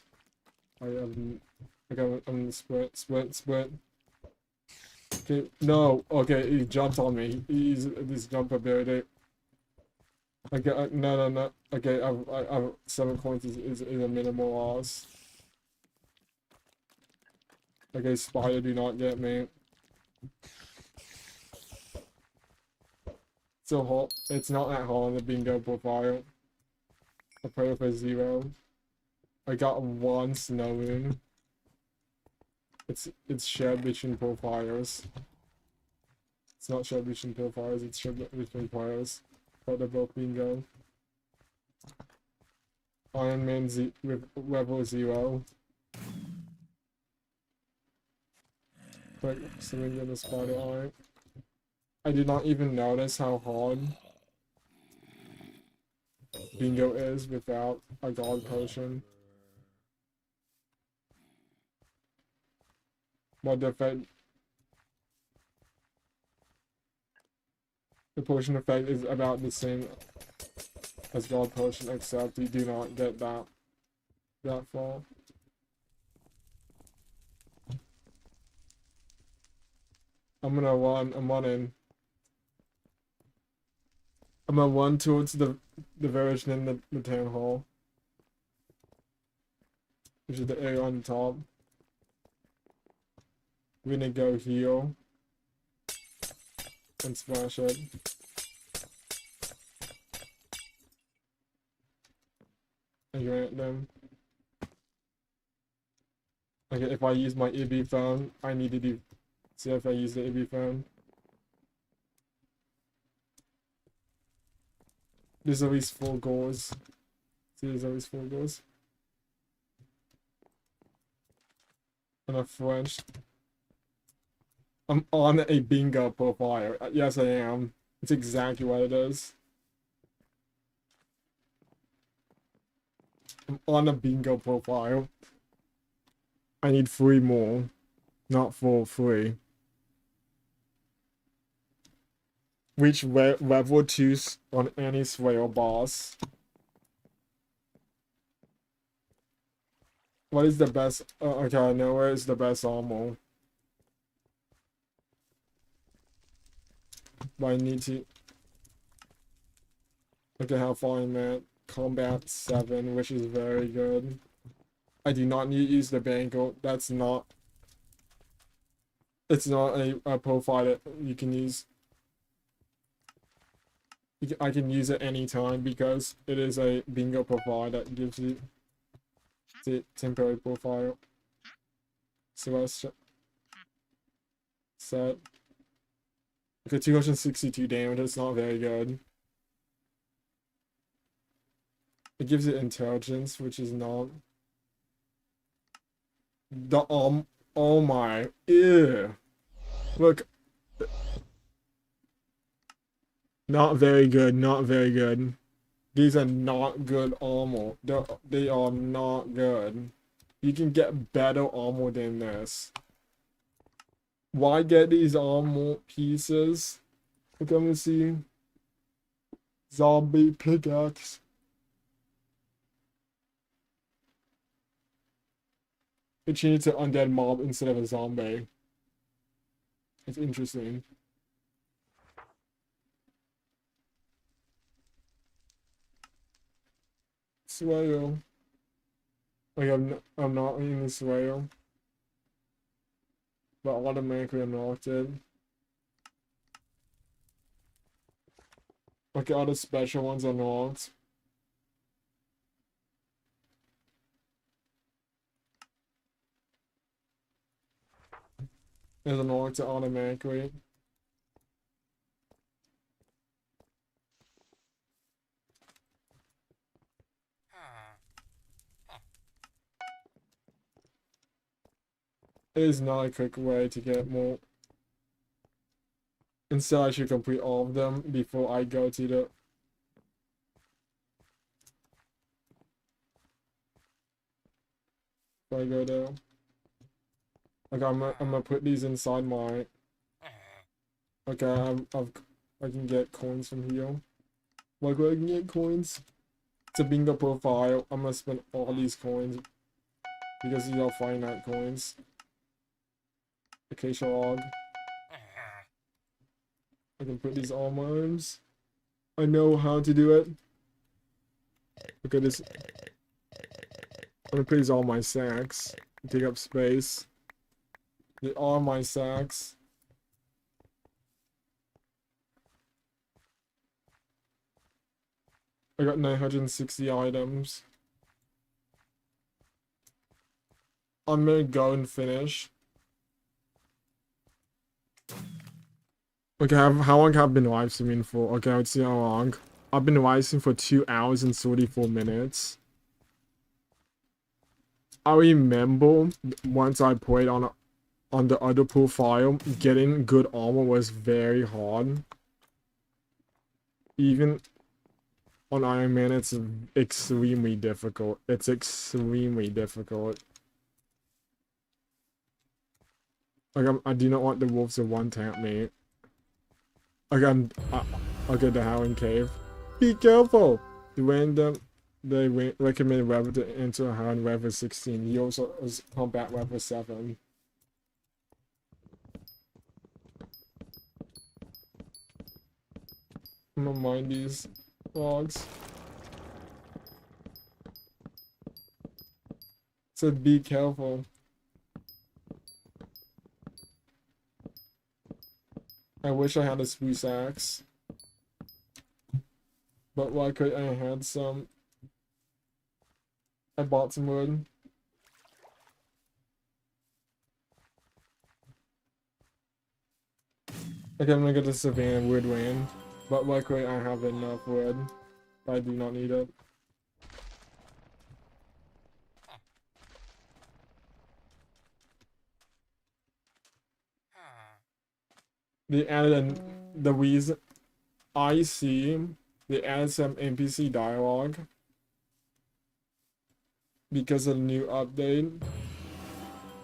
I have. Okay, I'm gonna sprint. Okay, no. Okay, he jumped on me. He's this jump ability. Okay, no. Okay, I've 7 points is a minimal loss. Okay, spider, do not get me. So hot. It's not that hard on the bingo profile. I play for 0. I got 1 snow moon. It's shared between profiles. It's not shared between profiles. It's shared between players. But they're both bingo. Iron Man with level 0. Like swing in the spider eye. I did not even notice how hard bingo is without a god potion. But the potion effect is about the same as god potion, except you do not get that far. I'm gonna run. I'm running. I'm gonna run towards the version in the town hall, which is the area on the top. We're gonna go heal and smash it. And grant them. Okay, if I use my EB phone, I need to do. See if I use the EB phone. There's always 4 goals. See, there's always 4 goals. And a French. I'm on a bingo profile. Yes, I am. It's exactly what it is. I'm on a bingo profile. I need 3 more. Not 4, 3. Reach level 2 on any swale boss. What is the best? Okay, I know where is the best armor. But I need to... Look at how far I'm at. Combat 7, which is very good. I do not need to use the bangle. That's not... It's not a profile that you can use. I can use it anytime because it is a bingo profile that gives you the temporary profile. Celestial set. Okay, 262 damage. It's not very good. It gives it intelligence, which is not. The oh my, ew. Look. Not very good, not very good. These are not good armor. They are not good. You can get better armor than this. Why get these armor pieces? Look, I'm gonna see. Zombie pickaxe. It changed to undead mob instead of a zombie. It's interesting. Swale. Like I'm not in the swale. But automatically unlocked it. Okay, all the special ones unlocked. It's unlocked automatically. It is not a quick way to get more. Instead, I should complete all of them before I go to the... Before I go there. Okay, I'm gonna put these inside my... Okay, I can get coins from here. Like, where I can get coins? It's a bingo profile. I'm gonna spend all these coins. Because these are finite coins. Acacia log. I can put these all mines. I know how to do it. Look at this. I'm gonna put these all my sacks. Take up space. They are my sacks. I got 960 items. I'm gonna go and finish. Okay, how long have I been live streaming for? Okay, let's see how long. I've been live streaming for 2 hours and 34 minutes. I remember once I played on the other profile, getting good armor was very hard. Even on Iron Man, it's extremely difficult. It's extremely difficult. Like, I do not want the wolves to one-tap me. Like, okay, the Howling Cave. Be careful! They recommend level to enter Howling level 16. He also is combat level 7. I'm gonna mind these logs. So be careful. I wish I had a spruce axe. But luckily I had some. I bought some wood. Okay, I'm gonna go to Savannah Woodland. But luckily I have enough wood. I do not need it. They added the reason I see they added some NPC dialogue because of the new update.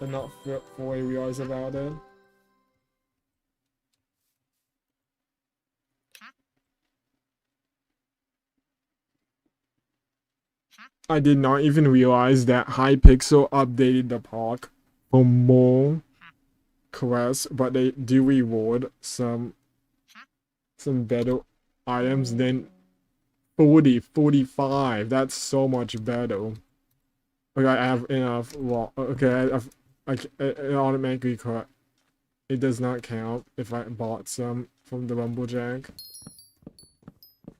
I'm not fully realized about it. I did not even realize that Hypixel updated the park for more quests, but they do reward some better items than 45. That's so much better. Okay, I have enough. Well, okay, it automatically correct. It does not count if I bought some from the Rumblejack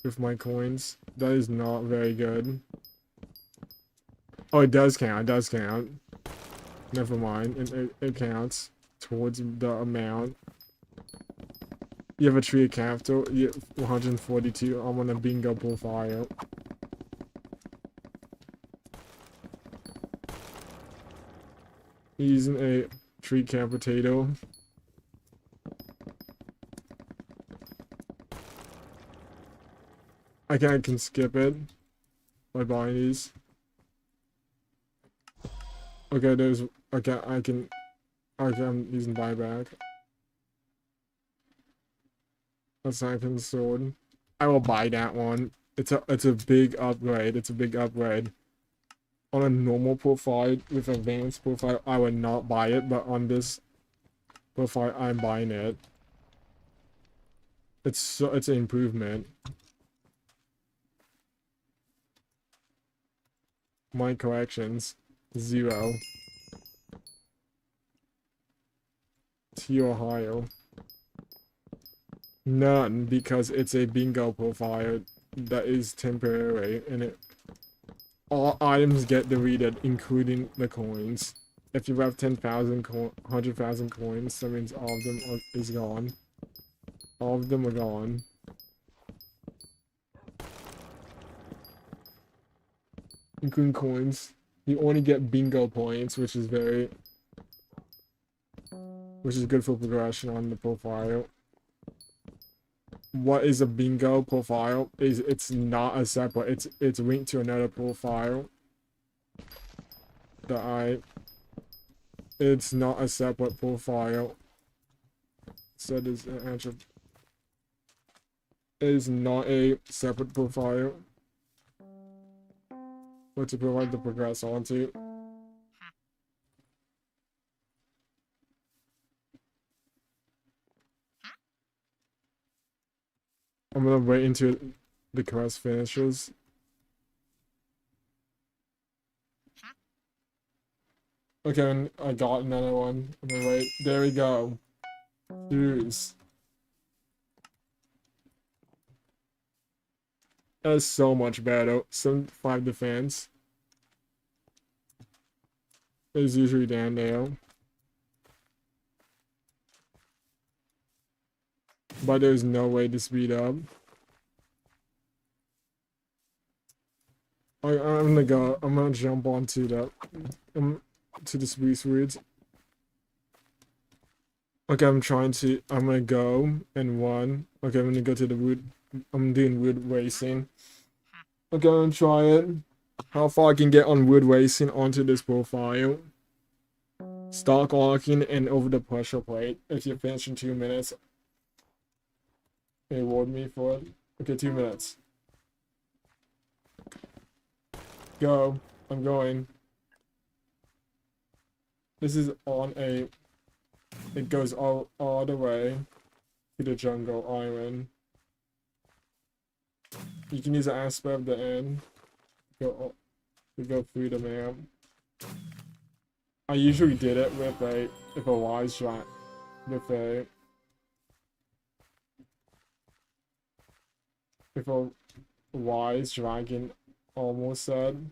with my coins. That is not very good. Oh, it does count. It does count. Never mind. It counts towards the amount. You have a tree of capital. You have 142. I'm on a bingo profile. Using a tree cap potato. I can skip it by buying these. Okay, there's okay. I'm using buyback. A second sword. I will buy that one. It's a big upgrade. It's a big upgrade. On a normal profile with advanced profile, I would not buy it, but on this profile, I'm buying it. It's an improvement. My collections 0. T Ohio. None, because it's a bingo profile that is temporary, and all items get deleted, including the coins. If you have 10,000 100,000 coins, that means all of them is gone. All of them are gone. Including coins. You only get bingo points, which is good for progression on the profile. What is a bingo profile? It's not a separate. It's linked to another profile. It's not a separate profile. So there's an actual. It is not a separate profile. What to provide the progress onto. I'm gonna wait until the quest finishes. Okay, and I got another one. I'm gonna wait. There we go. Jeez. That's so much better. 75 defense. It's usually down there. But there's no way to speed up. I'm gonna jump onto the to the sweet words. Okay, I'm gonna go and run. Okay, I'm gonna go to the wood. I'm doing wood racing. Okay, I'm gonna try it. How far I can get on wood racing onto this profile. Start locking and over the pressure plate. If you finish in 2 minutes, reward me for it. Okay, 2 minutes. Go. I'm going. This is on a. It goes all the way to the jungle island. You can use the aspect of the end to go through the map. I usually did it with a wise shot with a wise dragon almost said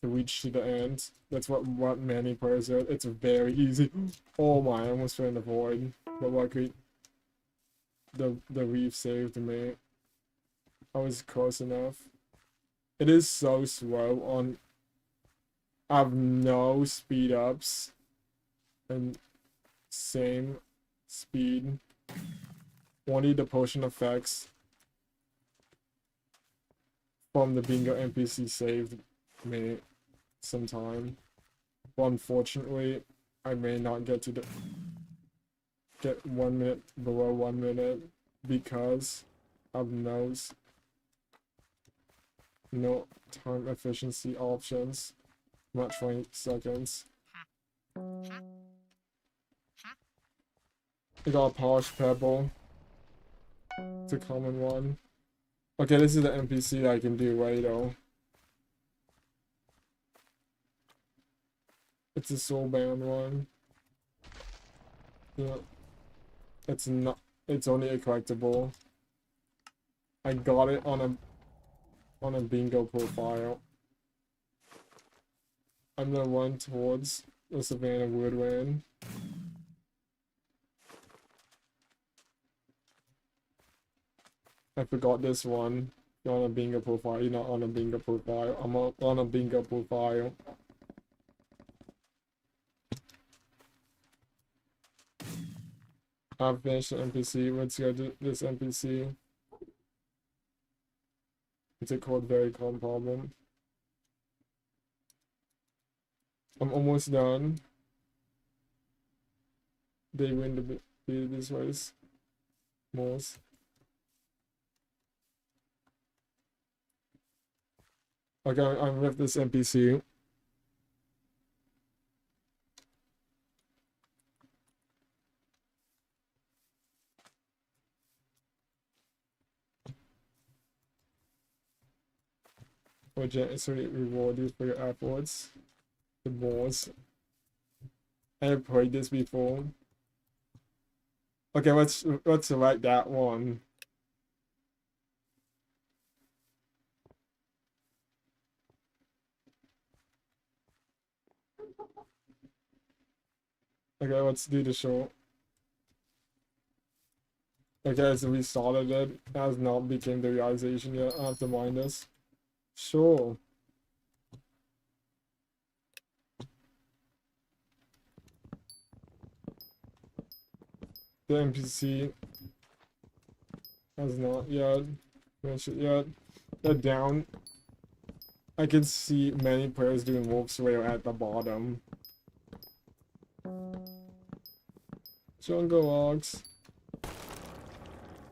to reach to the end. That's what many players said. It's very easy. Oh my, I almost fell in the void. But luckily the reef saved me. I was close enough. It is so slow on. I have no speed ups and same speed. Only the potion effects from the bingo NPC saved me some time. But unfortunately, I may not get 1 minute below 1 minute because of no time efficiency options. Not 20 seconds. I got a polished pebble. It's a common one. Okay, this is the NPC that I can do though. It's a soulbound one. Yeah. It's not. It's only a collectible. I got it on a bingo profile. I'm gonna run towards the Savannah Woodland. I forgot this one. You're on a bingo profile. You're not on a bingo profile. I'm on a bingo profile. I've finished the NPC. Let's go to this NPC. It's a very common problem. I'm almost done. They win the this race. Most. Okay, I'm with this NPC. Or generously reward you for your efforts. The boss. I have played this before. Okay, let's select that one. Okay, let's do the show. Okay, so we started it. It has not become the realization yet. I have to mind this. Sure. The NPC has not yet finished it yet. They're down. I can see many players doing Wolf's Rail at the bottom. Jungle logs.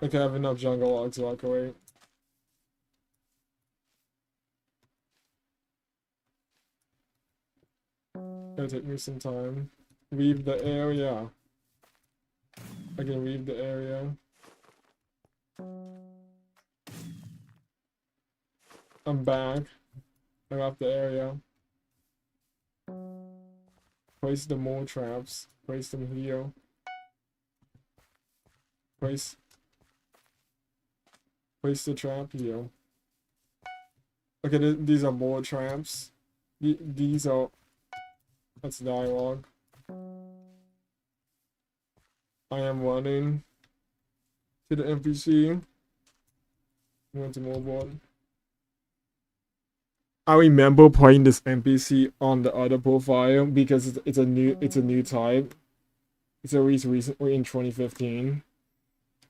Okay, I have enough jungle logs, luckily. It'll take me some time. Leave the area. I can leave the area. I'm back. I left the area. Place the mole traps. Place them here. Place the trap here. Okay, these are mole traps. These are... That's dialogue. I am running to the NPC. Went to mobile. I remember playing this NPC on the other profile because it's a new type. It's released recently in 2015.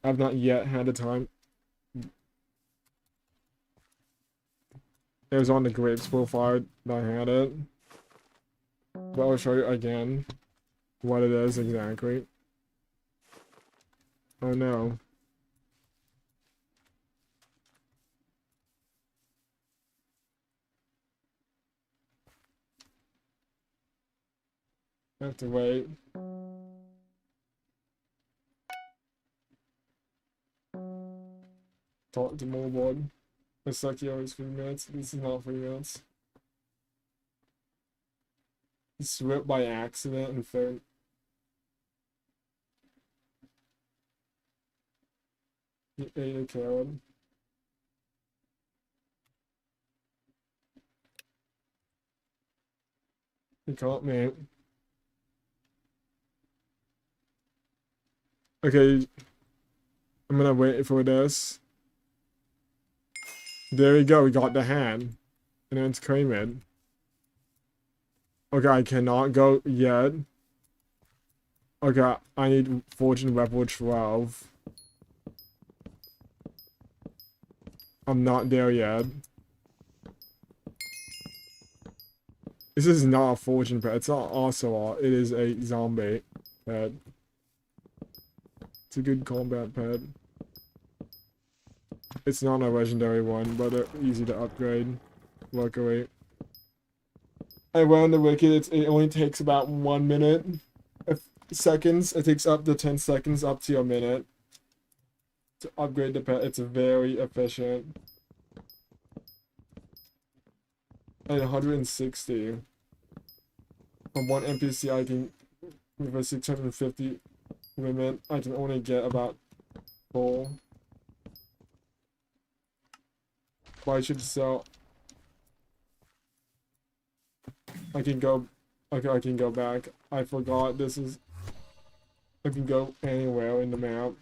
I've not yet had the time. It was on the Grapes profile that I had it. But I'll show you again what it is exactly. Oh no. I have to wait. Talk to mobile. It's like always 3 minutes. This is not 3 minutes. He slipped by accident and fell. He ate a carrot. He caught me. Okay. I'm gonna wait for this. There we go, we got the hand. And then it's claim it. Okay, I cannot go yet. Okay, I need fortune level 12. I'm not there yet. This is not a fortune pet. It's not ocelot. It is a zombie pet. It's a good combat pet. It's not a legendary one, but they're easy to upgrade. Luckily. I wound the wicked. It only takes about 1 minute. Seconds. It takes up to 10 seconds up to a minute to upgrade the pet. It's very efficient. And 160. From one NPC I can, with a 650 limit, I can only get about 4. But I should sell. I can go. Okay, I can go back. I forgot this is. I can go anywhere in the map.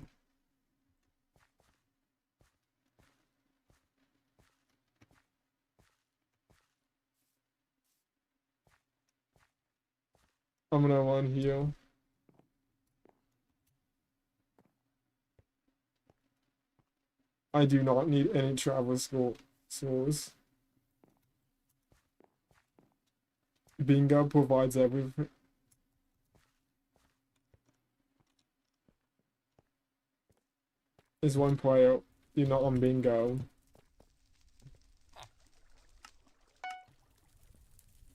I'm gonna run here. I do not need any travel schools. Bingo provides everything. Is one player. You're not on bingo.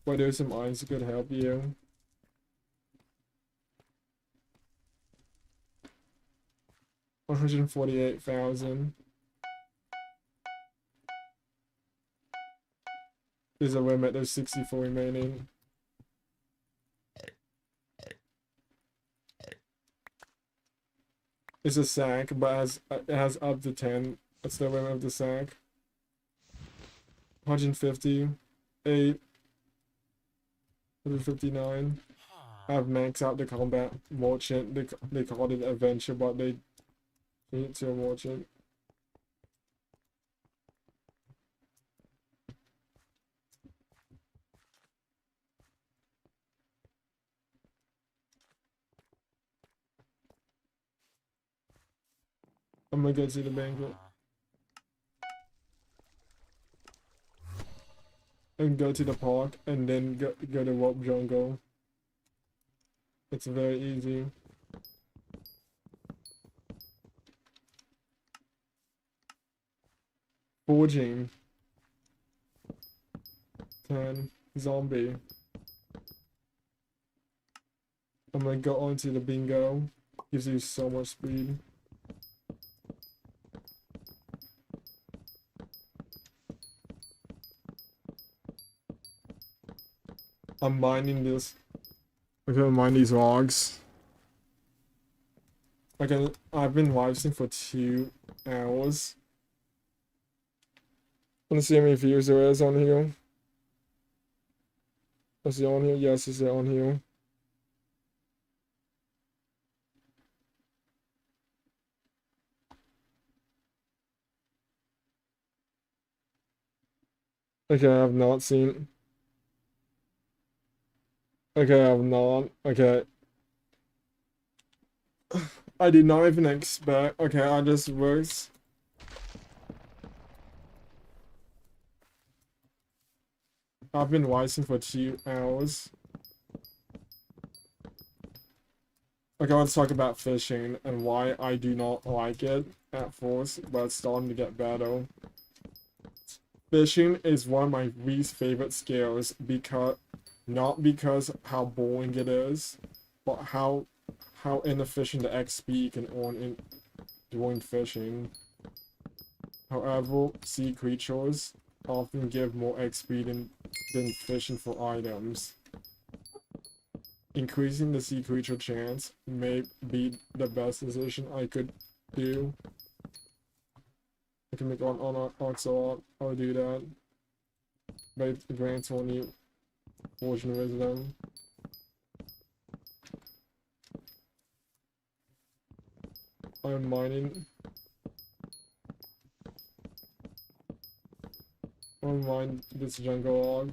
But there's some items that could help you. $148,000. There's a limit. There's 64 remaining. It's a sack, but it has up to 10. That's the limit of the sack. 150, 8, 159. I've maxed out the combat merchant. They called it adventure, but they changed it to a merchant. I'm gonna go to the banquet. And go to the park, and then go to Warp Jungle. It's very easy. Forging. 10. Zombie. I'm gonna go onto the bingo. Gives you so much speed. I'm mining this. I'm gonna mine these logs. I've been live streaming for 2 hours. Wanna see how many views there is on here? Is it on here? Yes, is it on here? Okay, I have not seen. Okay, I have not. Okay. I did not even expect. Okay, I just works. I've been watching for 2 hours. Okay, let's talk about fishing and why I do not like it at first, but it's starting to get better. Fishing is one of my least favorite skills because not because how boring it is, but how inefficient the XP you can earn in doing fishing. However, sea creatures often give more XP than fishing for items. Increasing the sea creature chance may be the best decision I could do. I can make one on Oxalot. I'll do that. But it grants only Fortune Wisdom. I'm mining. Don't mind this jungle log.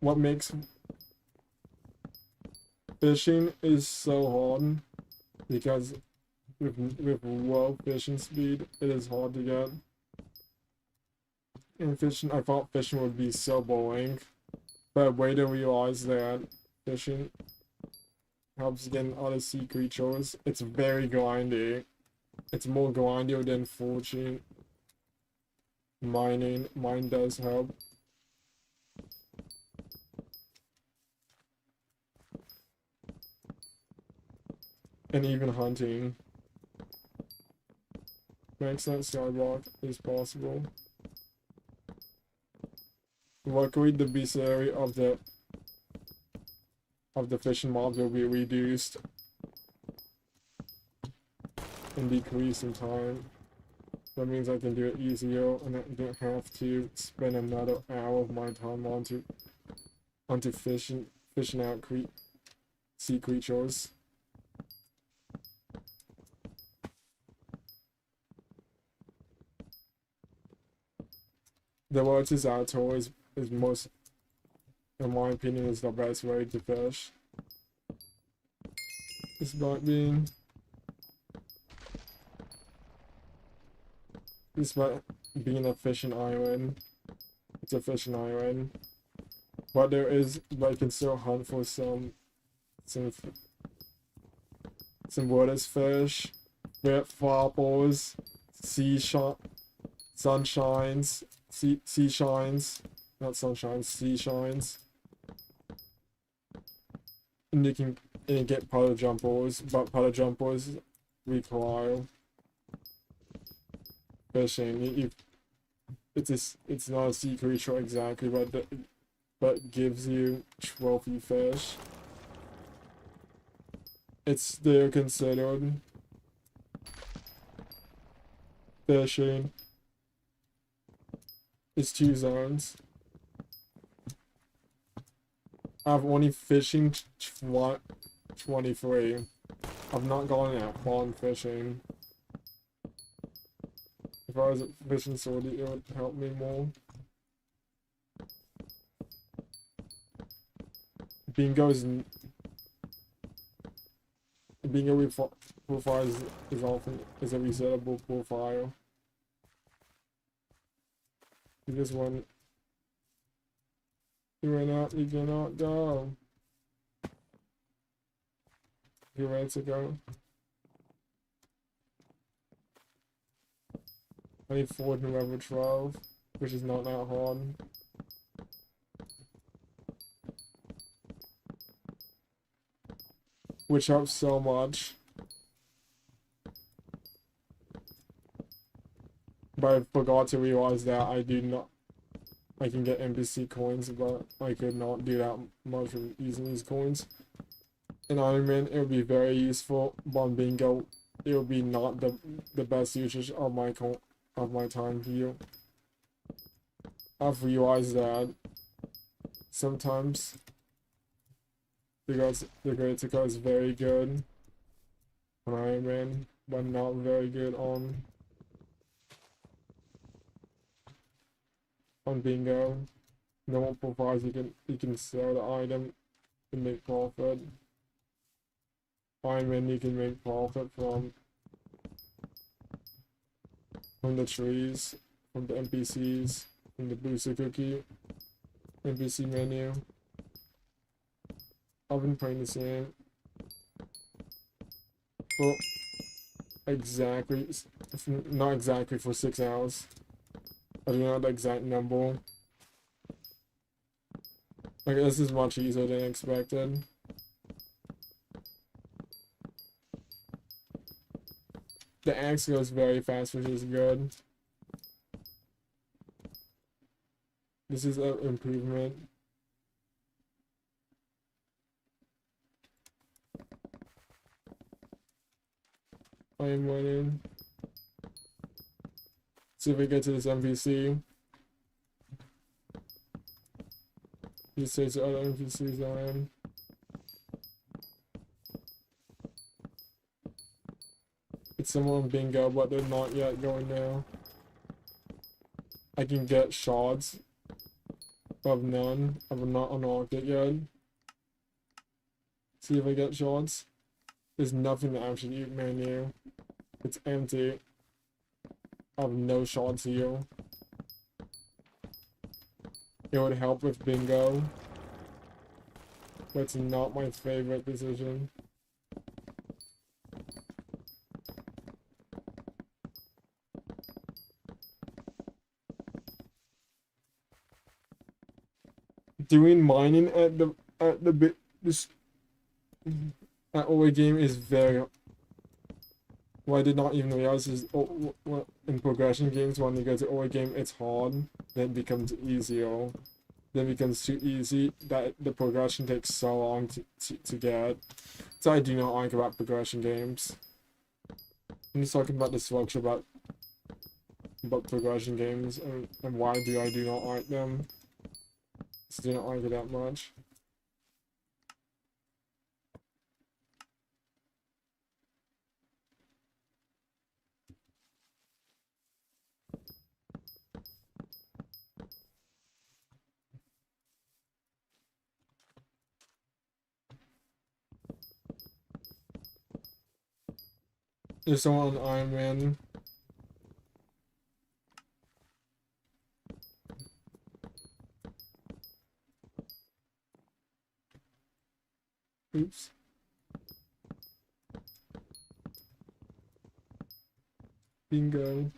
What makes fishing is so hard because with low fishing speed, it is hard to get. In fishing, I thought fishing would be so boring, but I way to realize that fishing helps getting other sea creatures. It's very grindy. It's more grindier than fortune. Mine does help. And even hunting. Makes that Skyblock is possible. Luckily, the bestiary of the fishing mobs will be reduced and decrease in time. That means I can do it easier, and I don't have to spend another hour of my time onto fishing out sea creatures. The largest outdoor is most, in my opinion, is the best way to fish. Despite being a fishing island, it's a fishing island. But you can still hunt for some water fish, red floppers, sea shines, and you can get puddle jumpers, but puddle jumpers require fishing. It's not a sea creature exactly, but gives you trophy fish. It's still considered fishing. It's 2 zones. I've only fishing 23. I've not gone out pond fishing. If I was at fishing sortie, it would help me more. Bingo profile is often a resettable profile. This one, you cannot go. You ready to go? I need 4 to level 12, which is not that hard. Which helps so much. But I forgot to realize that I can get NPC coins, but I could not do that much with using these coins. In Iron Man, it would be very useful, but on Bingo, it would be not the best usage of my time here. I've realized that sometimes because the critical is very good on Iron Man, but not very good on Bingo. No one provides you can sell the item and make profit. Iron Man, you can make profit from the trees, from the NPCs, from the booster cookie, NPC menu. I've been playing the same for not exactly for 6 hours. I don't know the exact number. Okay, this is much easier than expected. The axe goes very fast, which is good. This is an improvement. I am winning. See if we get to this NPC. He says other NPCs I am. It's someone bingo, but they're not yet going now. I can get shards of none. I've not unlocked it yet. See if I get shards. There's nothing to attribute menu. It's empty. I have no shards here. It would help with bingo, but it's not my favorite decision. Doing mining at the bit this at OA game is very. What I did not even realize is in progression games when you go to OA game it's hard, then it becomes easier. Then it becomes too easy that the progression takes so long to get. So I do not like about progression games. I'm just talking about the structure about progression games and why do I do not like them. Just do not like it that much. There's someone on Iron Man. Oops. Bingo.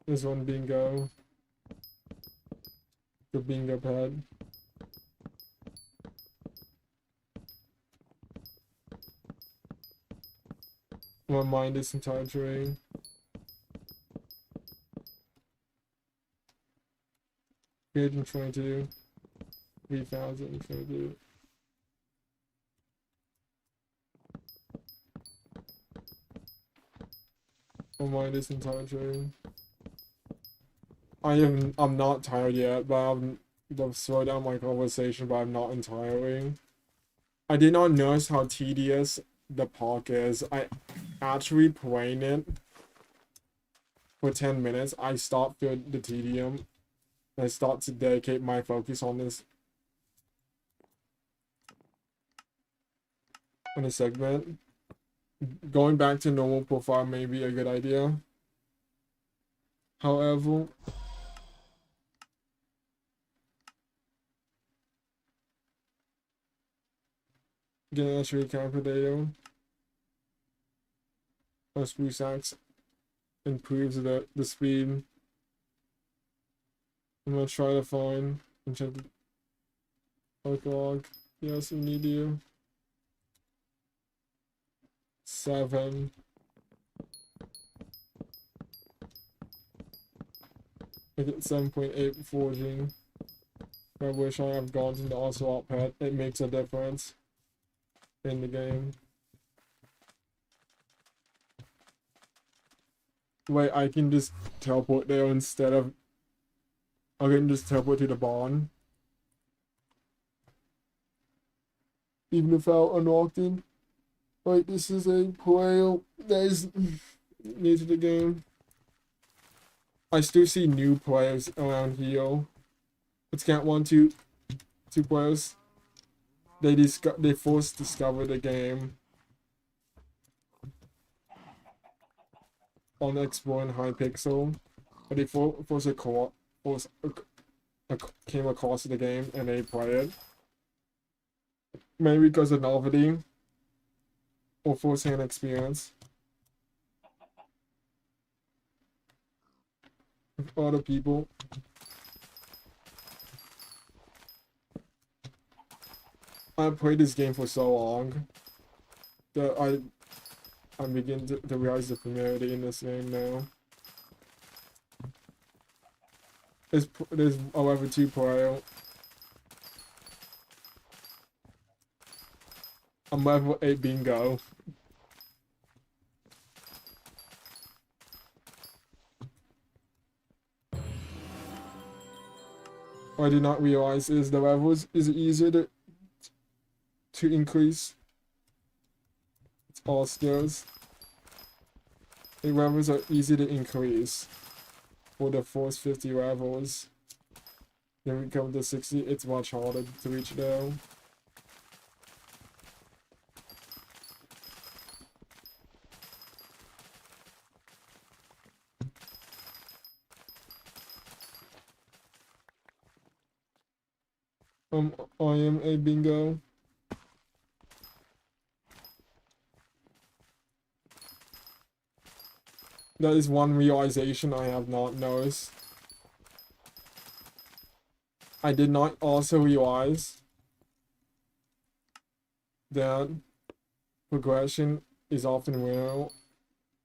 There's one bingo. The bingo pad. My mind is entire terrain. Good and 22. 3,022. My mind is entire terrain. I'm not tired yet, but I've slowed down my conversation, but I'm not entirely. I did not notice how tedious the park is. I actually playing it for 10 minutes. I stopped the tedium. I start to dedicate my focus on this segment. Going back to normal profile may be a good idea. However, getting a tree can potato or spruce axe improves the speed. I'm gonna try to find and check the log. Yes, we need you. 7. I get 7.8 forging. I wish I have gone to the Ocelot pet. It makes a difference in the game. Wait, I can just teleport there instead of... I can just teleport to the barn. Even if I unlocked it. Wait, this is a player that is new to the game. I still see new players around here. It's can't 1, 2 players. They first discovered the game on exploring Hypixel. But they first came across the game and they played it. Maybe because of novelty or first-hand experience with other people. I played this game for so long that I'm beginning to realize the familiarity in this game now. There's however 2 player. I'm level 8 bingo. what I did not realize is the levels is easier to increase. It's all skills. The levels are easy to increase for the first 50 levels. Then we come to 60, it's much harder to reach though. I am a bingo. That is one realization I have not noticed. I did not also realize that progression is often random.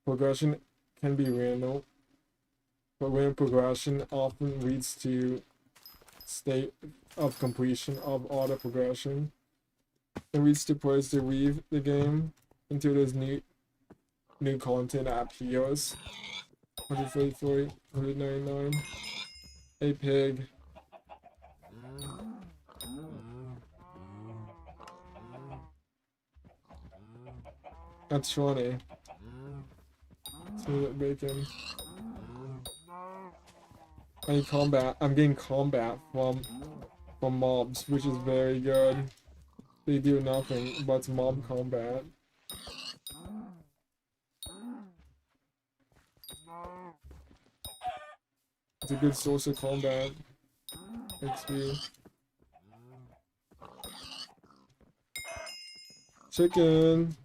Progression can be random, but random progression often leads to state of completion of auto progression. It leads to players to leave the game until there's new content that appears. 143, 199. A pig. That's funny. Smooth bacon. I'm getting combat from mobs, which is very good. They do nothing but mob combat. It's a good source of combat. XP. Chicken.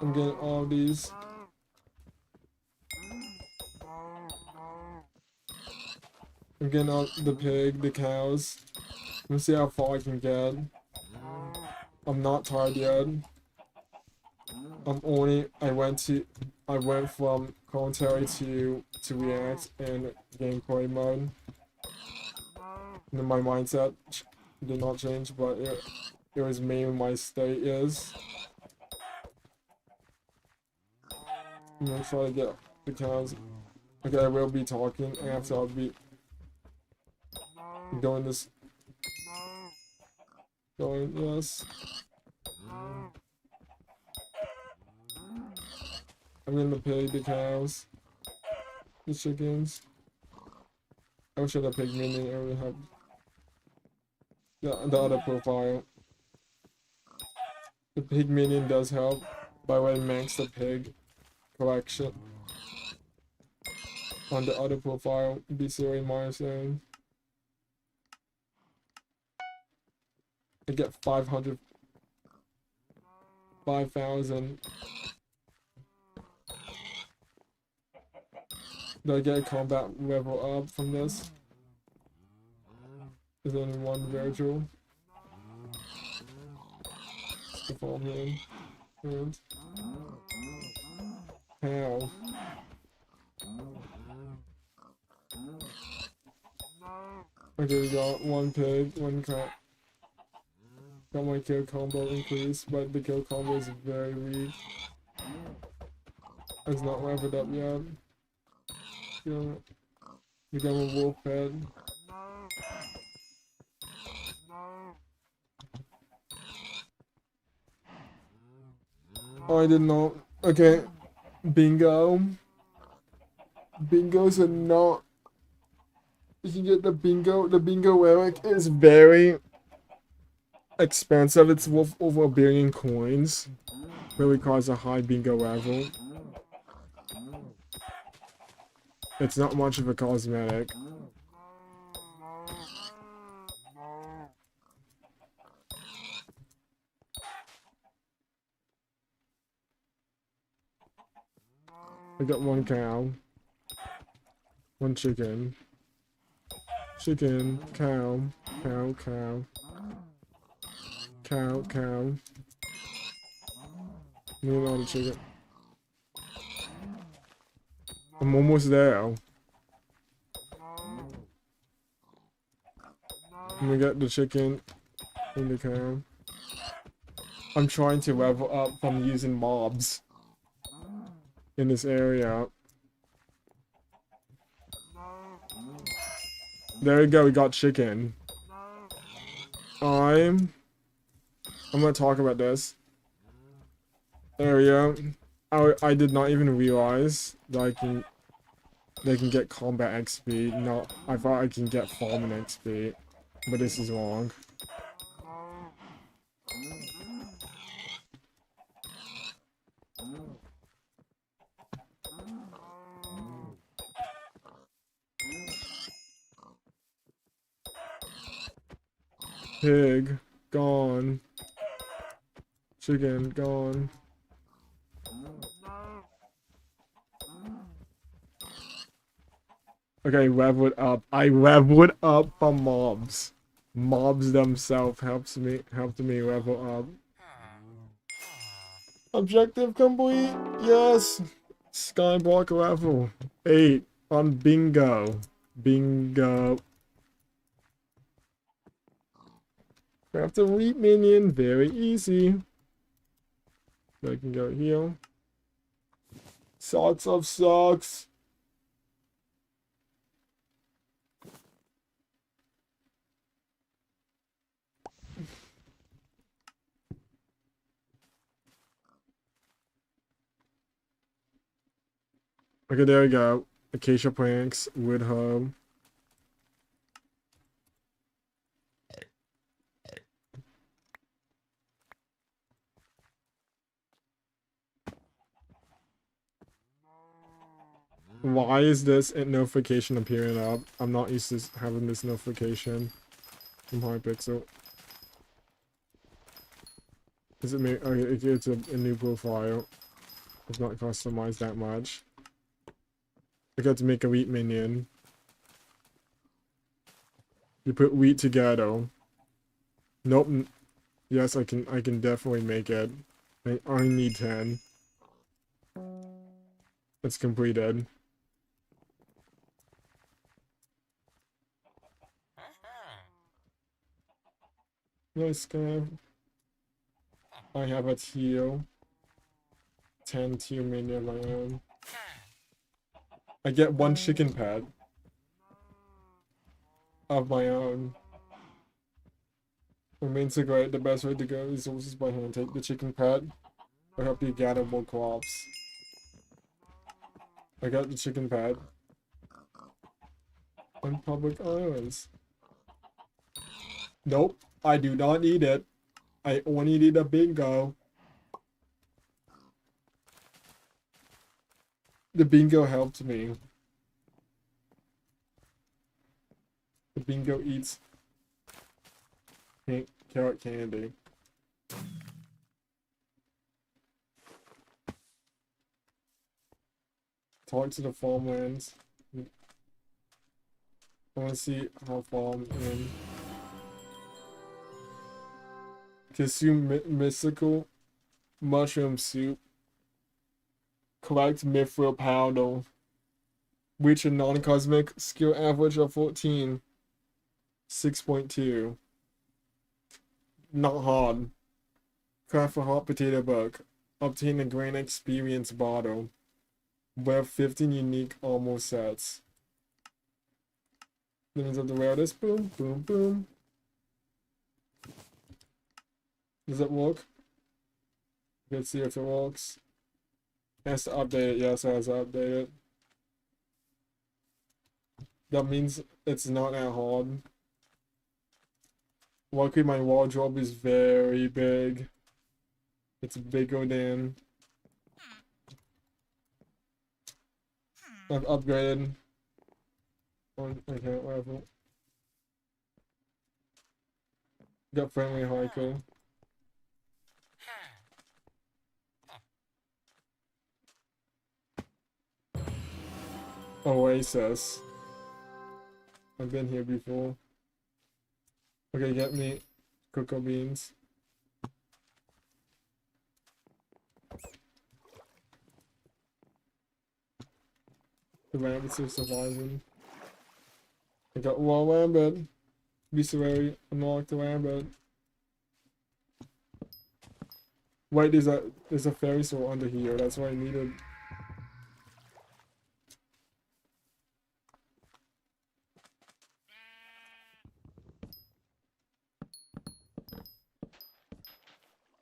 I'm getting all these. I'm getting all the pig, the cows. Let's see how far I can get. I'm not tired yet. I went from commentary to react and gameplay mode. And my mindset did not change, but it was mainly my state is. I'm gonna try to get the cows. Okay, I will be talking after I'll be doing this. Going, yes. I'm gonna pay the cows, the chickens. I wish I had a pig minion. I would have the other profile. The pig minion does help by way max the pig collection on the other profile. Be silly Marson. I get 5,000. Do I get a combat level up from this? There's only one virtual. Perform him. And how? Okay, we got one pig, one cat. Got my kill combo increased, but the kill combo is very weak. It's not leveled up yet. Become a wolf head. Oh, I didn't know. Okay, bingo. Bingos are not. You can get the bingo. The bingo relic is very expensive. It's worth over 1 billion coins. Really cause a high bingo level. It's not much of a cosmetic. I got one cow. One chicken. Chicken, cow, cow, cow. Cow, cow. Need another chicken. I'm almost there. I'm gonna get the chicken and the cow. I'm trying to level up from using mobs in this area. There we go, we got chicken. I'm gonna talk about this. There we go. I did not even realize that they can get combat XP. No, I thought I can get farming XP, but this is wrong. Pig, gone. Chicken, gone. Okay, level it up. I leveled up for mobs. Mobs themselves helped me level up. Objective complete. Yes. Skyblock level 8 on bingo. Bingo. Craft a wheat minion. Very easy. I can go here. Socks of socks. Okay, there we go. Acacia planks, wood hub. Why is this notification appearing up? I'm not used to having this notification from Hypixel. Is it me? Okay, it's a new profile. It's not customized that much. I got to make a wheat minion. You put wheat together. Nope. Yes, I can definitely make it. I only need 10. It's completed. Nice guy. I have a teal. 10 teal minion of my own. I get 1 chicken pad of my own. Remains so great. The best way to go resources by hand. Take the chicken pad. I help you gather more crops. I got the chicken pad. On public islands. Nope. I do not need it. I only need a bingo. The bingo helped me. The bingo eats carrot candy. Talk to the farmlands. I want to see how farm in. Consume mystical mushroom soup. Collect mithril powder. Reach a non-cosmic skill average of 14. 6.2. Not hard. Craft a hot potato book. Obtain a grain experience bottle. Wear 15 unique armor sets. Limits of the rarest. Boom, boom, boom. Does it work? Let's see if it works. It has to update it. Yes, it has to update it. That means it's not that hard. Luckily, my wardrobe is very big. It's bigger than... I've upgraded. Okay, whatever. Got friendly hiker. Oasis. I've been here before. Okay, get me cocoa beans. The rabbits are surviving. I got one rabbit. Viscerary unlocked the rabbit. Wait, there's a fairy soul under here. That's what I needed.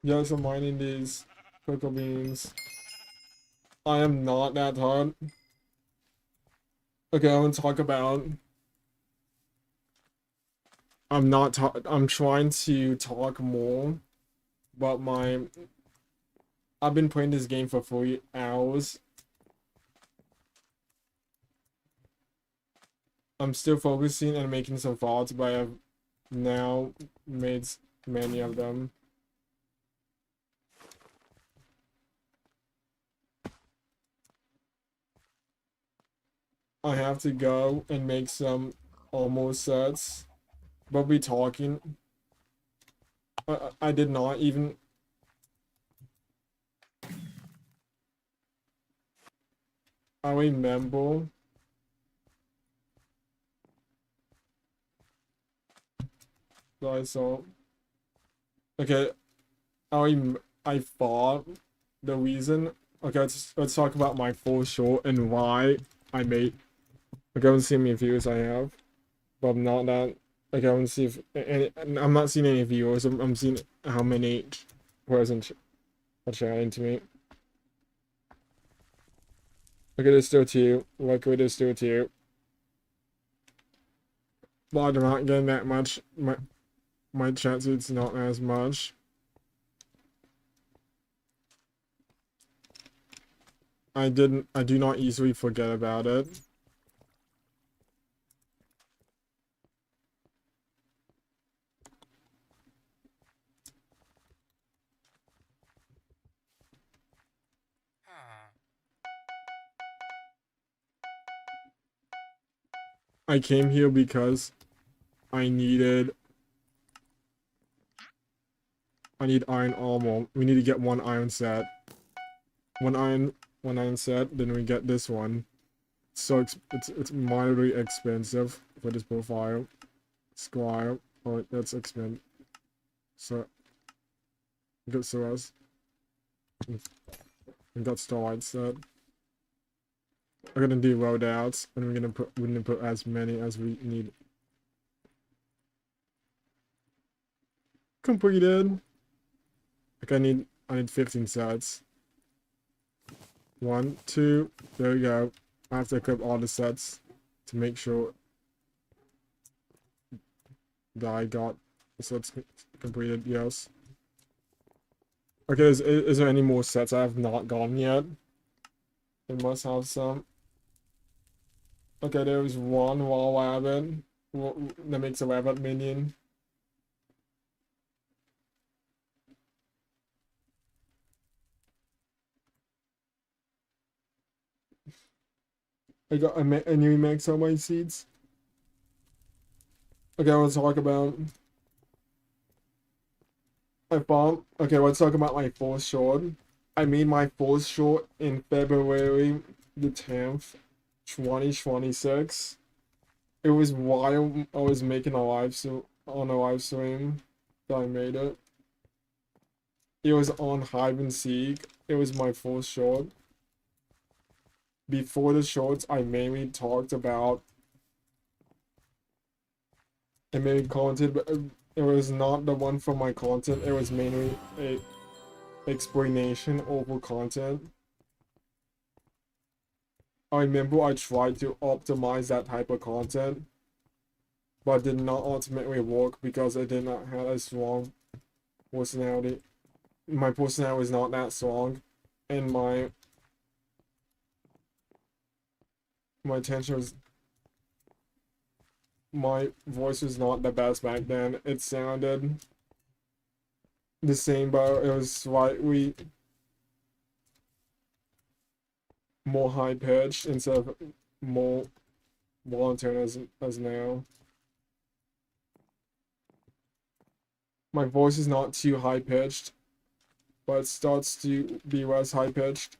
Yes, I'm mining these cocoa beans. I am not that hard. Okay, I want to talk about. I'm trying to talk more about my. I've been playing this game for 4 hours. I'm still focusing and making some thoughts, but I have now made many of them. I have to go and make some almost sets, but we talking. I did not even. I remember. That I saw. Okay, I thought the reason. Okay, let's talk about my full short and why I made. Okay, let's see how many views I have, but I'm not that. Okay, I want to see if any. I'm not seeing any viewers. I'm seeing how many persons are chatting to me. Okay, there's still two. Luckily, there's still two. But I'm not getting that much. My chat it's not as much. I do not easily forget about it. I came here because I need iron armor. We need to get one iron set. One iron set, then we get this one. So it's moderately expensive for this profile. Squire. Oh, that's expensive. So good to us. We got Starlight set. We're gonna do loadouts, and we're gonna put as many as we need. Completed. Like I need 15 sets. 1, 2. There we go. I have to equip all the sets to make sure that I got the sets completed. Yes. Okay, is there any more sets I have not gotten yet? It must have some. Okay, there was one wall rabbit that makes a rabbit minion. I got a new max on my seeds. Okay, I want to talk about. Okay, let's talk about my fourth short. I made my fourth short in February the 10th, 2026. It was while I was making a live stream that I made it. It was on hide and seek. It was my fourth short. Before the shorts, I mainly talked about and made content, but it was not the one from my content. It was mainly a explanation over content. I remember I tried to optimize that type of content, but did not ultimately work because I did not have a strong personality. My personality was not that strong, and my attention was. My voice was not the best back then. It sounded the same, but it was slightly more high pitched instead of more monotone as now. My voice is not too high pitched, but it starts to be less high pitched.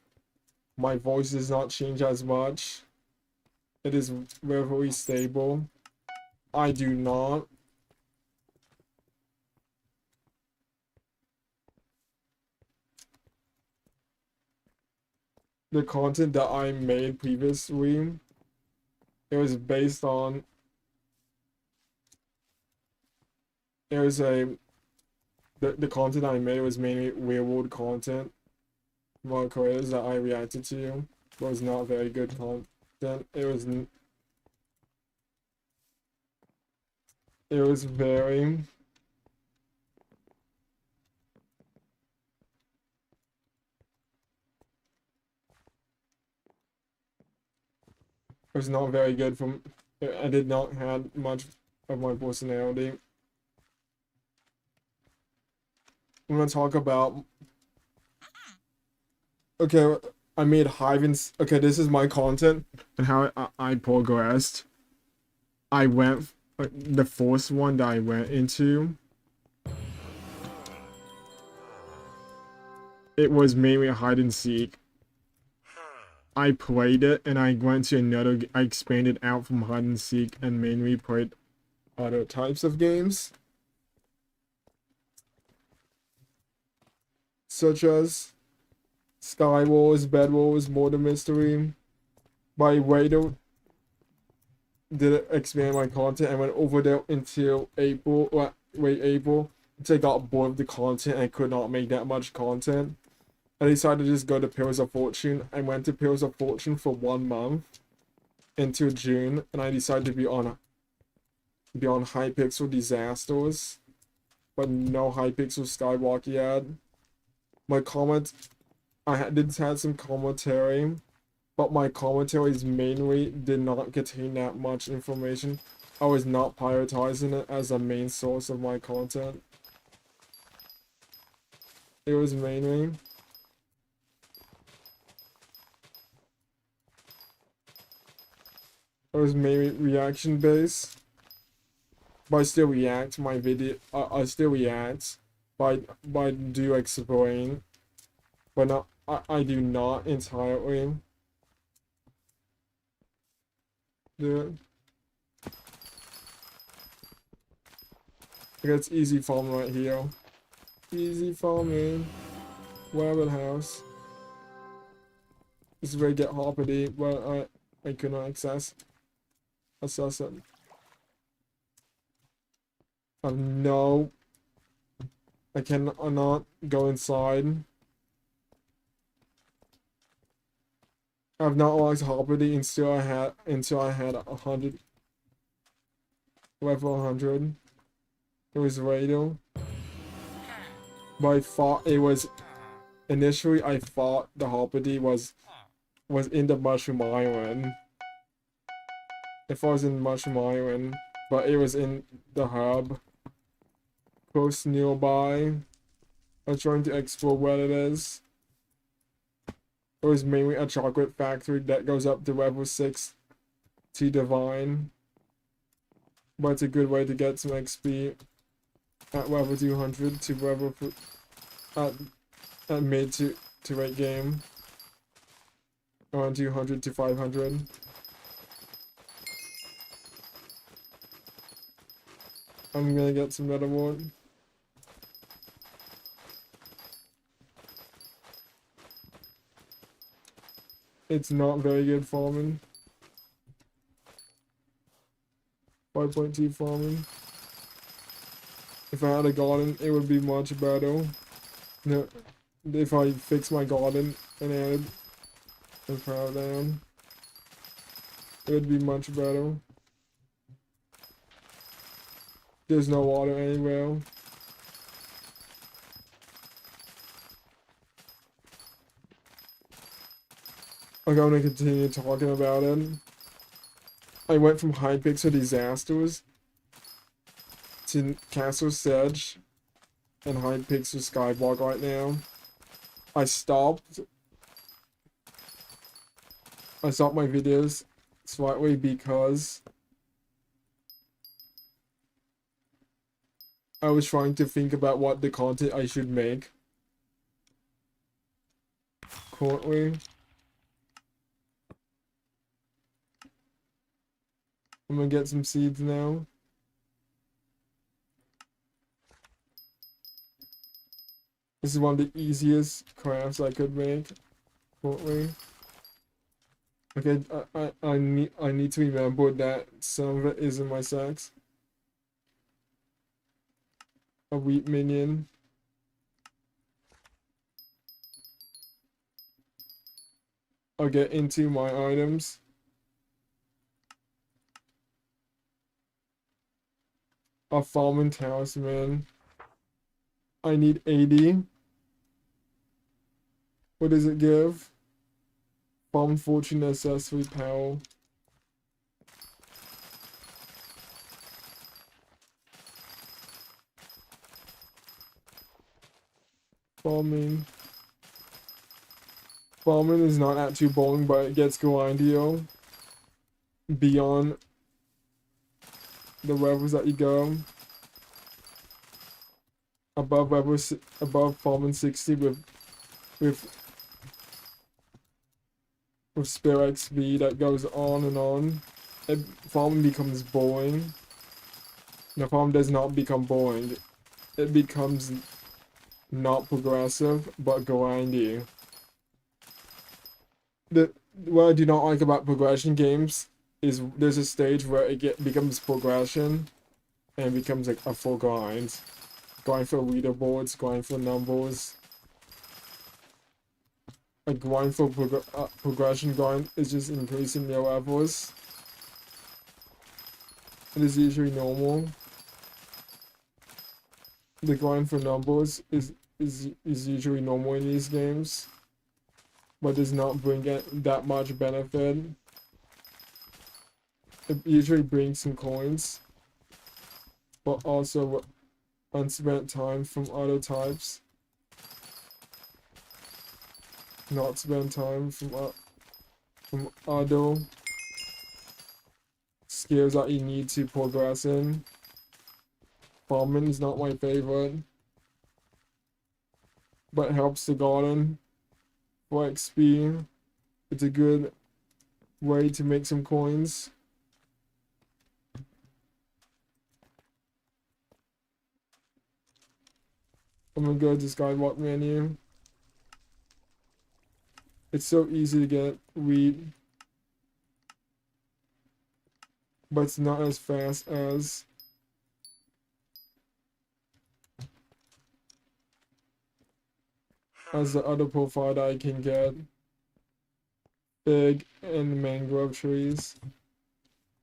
My voice does not change as much. It is very stable. I do not. The content that I made previously, it was based on. It was a the content I made was mainly real world content. More creators that I reacted to was not very good content. It was very not very good from. I did not have much of my personality. I'm gonna talk about. Okay, I made Hypixel. Okay, this is my content and how I progressed. I went the first one that I went into. It was mainly a hide and seek. I played it and I went to another. I expanded out from hide and seek and mainly played other types of games, such as Sky Wars, Bed Wars, Murder Mystery. By later did expand my content. I went over there until April. April. Until I got bored of the content and could not make that much content. I decided to just go to Pillars of Fortune. I went to Pillars of Fortune for 1 month until June, and I decided to be on Hypixel Disasters, but no Hypixel Skyblock yet. My comment, did have some commentary, but my commentaries mainly did not contain that much information. I was not prioritizing it as a main source of my content. It was mainly reaction based, but I still react to my video. I still react, but do explain, but not. I do not entirely do it. I guess easy farming right here. Easy farming. Rabbit house. This is where I get Hoppity, but I could not assess it. No. I cannot go inside. I've not lost Hoppity until I had 100. Level 100. It was radio. But I thought it was initially I thought the Hoppity was in the Mushroom Island. If I was in Mushroom Island, but it was in the hub. Close nearby. I'm trying to explore where it is. It was mainly a chocolate factory that goes up to level 6 to Divine. But it's a good way to get some XP at level 200 to level at mid to late game. Around 200 to 500. I'm gonna get some metal wood. It's not very good farming. 5.2 farming. If I had a garden, it would be much better. No, if I fix my garden and added a power down, it would be much better. There's no water anywhere. I'm gonna continue talking about it. I went from Hypixel Disasters to Castle Sedge and Hypixel Skyblock right now. I stopped my videos slightly because I was trying to think about what the content I should make currently. I'm gonna get some seeds now. This is one of the easiest crafts I could make currently. Okay, I need to remember that some of it is in my sacks. A wheat minion. I'll get into my items. A farming talisman. I need 80. What does it give? Farm fortune accessory power. Farming. Farming is not that too boring, but it gets grindier beyond the levels that you go. Above above farming 60 with spare XP that goes on and on. Farming becomes boring. The farm does not become boring. It becomes not progressive, but grindy. What I do not like about progression games is there's a stage where it becomes progression and it becomes like a full grind. Grind for leaderboards, grind for numbers. A grind for progression grind is just increasing your levels. It is usually normal. The grind for numbers is usually normal in these games, but does not bring that much benefit. It usually brings some coins, but also unspent time from other types. Not spend time from other skills that you need to progress in. Farming is not my favorite, but helps the garden for XP. It's a good way to make some coins. I'm gonna go to the Skyblock menu. It's so easy to get wheat, but it's not as fast as the other profile that I can get. Fig and mangrove trees.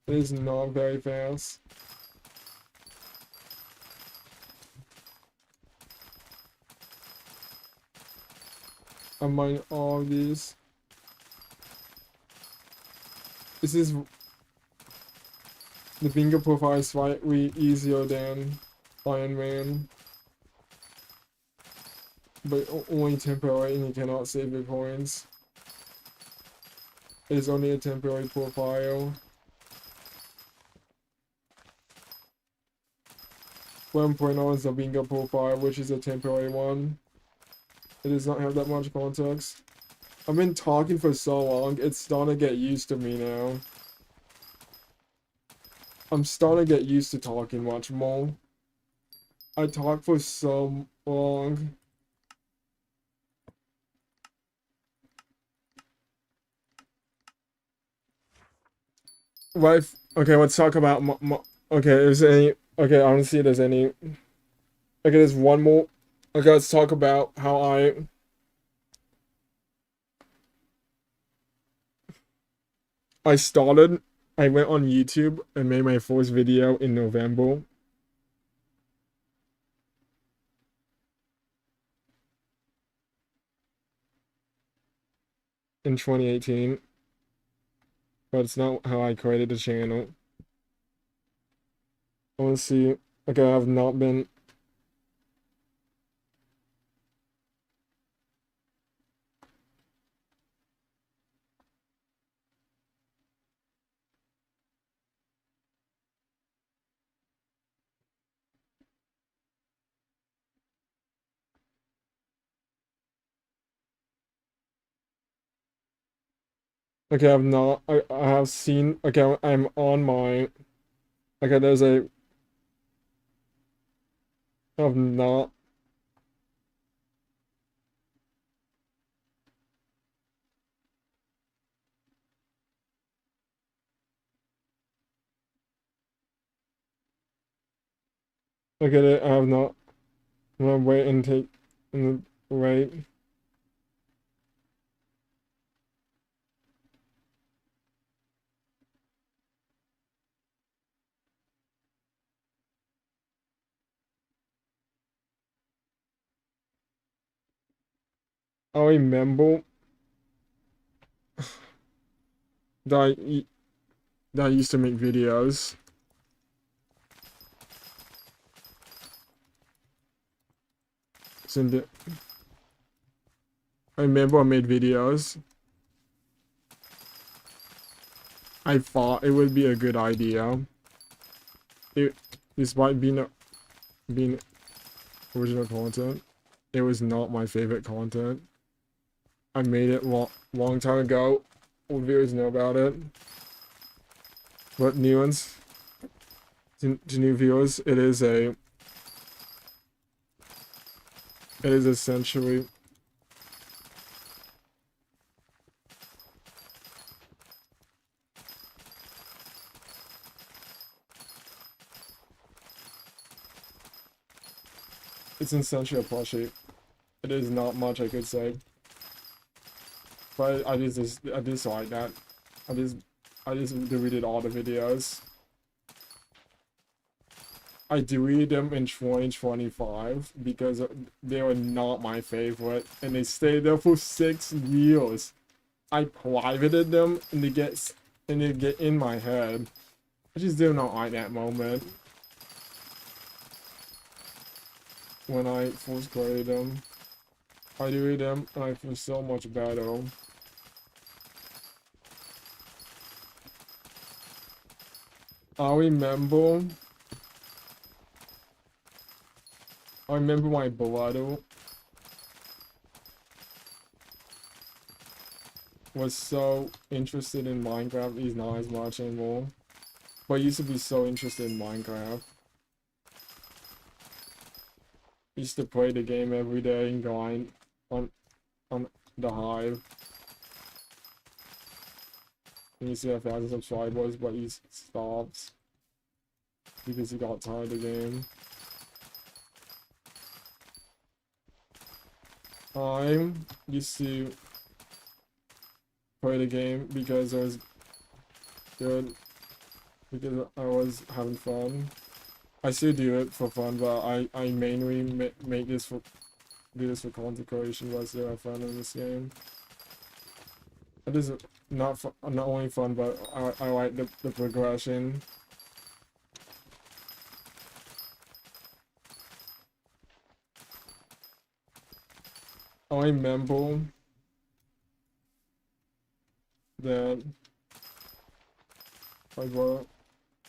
It is not very fast. I mine all of these. This is the bingo profile is slightly easier than Iron Man, but only temporary, and you cannot save your coins. It is only a temporary profile. 1.0 is the bingo profile, which is a temporary one. It does not have that much context. I've been talking for so long, it's starting to get used to me now. I'm starting to get used to talking much more. I talk for so long. Life. Okay, let's talk about okay, is there any... Okay, I don't see there's any... Okay, there's one more. Okay, let's talk about how I went on YouTube and made my first video in November. In 2018. But it's not how I created the channel. I want to see... Okay, I have not been... Okay, I've not... I have seen... Okay, I'm on my... Okay, there's a... I've not... Okay, I have not... I'm gonna wait and take... Wait. I remember that I used to make videos. So I remember I made videos. I thought it would be a good idea. Despite being original content, it was not my favorite content. I made it long time ago. All viewers know about it. But new ones, to new viewers, it is essentially it's essentially a plushie. It is not much I could say. But I just like that. I just deleted all the videos. I deleted them in 2025 because they were not my favorite, and they stayed there for 6 years. I privated them, and they get in my head. I just do not like that moment when I first created them. I deleted them, and I feel so much better. I remember my brother was so interested in Minecraft. He's not as much anymore, but he used to be so interested in Minecraft. He used to play the game every day and grind on the Hive. And he used to have 1,000 subscribers, but he stopped because he got tired of the game. I used to play the game because it was good, because I was having fun. I still do it for fun, but I mainly do this for content creation, but I still have fun in this game. It is not only fun, but I like the progression. I remember that my brother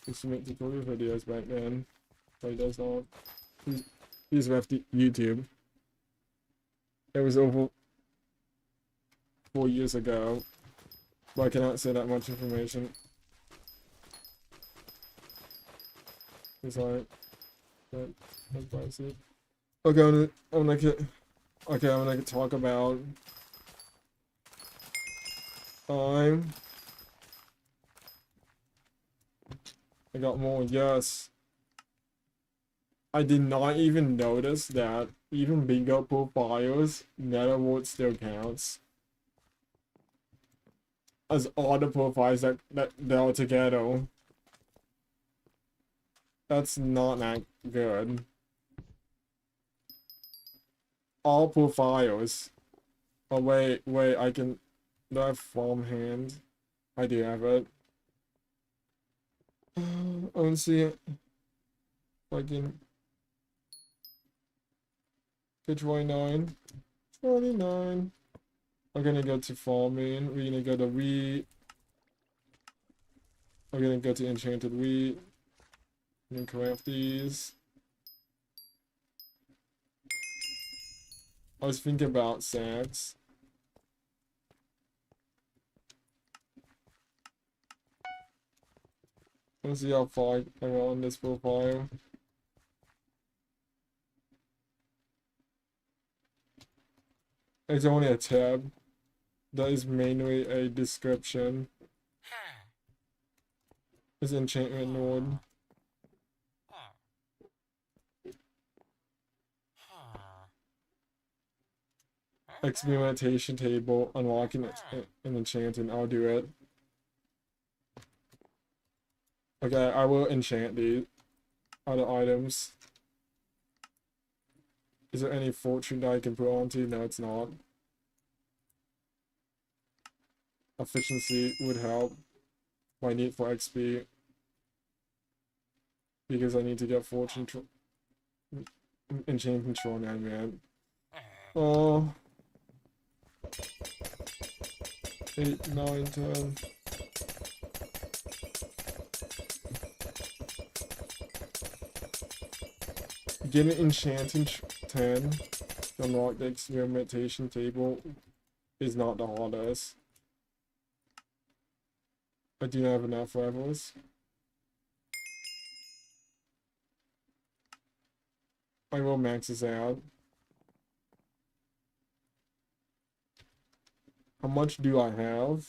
used to make tutorial videos back then, but he does not. He's left YouTube. It was over 4 years ago, but I cannot say that much information. It's like that's basic. Okay, I'm gonna talk about I got more. Yes, I did not even notice that even bigger profiles netherworld still counts as all the profiles that are together. That's not that good. All profiles. Oh wait, I can. Do I have farmhand? I do have it. Let's see it. Fucking 29. 29. We're gonna go to farming. We're gonna go to wheat. We're gonna go to enchanted wheat. And craft these. I was thinking about sacks. Let's see how far I got on this profile. It's only a tab. That is mainly a description. It's enchantment node. Experimentation table, unlocking it and enchanting. I'll do it. Okay, I will enchant these other items. Is there any fortune that I can put onto? No, it's not. efficiency would help. My need for XP. Because I need to get fortune enchant control now, man. Oh. 8, 9, 10. Get an enchanting 10 to unlock the experimentation table is not the hardest. I do not have enough levels. I will max this out. How much do I have?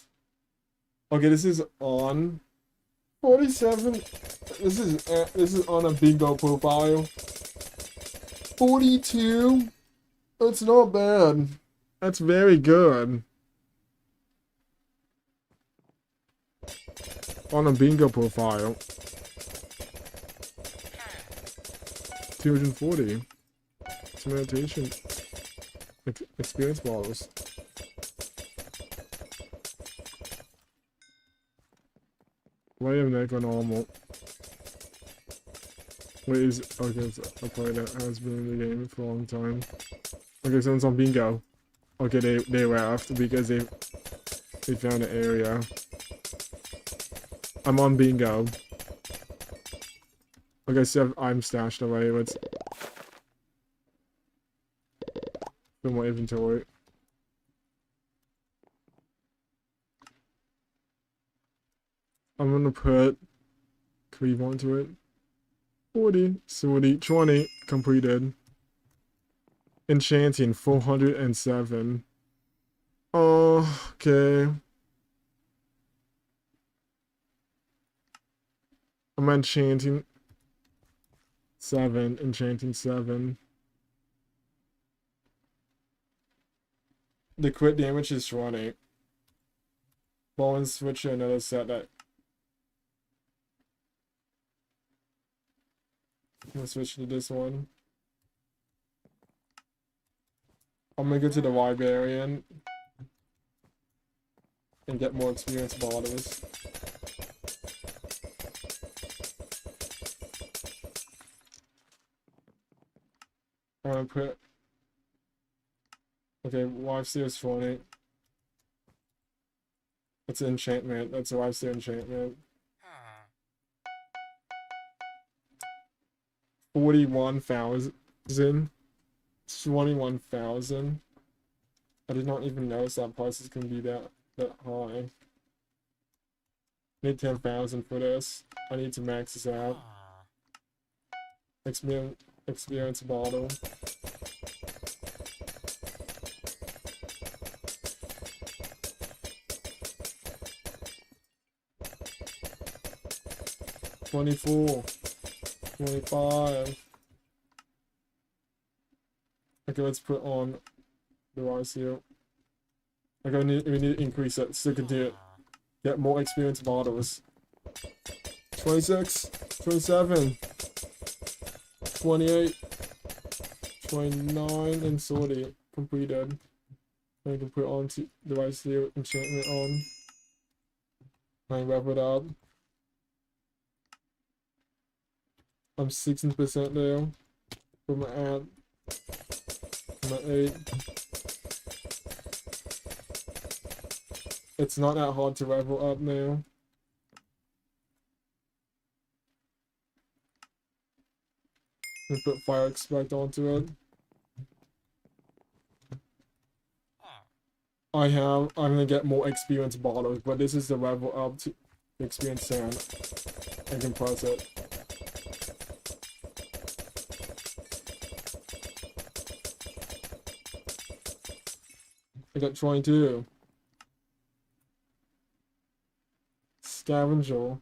Okay, this is on 47. This is on a bingo profile. 42. That's not bad. That's very good. On a bingo profile. 240. It's meditation. Experience bottles. Why have neck on normal? Wait, is okay, so a player that has been in the game for a long time. Okay, someone's on bingo. Okay, they left because they found an area. I'm on bingo. Okay, so I'm stashed away. Let's fill my inventory. I'm gonna put cleave onto it. 40, 40, 20 completed. Enchanting 407. Oh, okay. I'm enchanting 7, enchanting 7. The crit damage is 20. Ball and switch to another set that. Let's switch to this one. I'm gonna go to the librarian and get more experience bottles. I'm gonna put. Okay, lifesteal is 20. That's an enchantment. That's a lifesteal enchantment. 41,000. 21,000. I did not even notice that prices can be that high. Need 10,000 for this. I need to max this out. Experience bottle. $24. 25. Okay, let's put on the rise here. Okay, we need to increase it so we can get more experience bottles. 26, 27, 28, 29, and 30 completed. And we can put on to the rise here enchantment on. And wrap it up. I'm 16% there. Put my at. I'm at 8. It's not that hard to level up now. And put fire expect onto it. I'm gonna get more experience bottles, but this is the level up to experience sand. I can press it. I got 22. Scavenger.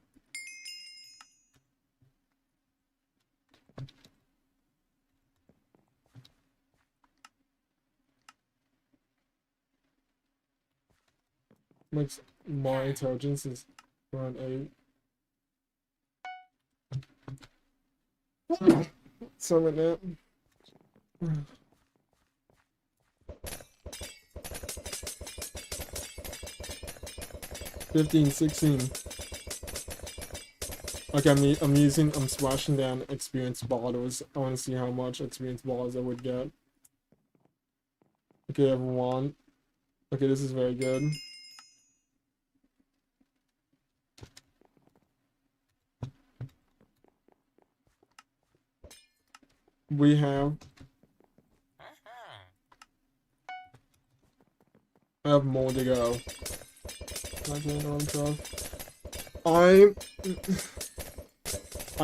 My intelligence is around 8. Something like that. 15, 16. Okay, I'm splashing down experience bottles. I want to see how much experience bottles I would get. Okay, everyone. Okay, this is very good. We have... I have more to go. I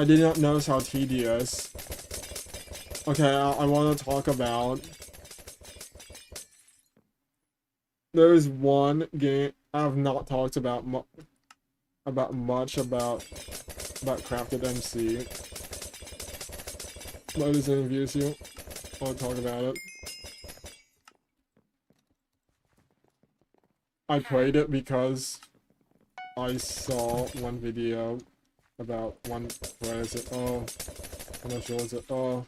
did not notice how tedious. Okay, I want to talk about... There is one game I have not talked about much about Crafted MC. What is any views you? I'll talk about it. I played it because I saw one video about one, where is it? Oh, I'm not sure what is it. Oh,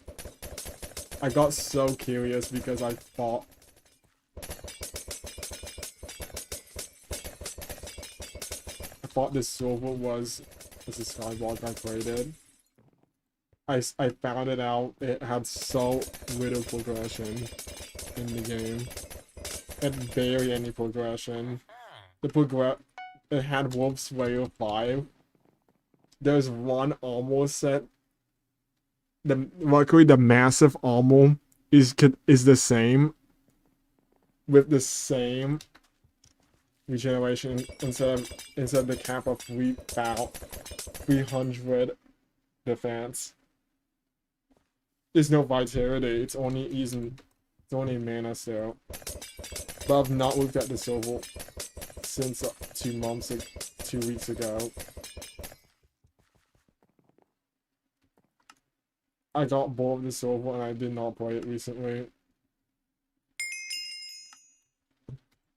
I got so curious because I thought this server was a Skyblock I created. I found it out, it had so little progression in the game. It barely any progression. It had Wolf Slayer 5. There's one armor set. Luckily the massive armor is the same, with the same regeneration instead of the cap of 300 defense. There's no vitality, it's only mana still. But I've not looked at the server since 2 weeks ago. I got bored of the server and I did not play it recently.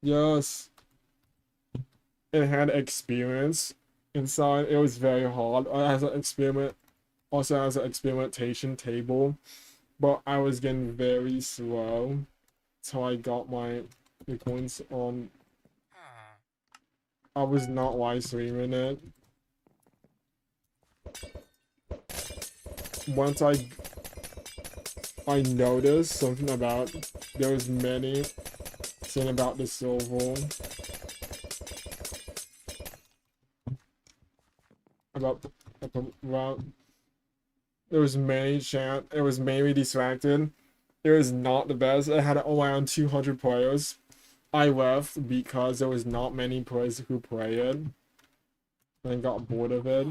Yes. It had experience inside. It was very hard. It has an also has an experimentation table, but I was getting very slow, so I got my coins on. I was not live streaming it. Once I noticed something about, there was many saying about the server, about there was many chat. It was maybe distracted. It was not the best. It had around 200 players. I left because there was not many players who played it. And I got bored of it.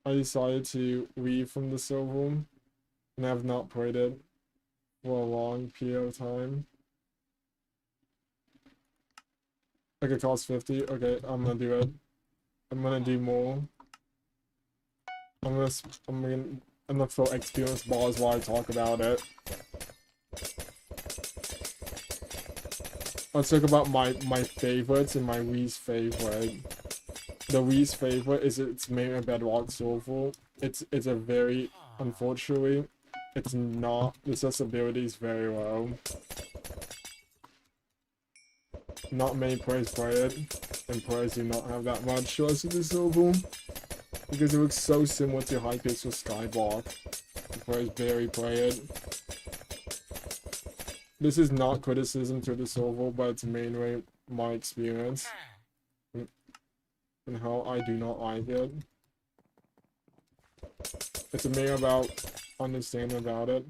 I decided to leave from the server, and I have not played it for a long period of time. Like it costs 50. Okay, I'm gonna do it. I'm gonna do more. I'm gonna throw experience balls while I talk about it. Let's talk about my favorites and my least favorite. The least favorite is it's made a Bedrock server. It's a very, unfortunately, it's not, the accessibility is very low. Not many players play it, and players do not have that much choice of the server, because it looks so similar to Hypixel Skyblock. The players barely play it. This is not criticism to the server, but it's mainly my experience and how I do not like it. It's mainly about understanding about it.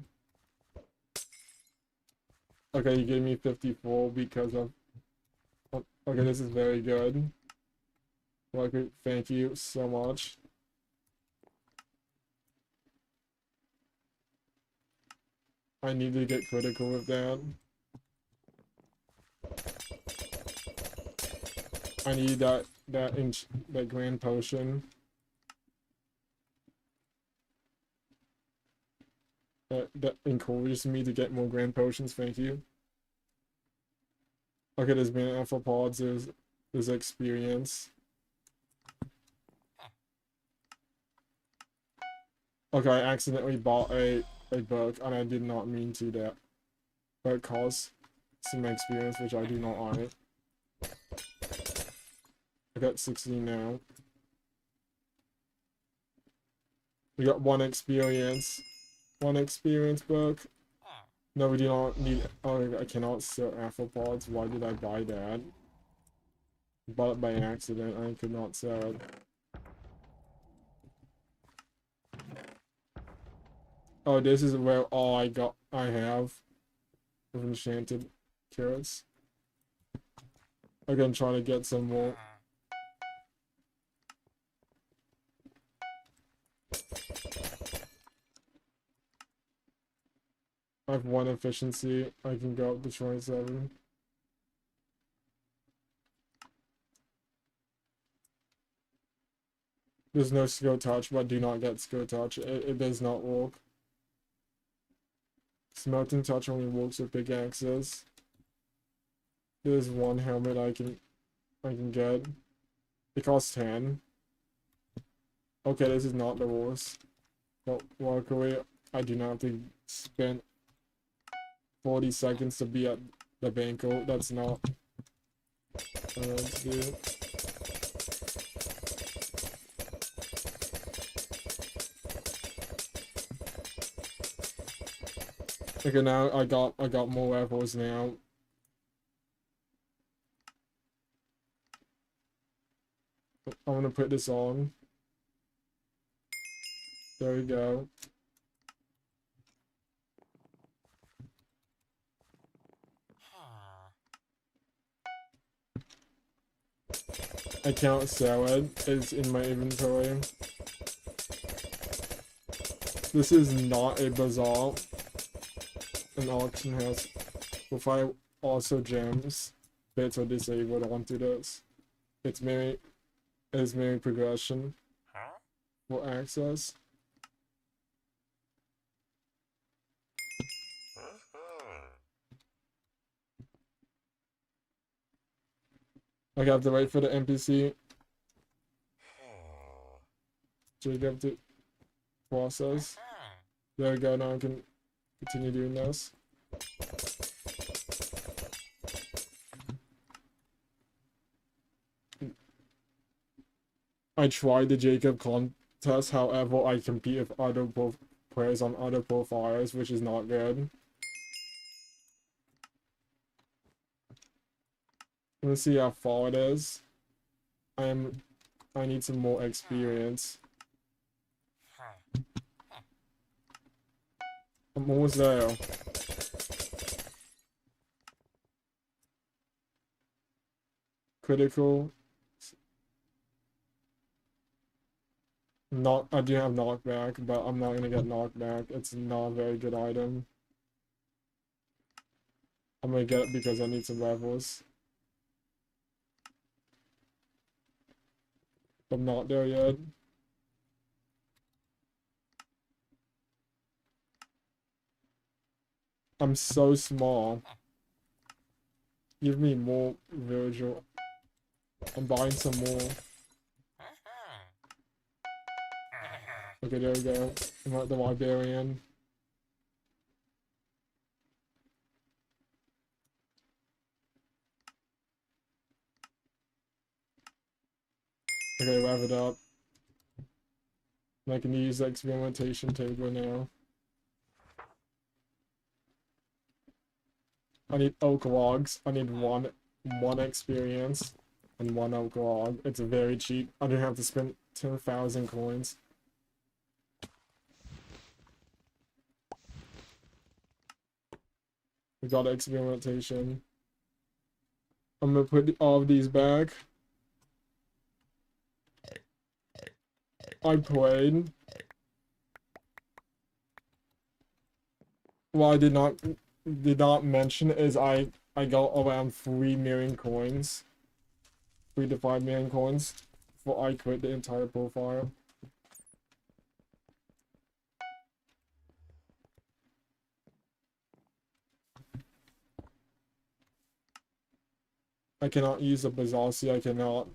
Okay, you gave me 54 because of... Okay, this is very good. Okay, thank you so much. I need to get critical with that. I need that grand potion. That encourages me to get more grand potions, thank you. Okay, there's been alpha pods, there's experience. Okay, I accidentally bought a book and I did not mean to that. But it costs some experience, which I do not want. I got 16 now. We got 1 experience. 1 experience book. No, we do not need. Oh, I cannot sell arthropods. Why did I buy that? Bought it by accident. I could not sell it. Oh, this is where all I have of enchanted carrots. I'm gonna try to get some more. I have 1 efficiency. I can go up to 27. There's no skill touch, but do not get skill touch. It does not work. Smelting touch only works with pickaxes. There's 1 helmet I can get. It costs 10. Okay, this is not the worst. But luckily, I do not have to spend 40 seconds to be at the banco. That's not what I want to do. Okay, now I got more levels now. I'm gonna put this on. There we go. I can't sell it. It's in my inventory. This is not a bazaar. An auction house. We'll find also gems. Bits are disabled onto this. It's merely progression for access. I have to wait for the NPC Jacob to process. There we go, now I can continue doing this. I tried the Jacob contest, however, I compete with other players on other profiles, which is not good. Let's see how far it is. I need some more experience. I'm almost there. Critical. I do have knockback, but I'm not gonna get knockback. It's not a very good item. I'm gonna get it because I need some levels. I'm not there yet. I'm so small. Give me more Virgil. I'm buying some more. Okay, there we go. I'm at the librarian. Okay, wrap it up. And I can use the experimentation table now. I need oak logs. I need one experience and 1 oak log. It's very cheap. I don't have to spend 10,000 coins. We got experimentation. I'm gonna put all of these back. I played. What I did not mention is I got around 3 million coins. 3 to 5 million coins before I quit the entire profile. I cannot use a Bazazi, I cannot.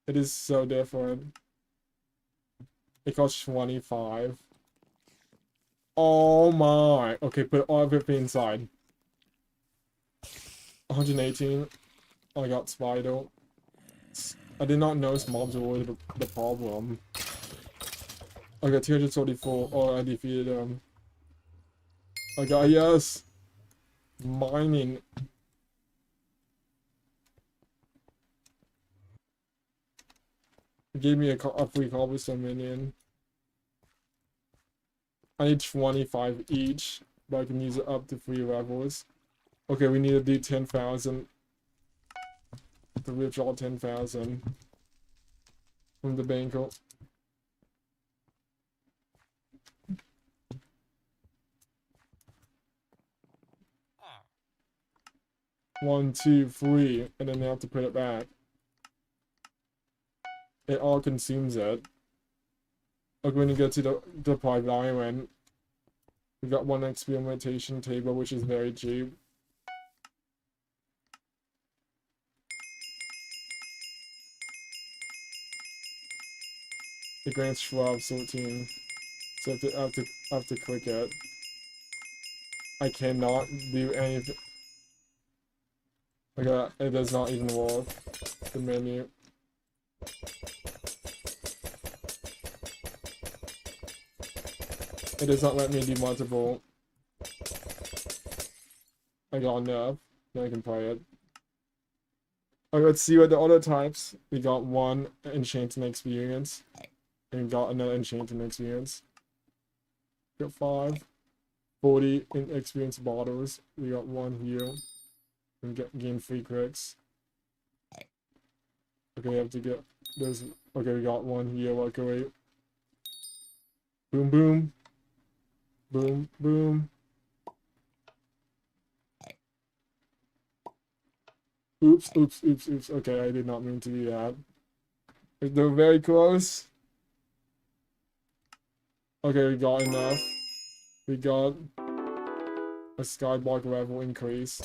It is so different. It costs 25. Oh my. Okay, put all of it inside. 118. I got Spider. I did not know mobs were the problem. I got 244. Oh, I defeated him. I got, yes! Mining. It gave me a free cobblestone minion. I need 25 each, but I can use it up to 3 levels. Okay, we need to do 10,000. To withdraw 10,000 from the bank. 1, 2, 3, and then they have to put it back. It all consumes it. Like when you go to the private island, we got one experimentation table, which is very cheap. It grants shrub 14, so I have to click it. I cannot do anything. Okay, it does not even work. The menu. It does not let me do multiple. I got enough. Now I can play it. Okay, let's see what the other types. We got 1 enchanting experience. And we got another enchanting experience. Got 5. 40 in experience bottles. We got 1 here. And gain 3 clicks. Okay, we have to get those. Okay, we got 1 here. Walk away. Boom, boom. Boom, boom. Oops, oops, oops, oops. Okay, I did not mean to do that. They're very close. Okay, we got enough. We got a Skyblock level increase.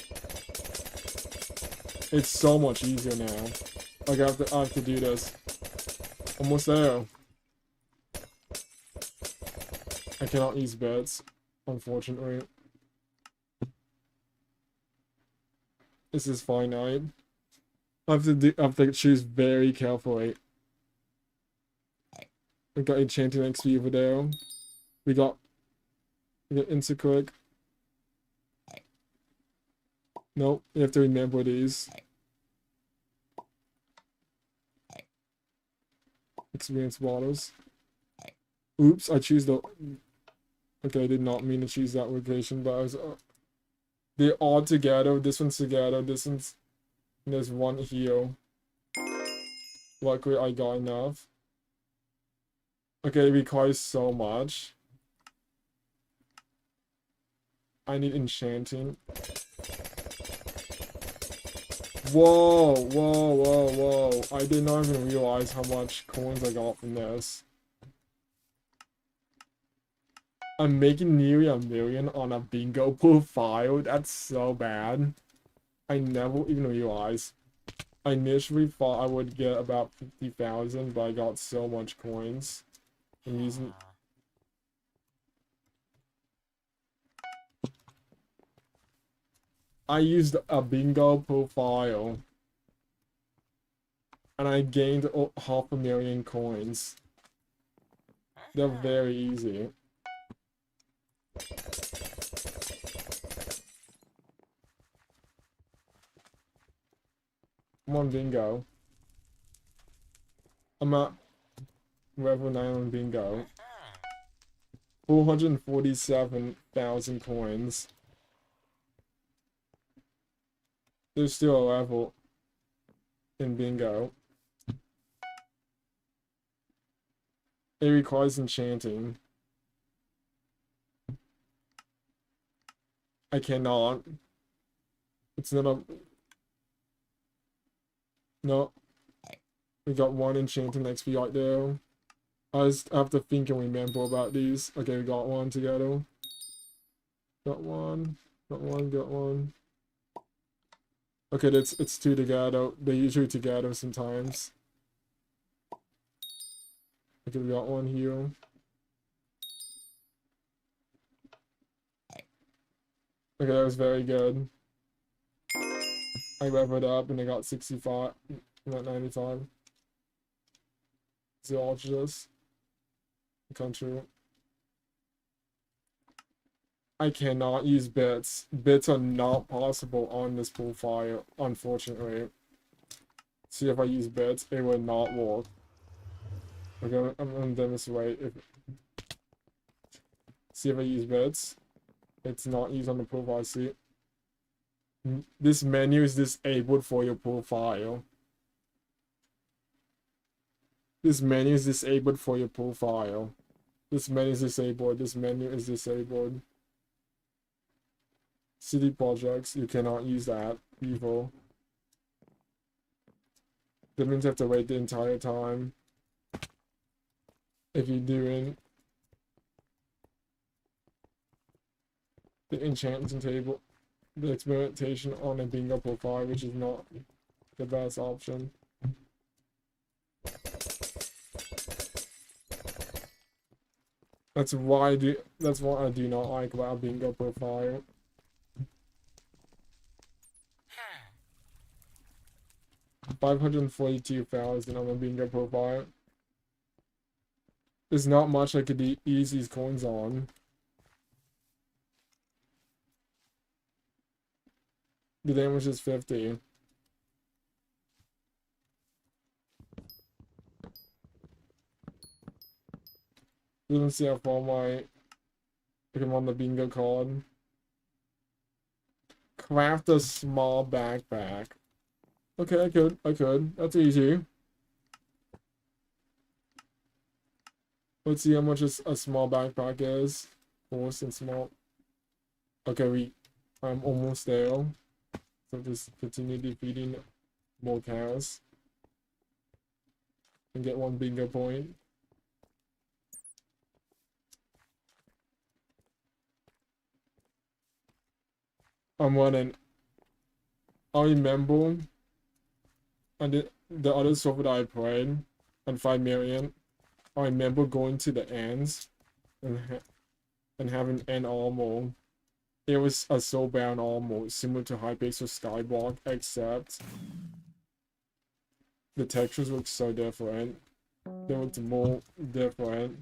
It's so much easier now. Like, I have to do this. Almost there. I cannot use bets, unfortunately. This is finite. I have to choose very carefully. We got enchanting XP over there. We got Interclick. Nope, you have to remember these. Experience bottles. Oops, I choose the... Okay, I did not mean to choose that location, but I was... they're all together. This one's together. This one's... And there's 1 here. Luckily, I got enough. Okay, it requires so much. I need enchanting. Whoa, whoa, whoa, whoa. I did not even realize how much coins I got from this. I'm making nearly $1 million on a bingo profile. That's so bad. I never even realized. I initially thought I would get about 50,000, but I got so much coins. I'm using... I used a bingo profile. And I gained 500,000 coins. They're very easy. Come on, bingo. I'm at level 9 on bingo. 447,000 coins. There's still a level in bingo. It requires enchanting. I cannot. It's not a... No. We got 1 enchanting XP right there. I just have to think and remember about these. Okay, we got 1 together. Got 1. Got 1, got 1. Okay, it's 2 together. They're usually together sometimes. Okay, we got 1 here. Okay, that was very good. I leveled up and I got 65, not 95. Zoologist. Country. I cannot use bits. Bits are not possible on this profile, unfortunately. See, if I use bits, it will not work. Okay, I'm gonna demonstrate. See if I use bits. It's not used on the profile. See, this menu is disabled for your profile. This menu is disabled for your profile. This menu is disabled. This menu is disabled. City projects, you cannot use that. Evil. That means you have to wait the entire time. If you're doing the enchanting table, the experimentation on a bingo profile, which is not the best option. That's why I do not like about bingo profile. $542,000 on a bingo profile. There's not much I could use these coins on. The damage is 50. Didn't see how far I'm on the bingo card. Craft a small backpack. Okay, I could. That's easy. Let's see how much a small backpack is. Force and small. Okay, I'm almost there. So just continue defeating more cows. And get one bingo point. I'm running. I remember on the other server that I played on 5 million, I remember going to the ends and having an armor. It was a soulbound armor similar to Hypixel Skyblock, except the textures look so different. They looked more different.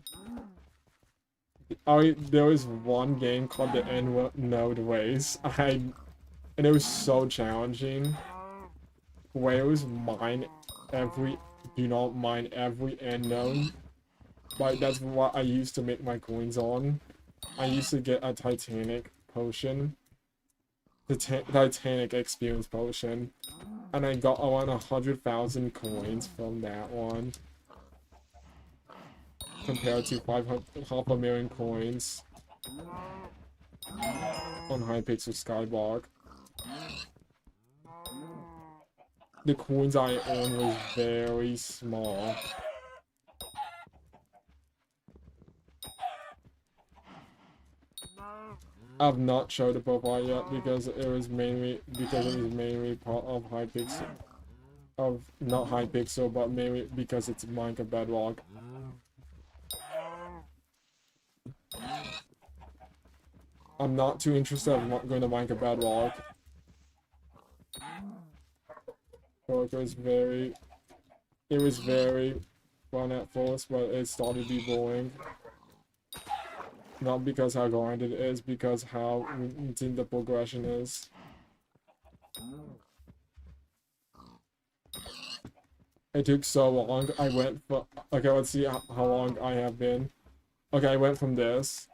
There was one game called the End Node Race. And it was so challenging. Where it was do not mine every end node. Like, that's what I used to make my coins on. I used to get a Titanic potion. The Titanic experience potion. And I got around 100,000 coins from that one. Compared to 500,000 coins on Hypixel Skyblock. The coins I owned was very small. I've not showed the profile yet because it was mainly part of Hypixel. Not Hypixel, but mainly because it's Minecraft Bedrock. I'm not too interested in going to Minecraft Bedrock. It was very fun at first, but it started to be boring. Not because how grinded it is, because how routine the progression is. It took so long. I went for... Okay, let's see how long I have been. Okay, I went from this.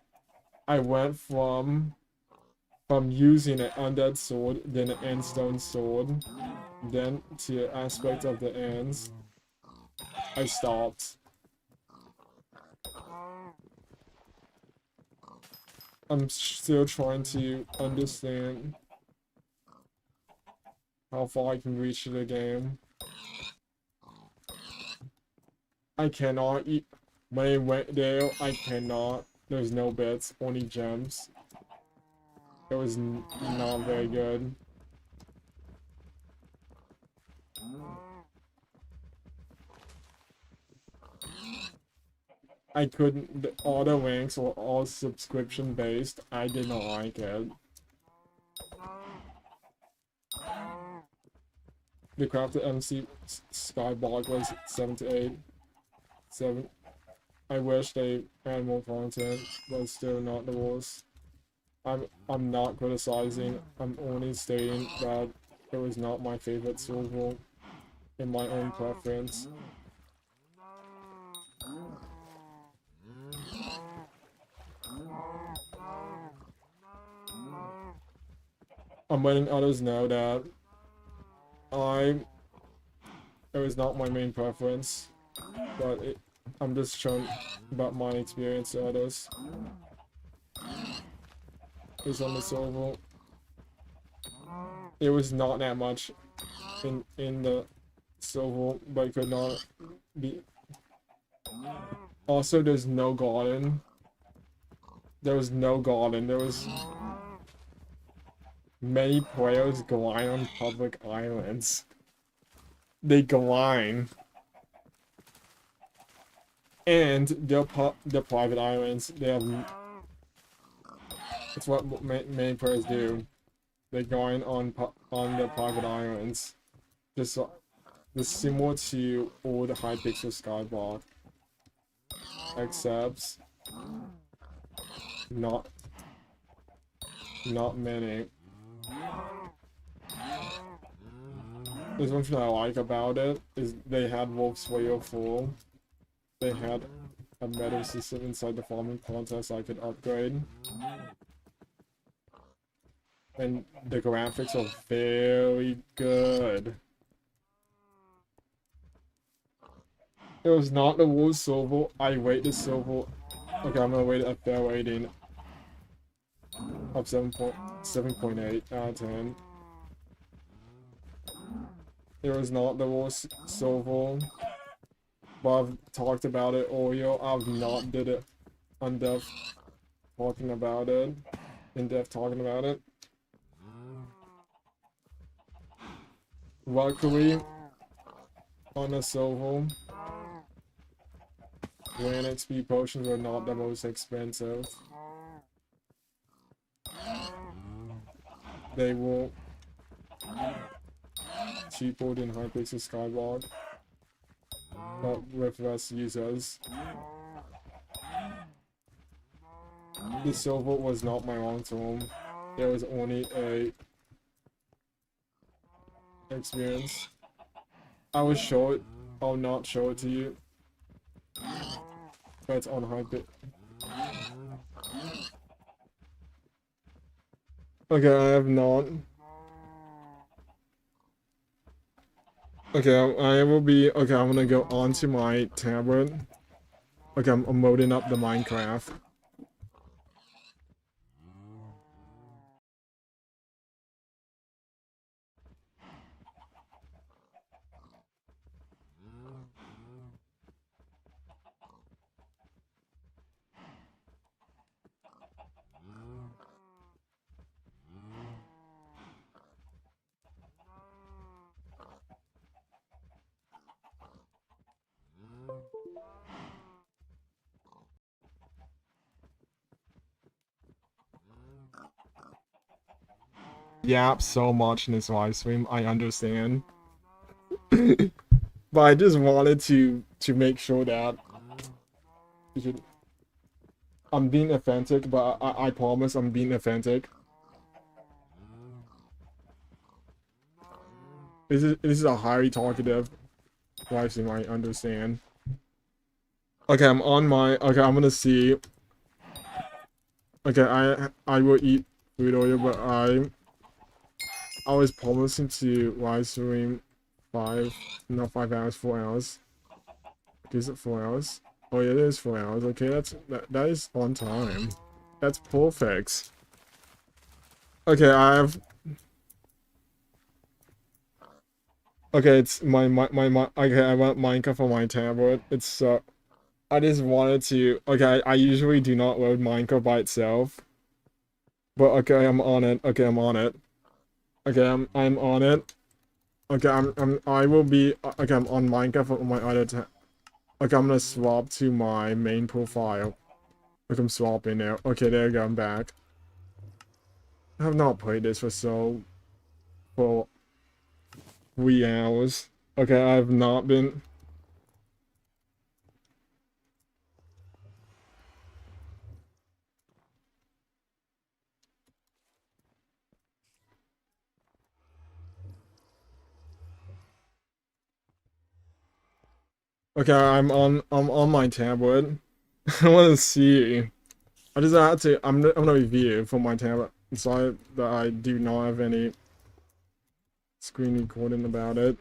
I went from using an undead sword, then an endstone sword, then to aspect of the ends. I stopped. I'm still trying to understand how far I can reach the game. I cannot eat. When I went there, I cannot. There's no bits, only gems. It was not very good. I couldn't. All the ranks were all subscription based. I did not like it. the crafted MC Skyblock was 7 to 8. 7. I wish they add more content, but still not the worst. I'm not criticizing. I'm only stating that it was not my favorite server in my own preference. I'm letting others know that it was not my main preference, but I'm just showing about my experience to others. It's on the server. It was not that much in the server, but it could not be. Also, there's no garden. There was no garden. There was many players glide on public islands. They glide. And the private islands, they have. It's what many players do. They glide on the private islands. Just similar to old Hypixel Skyblock. Except not many. There's one thing I like about it is they had Wolf's Way 4. They had a metal system inside the farming contest I could upgrade. And the graphics are very good. It was not the worst server. I rate the server. Okay, I'm gonna rate it a fair rating of 7.8 out of 10. It was not the worst server, but I've talked about it earlier. I've not did it in depth talking about it. Luckily, on the server, Land XP potions were not the most expensive. They were cheaper than Hypixel Skyblock, but with less users. The server was not my long-term. There was only a experience. I will show it. I'll not show it to you. But it's on Hypixel. Okay, I have not. Okay, I will be. Okay, I'm gonna go onto my tablet. Okay, I'm loading up the Minecraft. Yap so much in this live stream, I understand. But I just wanted to make sure that I'm being authentic, but I promise I'm being authentic. This is a highly talkative live stream, I understand. Okay, I'm on my. Okay, I'm gonna see. Okay, I will eat food earlier, but I was promising to live stream 5 hours, 4 hours. Is it 4 hours? Oh yeah, it is 4 hours. Okay, that is on time. That's perfect. Okay, I have. Okay, it's my okay, I want Minecraft on my tablet. It's I just wanted to. Okay, I usually do not load Minecraft by itself. But okay, I'm on it. Okay, I'm on it. Okay, I'm on it. Okay, I will be. Okay, I'm on Minecraft on my other tab. Okay, I'm gonna swap to my main profile. Okay, I'm swapping now. Okay, there you go. I'm back. I have not played this for 3 hours. Okay, I've not been. Okay, I'm on my tablet. I want to see. I just had to. I'm gonna review from my tablet. Sorry that I do not have any screen recording about it,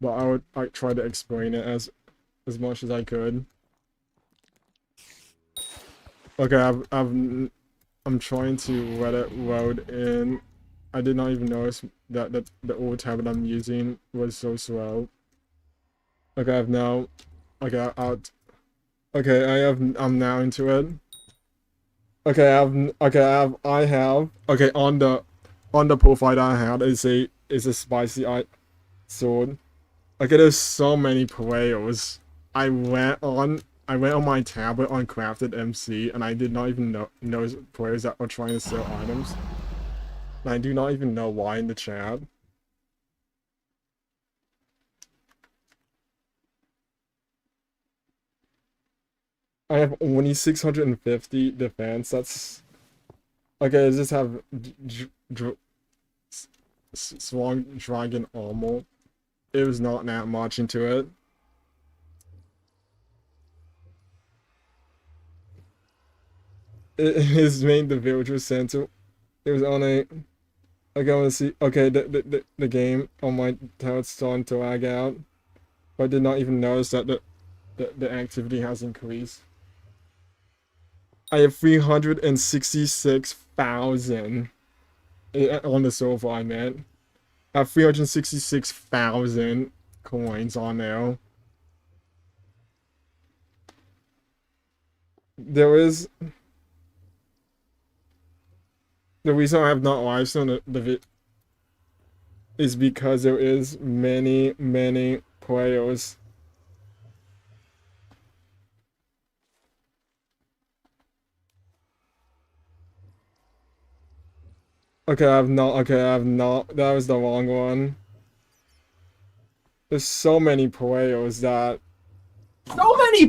but I would like try to explain it as much as I could. Okay, I'm trying to let it load in. I did not even notice that the old tablet I'm using was so slow. Okay, I've now. Okay, okay, I'm now into it. Okay, I have. Okay, on the profile that I had is a spicy sword. Okay, there's so many players. I went on my tablet on Crafted MC and I did not even know players that were trying to sell items. And I do not even know why in the chat. I have only 650 defense. That's okay. I just have strong dragon armor. It was not that much into it. His main the villager center. It was on a. Okay, I want to see. Okay, the game on my tablet's starting to lag out. But I did not even notice that the activity has increased. I have 366,000 on the server. I meant I have 366,000 coins on there. There is the reason I have not live streamed the vid is because there is many players. Okay, I have not. Okay, I have not. That was the wrong one. There's so many players that. So many